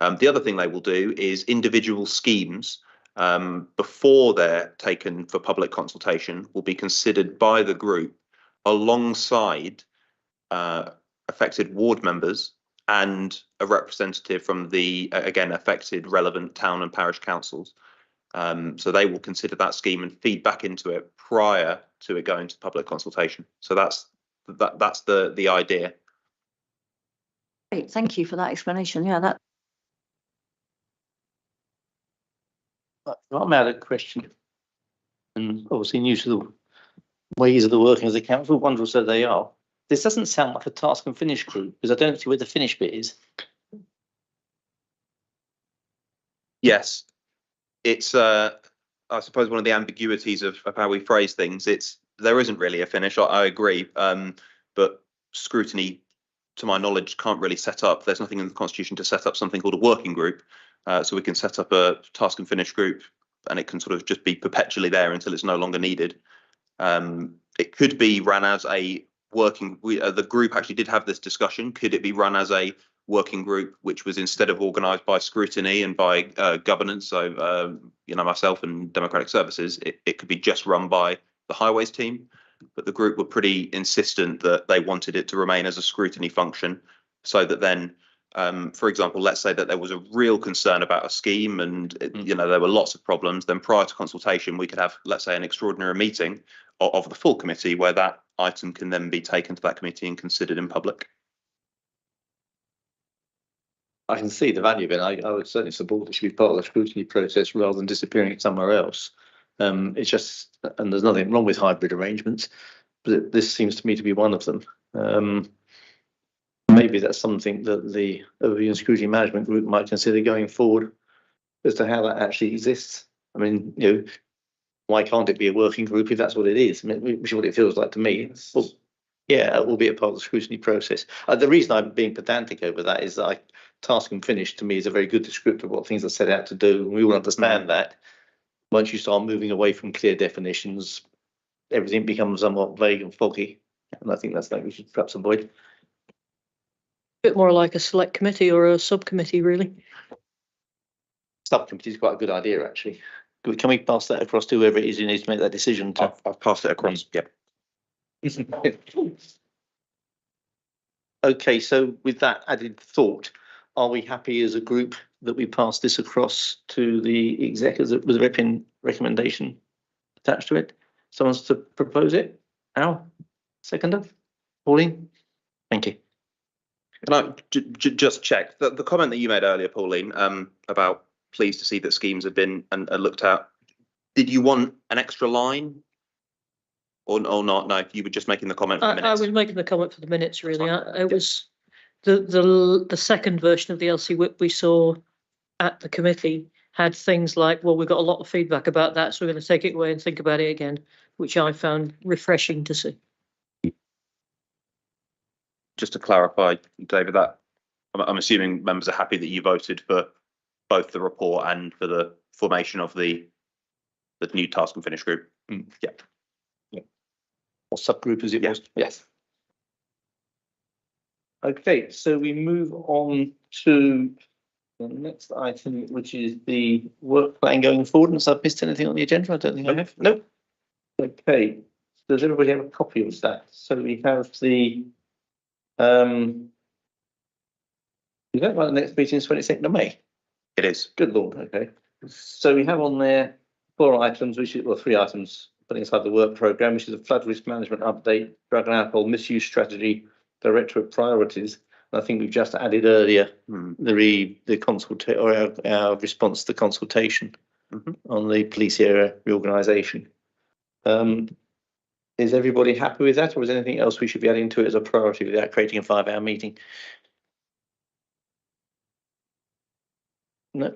The other thing they will do is individual schemes, before they're taken for public consultation, will be considered by the group alongside affected ward members and a representative from the, again, affected relevant town and parish councils. So they will consider that scheme and feed back into it prior to it going to public consultation. So that's the idea. Great, thank you for that explanation. Yeah, that. I'm out of question, and obviously new to the ways of the working as a council, wondrous that they are. This doesn't sound like a task and finish group, because I don't see where the finish bit is. Yes, it's I suppose one of the ambiguities of how we phrase things. There isn't really a finish. I agree, but scrutiny, to my knowledge, can't really set up. There's nothing in the constitution to set up something called a working group. So we can set up a task and finish group, and it can sort of just be perpetually there until it's no longer needed. It could be run as a working. The group actually did have this discussion. Could it be run as a working group, which was instead of organised by scrutiny and by governance, so myself and Democratic Services, it could be just run by the highways team. But the group were pretty insistent that they wanted it to remain as a scrutiny function, so that then For example, let's say that there was a real concern about a scheme and there were lots of problems, then prior to consultation we could have, let's say, an extraordinary meeting of the full committee where that item can then be taken to that committee and considered in public. I can see the value of it. I would certainly support it should be part of the scrutiny process rather than disappearing somewhere else. It's just, and there's nothing wrong with hybrid arrangements, but this seems to me to be one of them. Maybe that's something that the Overview and Scrutiny Management Group might consider going forward as to how that actually exists. I mean, why can't it be a working group if that's what it is? I mean, which is what it feels like to me. Well, yeah, it will be a part of the scrutiny process. The reason I'm being pedantic over that is that task and finish to me is a very good descriptor of what things are set out to do. And we all understand that. Once you start moving away from clear definitions, everything becomes somewhat vague and foggy. And I think that's something we should perhaps avoid. Bit more like a select committee or a subcommittee, really. Subcommittee is quite a good idea, actually. Can we pass that across to whoever it is who needs to make that decision? I've passed it across. Yep. Okay, so with that added thought, are we happy as a group that we pass this across to the exec with a recommendation attached to it? Someone wants to propose it? Al? Seconder? Pauline? Thank you. Can I just check the comment that you made earlier, Pauline, about pleased to see that schemes have been and looked at. Did you want an extra line or not? No, you were just making the comment for the minutes. I was making the comment for the minutes, really. It was the second version of the LC whip we saw at the committee had things like, well, we've got a lot of feedback about that, so we're going to take it away and think about it again, which I found refreshing to see. Just to clarify, David, that I'm assuming members are happy that you voted for both the report and for the formation of the new task and finish group. Yeah. Or subgroup as it was. Yes. Okay, so we move on to the next item, which is the work plan going forward. Unless I've missed anything on the agenda, I don't think I have. No. Okay. Does everybody have a copy of that? So we have the is that right? The next meeting is 22nd of May. It is. Good Lord. Okay. So we have on there 4 items, which is, well, 3 items putting aside the work programme, which is a flood risk management update, drug and alcohol misuse strategy, directorate priorities. And I think we've just added earlier the consultation or our response to the consultation on the police area reorganisation. Is everybody happy with that, or is there anything else we should be adding to it as a priority without creating a 5-hour meeting? No.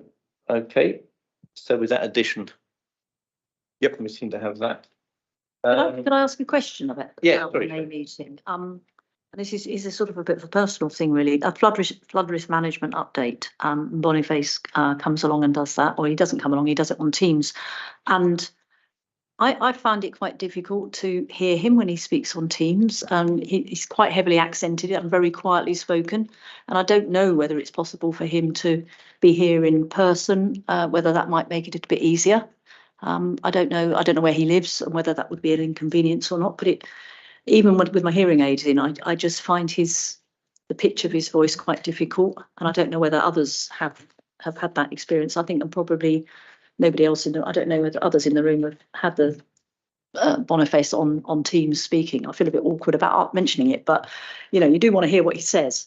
Okay. So with that addition, yep, we seem to have that. Can I ask a question about yeah, the May meeting? And this is a sort of a bit of a personal thing, really. A flood risk management update. Boniface comes along and does that, or he doesn't come along. He does it on Teams, and I find it quite difficult to hear him when he speaks on Teams. He's quite heavily accented and very quietly spoken, and I don't know whether it's possible for him to be here in person. Whether that might make it a bit easier. I don't know. I don't know where he lives and whether that would be an inconvenience or not. But even with my hearing aids in, I just find the pitch of his voice quite difficult, and I don't know whether others have had that experience. I think probably nobody else I don't know whether others in the room have had the Boniface on Teams speaking. I feel a bit awkward about mentioning it, but you do want to hear what he says.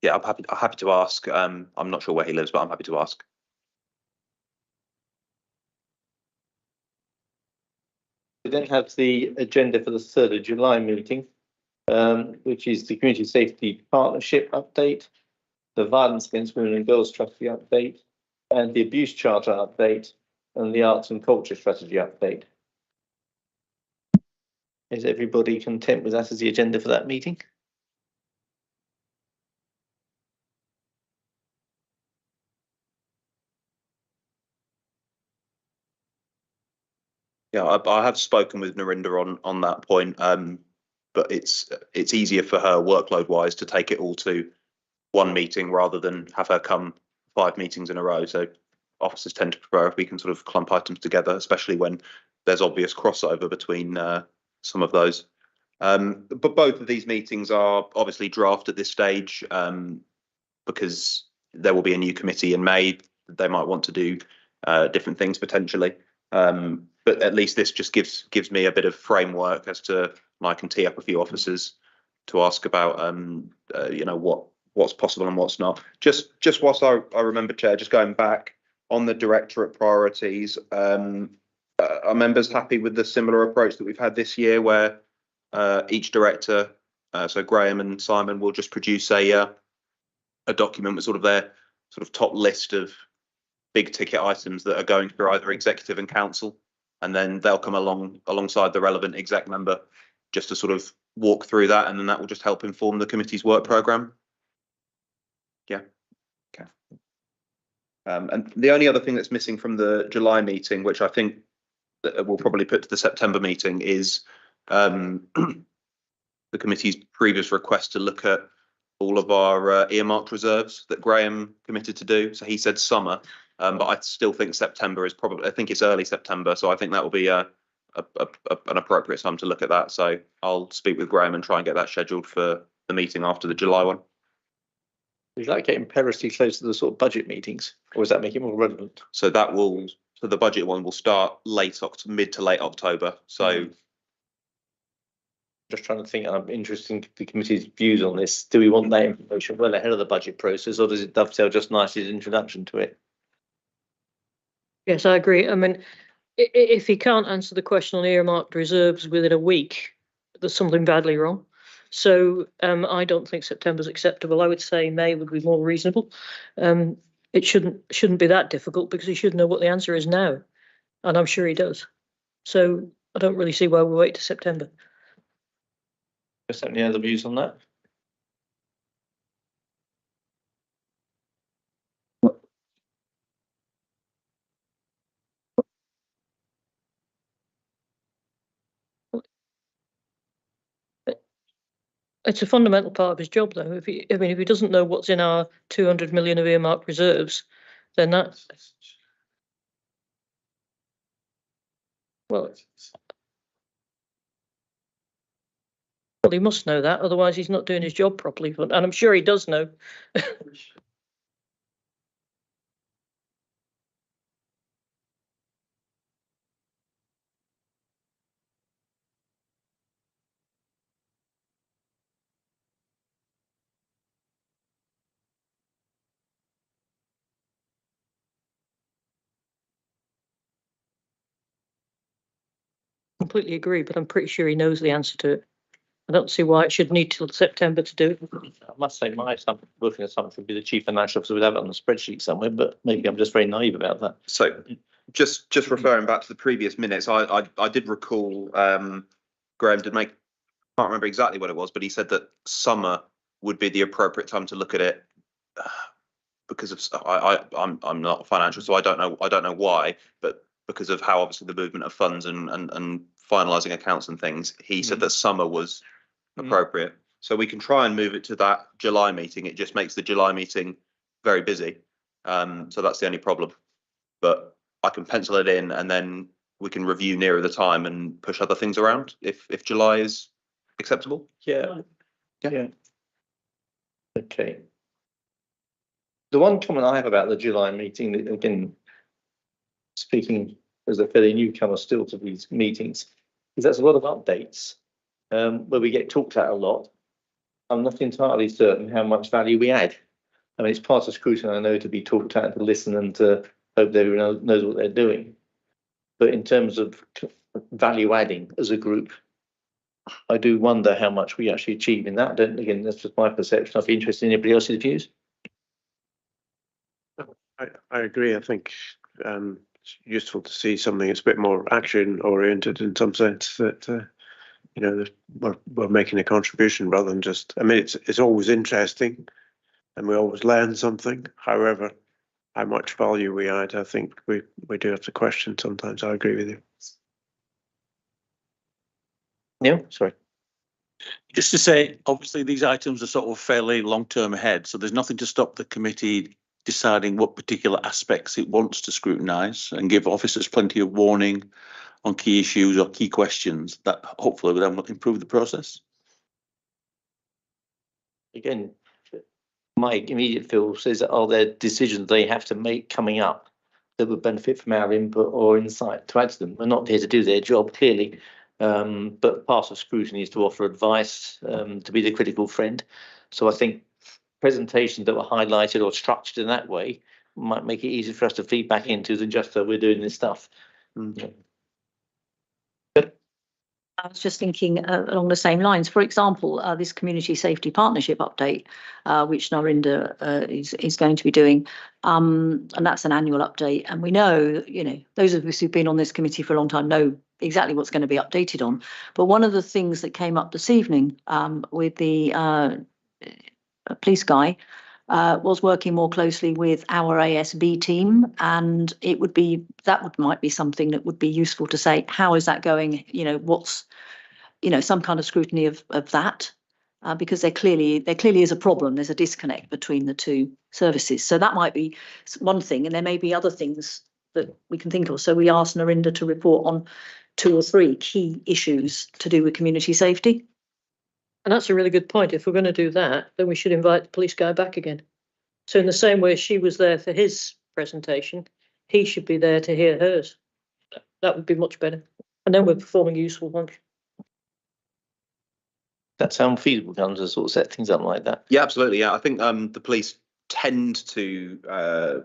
Yeah, I'm happy to ask. I'm not sure where he lives, but I'm happy to ask. We then have the agenda for the 3rd of July meeting, which is the Community Safety Partnership update, the Violence Against Women and Girls Strategy update, and the Abuse Charter update, and the Arts and Culture Strategy update. Is everybody content with that as the agenda for that meeting? Yeah, I have spoken with Narinda on that point, but it's easier for her workload wise to take it all to one meeting rather than have her come 5 meetings in a row. So officers tend to prefer if we can sort of clump items together, especially when there's obvious crossover between some of those. But both of these meetings are obviously draft at this stage, because there will be a new committee in May. They might want to do different things potentially. But at least this just gives me a bit of framework as to, and I can tee up a few officers to ask about, you know, what's possible and what's not. Just whilst I remember, Chair, just going back on the directorate priorities, are members happy with the similar approach that we've had this year, where each director, so Graham and Simon, will just produce a document with sort of their top list of big ticket items that are going through either executive and council, and then they'll come alongside the relevant exec member just to sort of walk through that, and then that will just help inform the committee's work programme. Yeah. Okay. And the only other thing that's missing from the July meeting, which I think that we'll probably put to the September meeting, is the committee's previous request to look at all of our earmarked reserves that Graham committed to do. So he said summer, but I still think September is probably, I think it's early September. So I think that will be an appropriate time to look at that. So I'll speak with Graham and try and get that scheduled for the meeting after the July one. Is that getting perilously close to the sort of budget meetings, or does that make it more relevant? So so the budget one will start mid to late October. So just trying to think, and I'm interested in the committee's views on this. Do we want that information well ahead of the budget process, or does it dovetail just nicely as an introduction to it? Yes, I agree. I mean, if he can't answer the question on earmarked reserves within a week, there's something badly wrong. So I don't think September's acceptable. I would say May would be more reasonable. It shouldn't be that difficult, because he should know what the answer is now, and I'm sure he does. So I don't really see why we wait to September. Just any other views on that? It's a fundamental part of his job, though. If he doesn't know what's in our 200 million of earmarked reserves, then that's, well, he must know that. Otherwise, he's not doing his job properly. And I'm sure he does know. Completely agree, but I'm pretty sure he knows the answer to it. I don't see why it should need till September to do it. I must say, my working assumption would be the chief financial officer would have it on the spreadsheet somewhere, but maybe I'm just very naive about that. So just referring back to the previous minutes, I did recall Graham did make, I can't remember exactly what it was, but he said that summer would be the appropriate time to look at it, because of I'm not financial, so I don't know why, but because of how obviously the movement of funds and finalising accounts and things, he said that summer was appropriate. So we can try and move it to that July meeting. It just makes the July meeting very busy. So that's the only problem. But I can pencil it in, and then we can review nearer the time and push other things around if July is acceptable. Yeah. Okay. The one comment I have about the July meeting, again, speaking as a fairly newcomer still to these meetings, is there's a lot of updates where we get talked at a lot. I'm not entirely certain how much value we add. I mean, it's part of Scrutiny, I know, to be talked at, to listen and to hope that everyone knows what they're doing. But in terms of value adding as a group, I do wonder how much we actually achieve in that. Again, that's just my perception. I'd be interested in anybody else's views. I agree. I think it's useful to see something that's a bit more action oriented in some sense, that you know, we're making a contribution rather than just, I mean, it's always interesting and we always learn something. However, how much value we add, I think we do have to question sometimes. I agree with you. Neil, sorry. Just to say, obviously these items are sort of fairly long term ahead, so there's nothing to stop the committee deciding what particular aspects it wants to scrutinise and give officers plenty of warning on key issues or key questions that hopefully would have improved the process. Again, my immediate feel says that are there decisions they have to make coming up that would benefit from our input or insight to add to them. We're not here to do their job, clearly, but part of scrutiny is to offer advice, to be the critical friend. So I think presentations that were highlighted or structured in that way might make it easier for us to feed back into than just that we're doing this stuff. I was just thinking along the same lines. For example, this community safety partnership update, which Narinda is going to be doing, and that's an annual update. And we know, those of us who've been on this committee for a long time know exactly what's going to be updated on. But one of the things that came up this evening with the police guy was working more closely with our ASB team, and might be something that would be useful to say, how is that going? What's some kind of scrutiny of that, because there clearly is a problem. There's a disconnect between the two services. So that might be one thing, and there may be other things that we can think of. So we asked Narinda to report on 2 or 3 key issues to do with community safety. And that's a really good point. If we're going to do that, then we should invite the police guy back again. So in the same way she was there for his presentation, he should be there to hear hers. That would be much better. And then we're performing a useful function. That sound feasible, Guns, to sort of set things up like that? Yeah, absolutely. Yeah, I think the police tend to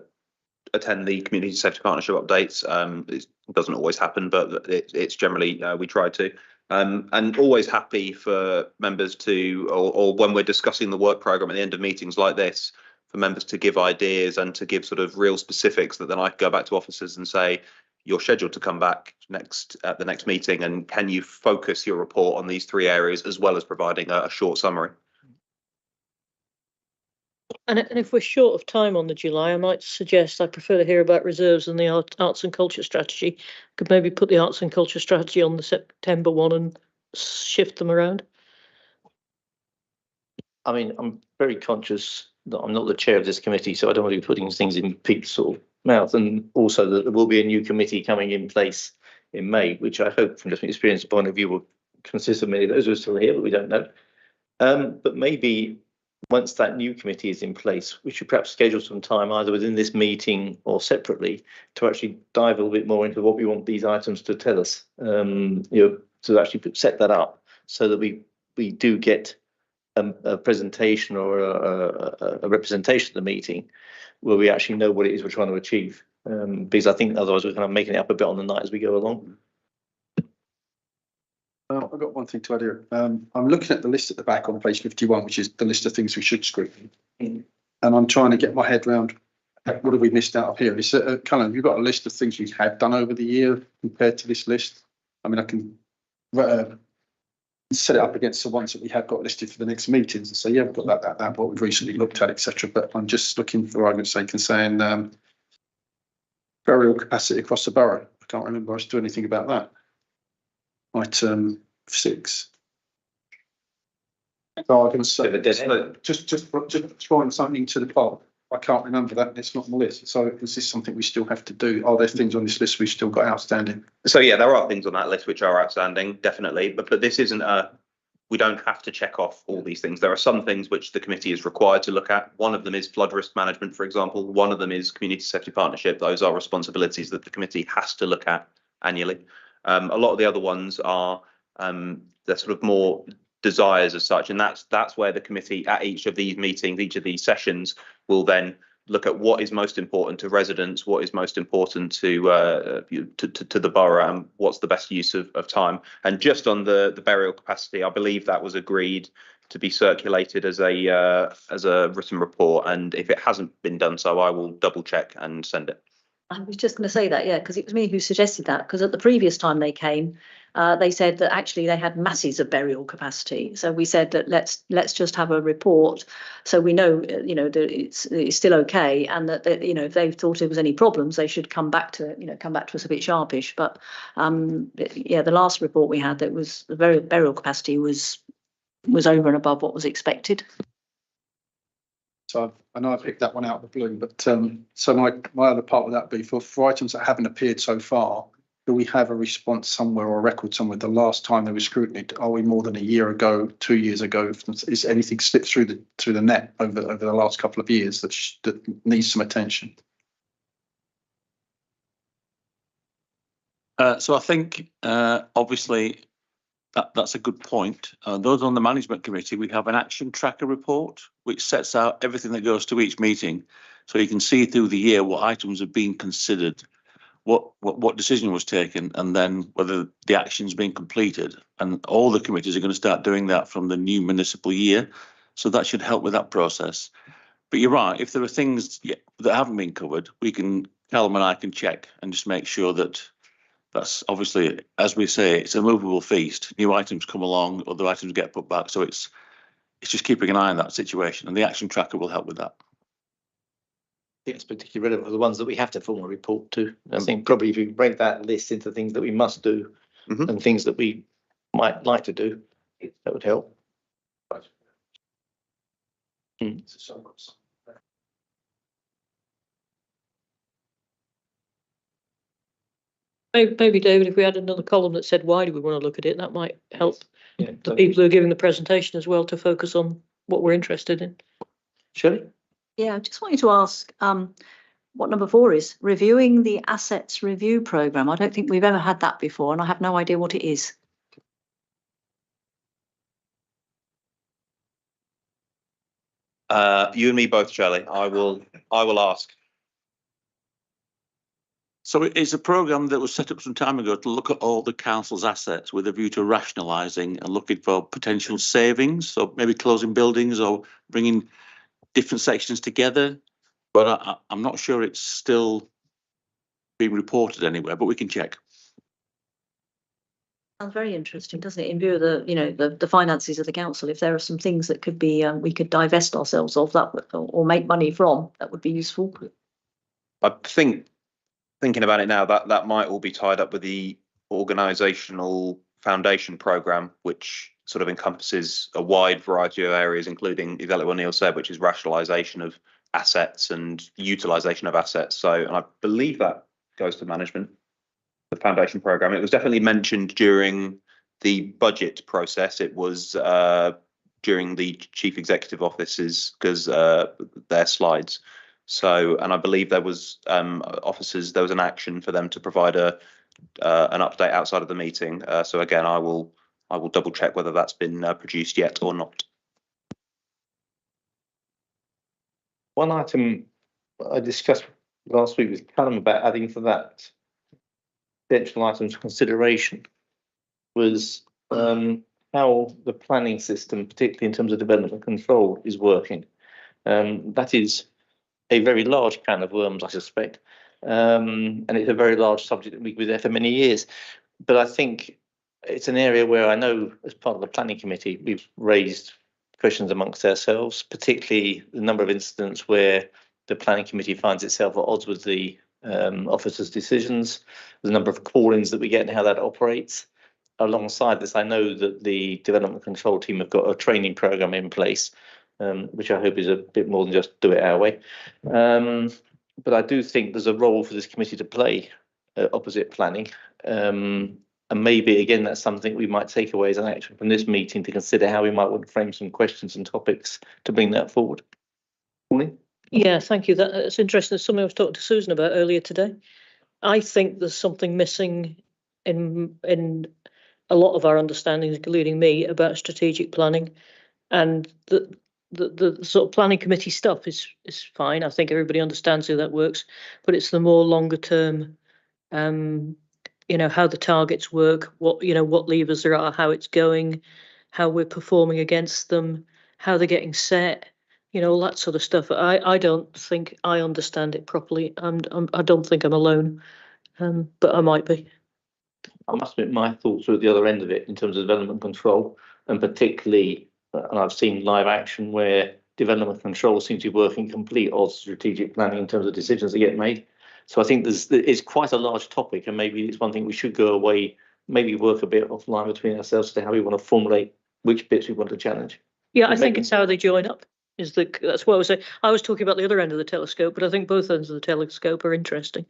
attend the community safety partnership updates. It doesn't always happen, but it's generally we try to. And always happy for members to, or when we're discussing the work programme at the end of meetings like this, for members to give ideas and to give sort of real specifics that then I can go back to officers and say, you're scheduled to come back at the next meeting, and can you focus your report on these 3 areas as well as providing a short summary? And if we're short of time on the July, I might suggest I prefer to hear about reserves and the arts and culture strategy. Could maybe put the arts and culture strategy on the September one and shift them around. I mean, I'm very conscious that I'm not the chair of this committee, so I don't want to be putting things in Pete's sort of mouth, and also that there will be a new committee coming in place in May, which I hope from just an experience point of view will consist of many of those who are still here, but we don't know. But maybe once that new committee is in place, we should perhaps schedule some time either within this meeting or separately to actually dive a little bit more into what we want these items to tell us, to actually set that up so that we do get a presentation or a representation of the meeting where we actually know what it is we're trying to achieve. Because I think otherwise we're kind of making it up a bit on the night as we go along. Well, I've got one thing to add here. I'm looking at the list at the back on page 51, which is the list of things we should scrutiny. And I'm trying to get my head around what have we missed out of here. It's kind of, you've got a list of things we have done over the year compared to this list. I mean, I can set it up against the ones that we have got listed for the next meetings and say, yeah, we've got that, what we've recently looked at, etc. But I'm just looking for argument's sake and saying burial capacity across the borough. I can't remember us doing anything about that. Item 6. So I'm going to say just throwing something to the pot. I can't remember that. It's not on the list. So is this something we still have to do? Are there things on this list we've still got outstanding? So yeah, there are things on that list which are outstanding, definitely. But this isn't we don't have to check off all these things. There are some things which the committee is required to look at. One of them is flood risk management, for example. One of them is community safety partnership. Those are responsibilities that the committee has to look at annually. A lot of the other ones are they're sort of more desires as such, and that's where the committee at each of these meetings, each of these sessions, will then look at what is most important to residents, what is most important to the borough, and what's the best use of time. And just on the burial capacity, I believe that was agreed to be circulated as a written report, and if it hasn't been done so, I will double check and send it. I was just going to say that, yeah, because it was me who suggested that, because at the previous time they came, they said that actually they had masses of burial capacity. So we said that let's just have a report so we know, that it's still okay, and that if they've thought it was any problems, they should come back to us a bit sharpish. But yeah, the last report we had, that was the burial capacity was over and above what was expected. So I know I picked that one out of the blue, but so my other part of that be for items that haven't appeared so far, do we have a response somewhere or a record somewhere? The last time there was scrutiny, are we more than a year ago, 2 years ago? Is anything slipped through the net over the last couple of years that needs some attention? So I think obviously that's a good point. Those on the management committee, we have an action tracker report which sets out everything that goes to each meeting, so you can see through the year what items have been considered, what decision was taken, and then whether the action's been completed. And all the committees are going to start doing that from the new municipal year, so that should help with that process. But you're right, if there are things that haven't been covered, Callum and I can check and just make sure that that's obviously, as we say, it's a movable feast. New items come along, other items get put back, so it's just keeping an eye on that situation, and the action tracker will help with that. I think it's particularly relevant for the ones that we have to form a report to. I think probably if you break that list into things that we must do and things that we might like to do, that would help. Maybe, David, if we had another column that said why do we want to look at it, that might help the people who are giving the presentation as well to focus on what we're interested in. Shirley? Yeah, I just wanted to ask what number 4 is, reviewing the assets review programme. I don't think we've ever had that before, and I have no idea what it is. You and me both, Shelley. I will ask. So it's a programme that was set up some time ago to look at all the council's assets with a view to rationalising and looking for potential savings. So maybe closing buildings or bringing different sections together. But I'm not sure it's still being reported anywhere, but we can check. Sounds very interesting, doesn't it? In view of the finances of the council, if there are some things that could be we could divest ourselves of that or make money from, that would be useful. I think, thinking about it now, that might all be tied up with the organisational foundation programme, which sort of encompasses a wide variety of areas, including exactly what Neil said, which is rationalisation of assets and utilisation of assets. So, and I believe that goes to management, the foundation programme. It was definitely mentioned during the budget process. It was during the chief executive offices, because their slides. So, and I believe there was officers, there was an action for them to provide an update outside of the meeting. So again, I will double check whether that's been produced yet or not. One item I discussed last week with Callum about adding to that potential items of consideration was how the planning system, particularly in terms of development control, is working. That is a very large can of worms, I suspect, and it's a very large subject that we could be there for many years. But I think it's an area where I know, as part of the planning committee, we've raised questions amongst ourselves, particularly the number of incidents where the planning committee finds itself at odds with the officers' decisions, the number of call-ins that we get and how that operates. Alongside this, I know that the development control team have got a training program in place, which I hope is a bit more than just do it our way. But I do think there's a role for this committee to play opposite planning. And maybe, again, that's something we might take away as an action from this meeting to consider how we might want to frame some questions and topics to bring that forward. Pauline? Yeah, thank you. That's interesting. It's something I was talking to Susan about earlier today. I think there's something missing in a lot of our understandings, including me, about strategic planning, and the sort of planning committee stuff is fine. I think everybody understands how that works, but it's the more longer term, how the targets work, what levers there are, how it's going, how we're performing against them, how they're getting set, all that sort of stuff. I don't think I understand it properly. I don't think I'm alone, but I might be. I must admit, my thoughts are at the other end of it in terms of development control, and particularly, and I've seen live action where development control seems to be working complete odds strategic planning in terms of decisions that get made. So I think it's quite a large topic, and maybe it's one thing we should go away, maybe work a bit offline between ourselves to how we want to formulate which bits we want to challenge. Yeah, I think it's how they join up. That's what I was saying. I was talking about the other end of the telescope, but I think both ends of the telescope are interesting.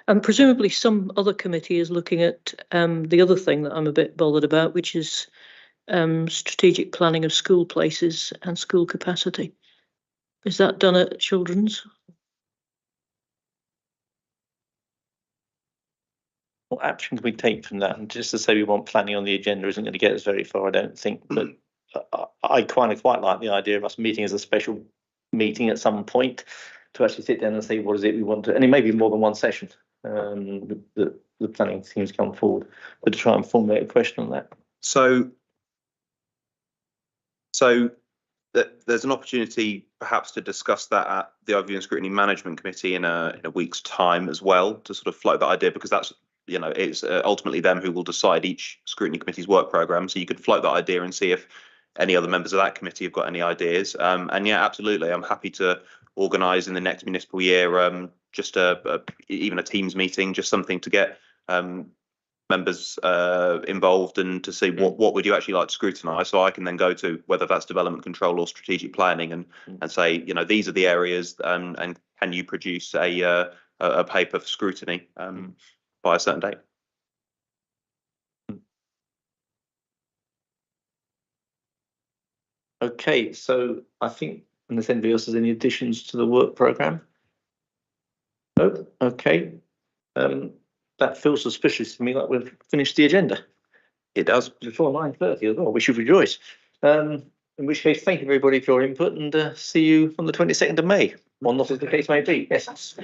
And presumably some other committee is looking at the other thing that I'm a bit bothered about, which is strategic planning of school places and school capacity. Is that done at Children's? What action can we take from that? And just to say we want planning on the agenda isn't going to get us very far, I don't think. But I quite like the idea of us meeting as a special meeting at some point to actually sit down and say what is it we want to, and it may be more than one session. The planning teams come forward, but to try and formulate a question on that. So there's an opportunity perhaps to discuss that at the Overview and Scrutiny Management Committee in a week's time as well, to sort of float that idea, because that's, you know, it's ultimately them who will decide each Scrutiny Committee's work programme. So you could float that idea and see if any other members of that committee have got any ideas. And yeah, absolutely, I'm happy to organise in the next municipal year just even a Teams meeting, just something to get members involved and to see what would you actually like to scrutinise, so I can then go to whether that's development control or strategic planning and say, you know, these are the areas and can you produce a paper for scrutiny by a certain date. Okay, so I think unless anybody else has any additions to the work programme. No, okay. That feels suspicious to me, like we've finished the agenda. It does, before 9:30 as well. We should rejoice. In which case, thank you everybody for your input, and see you on the 22nd of May, or not as the case may be. Yes.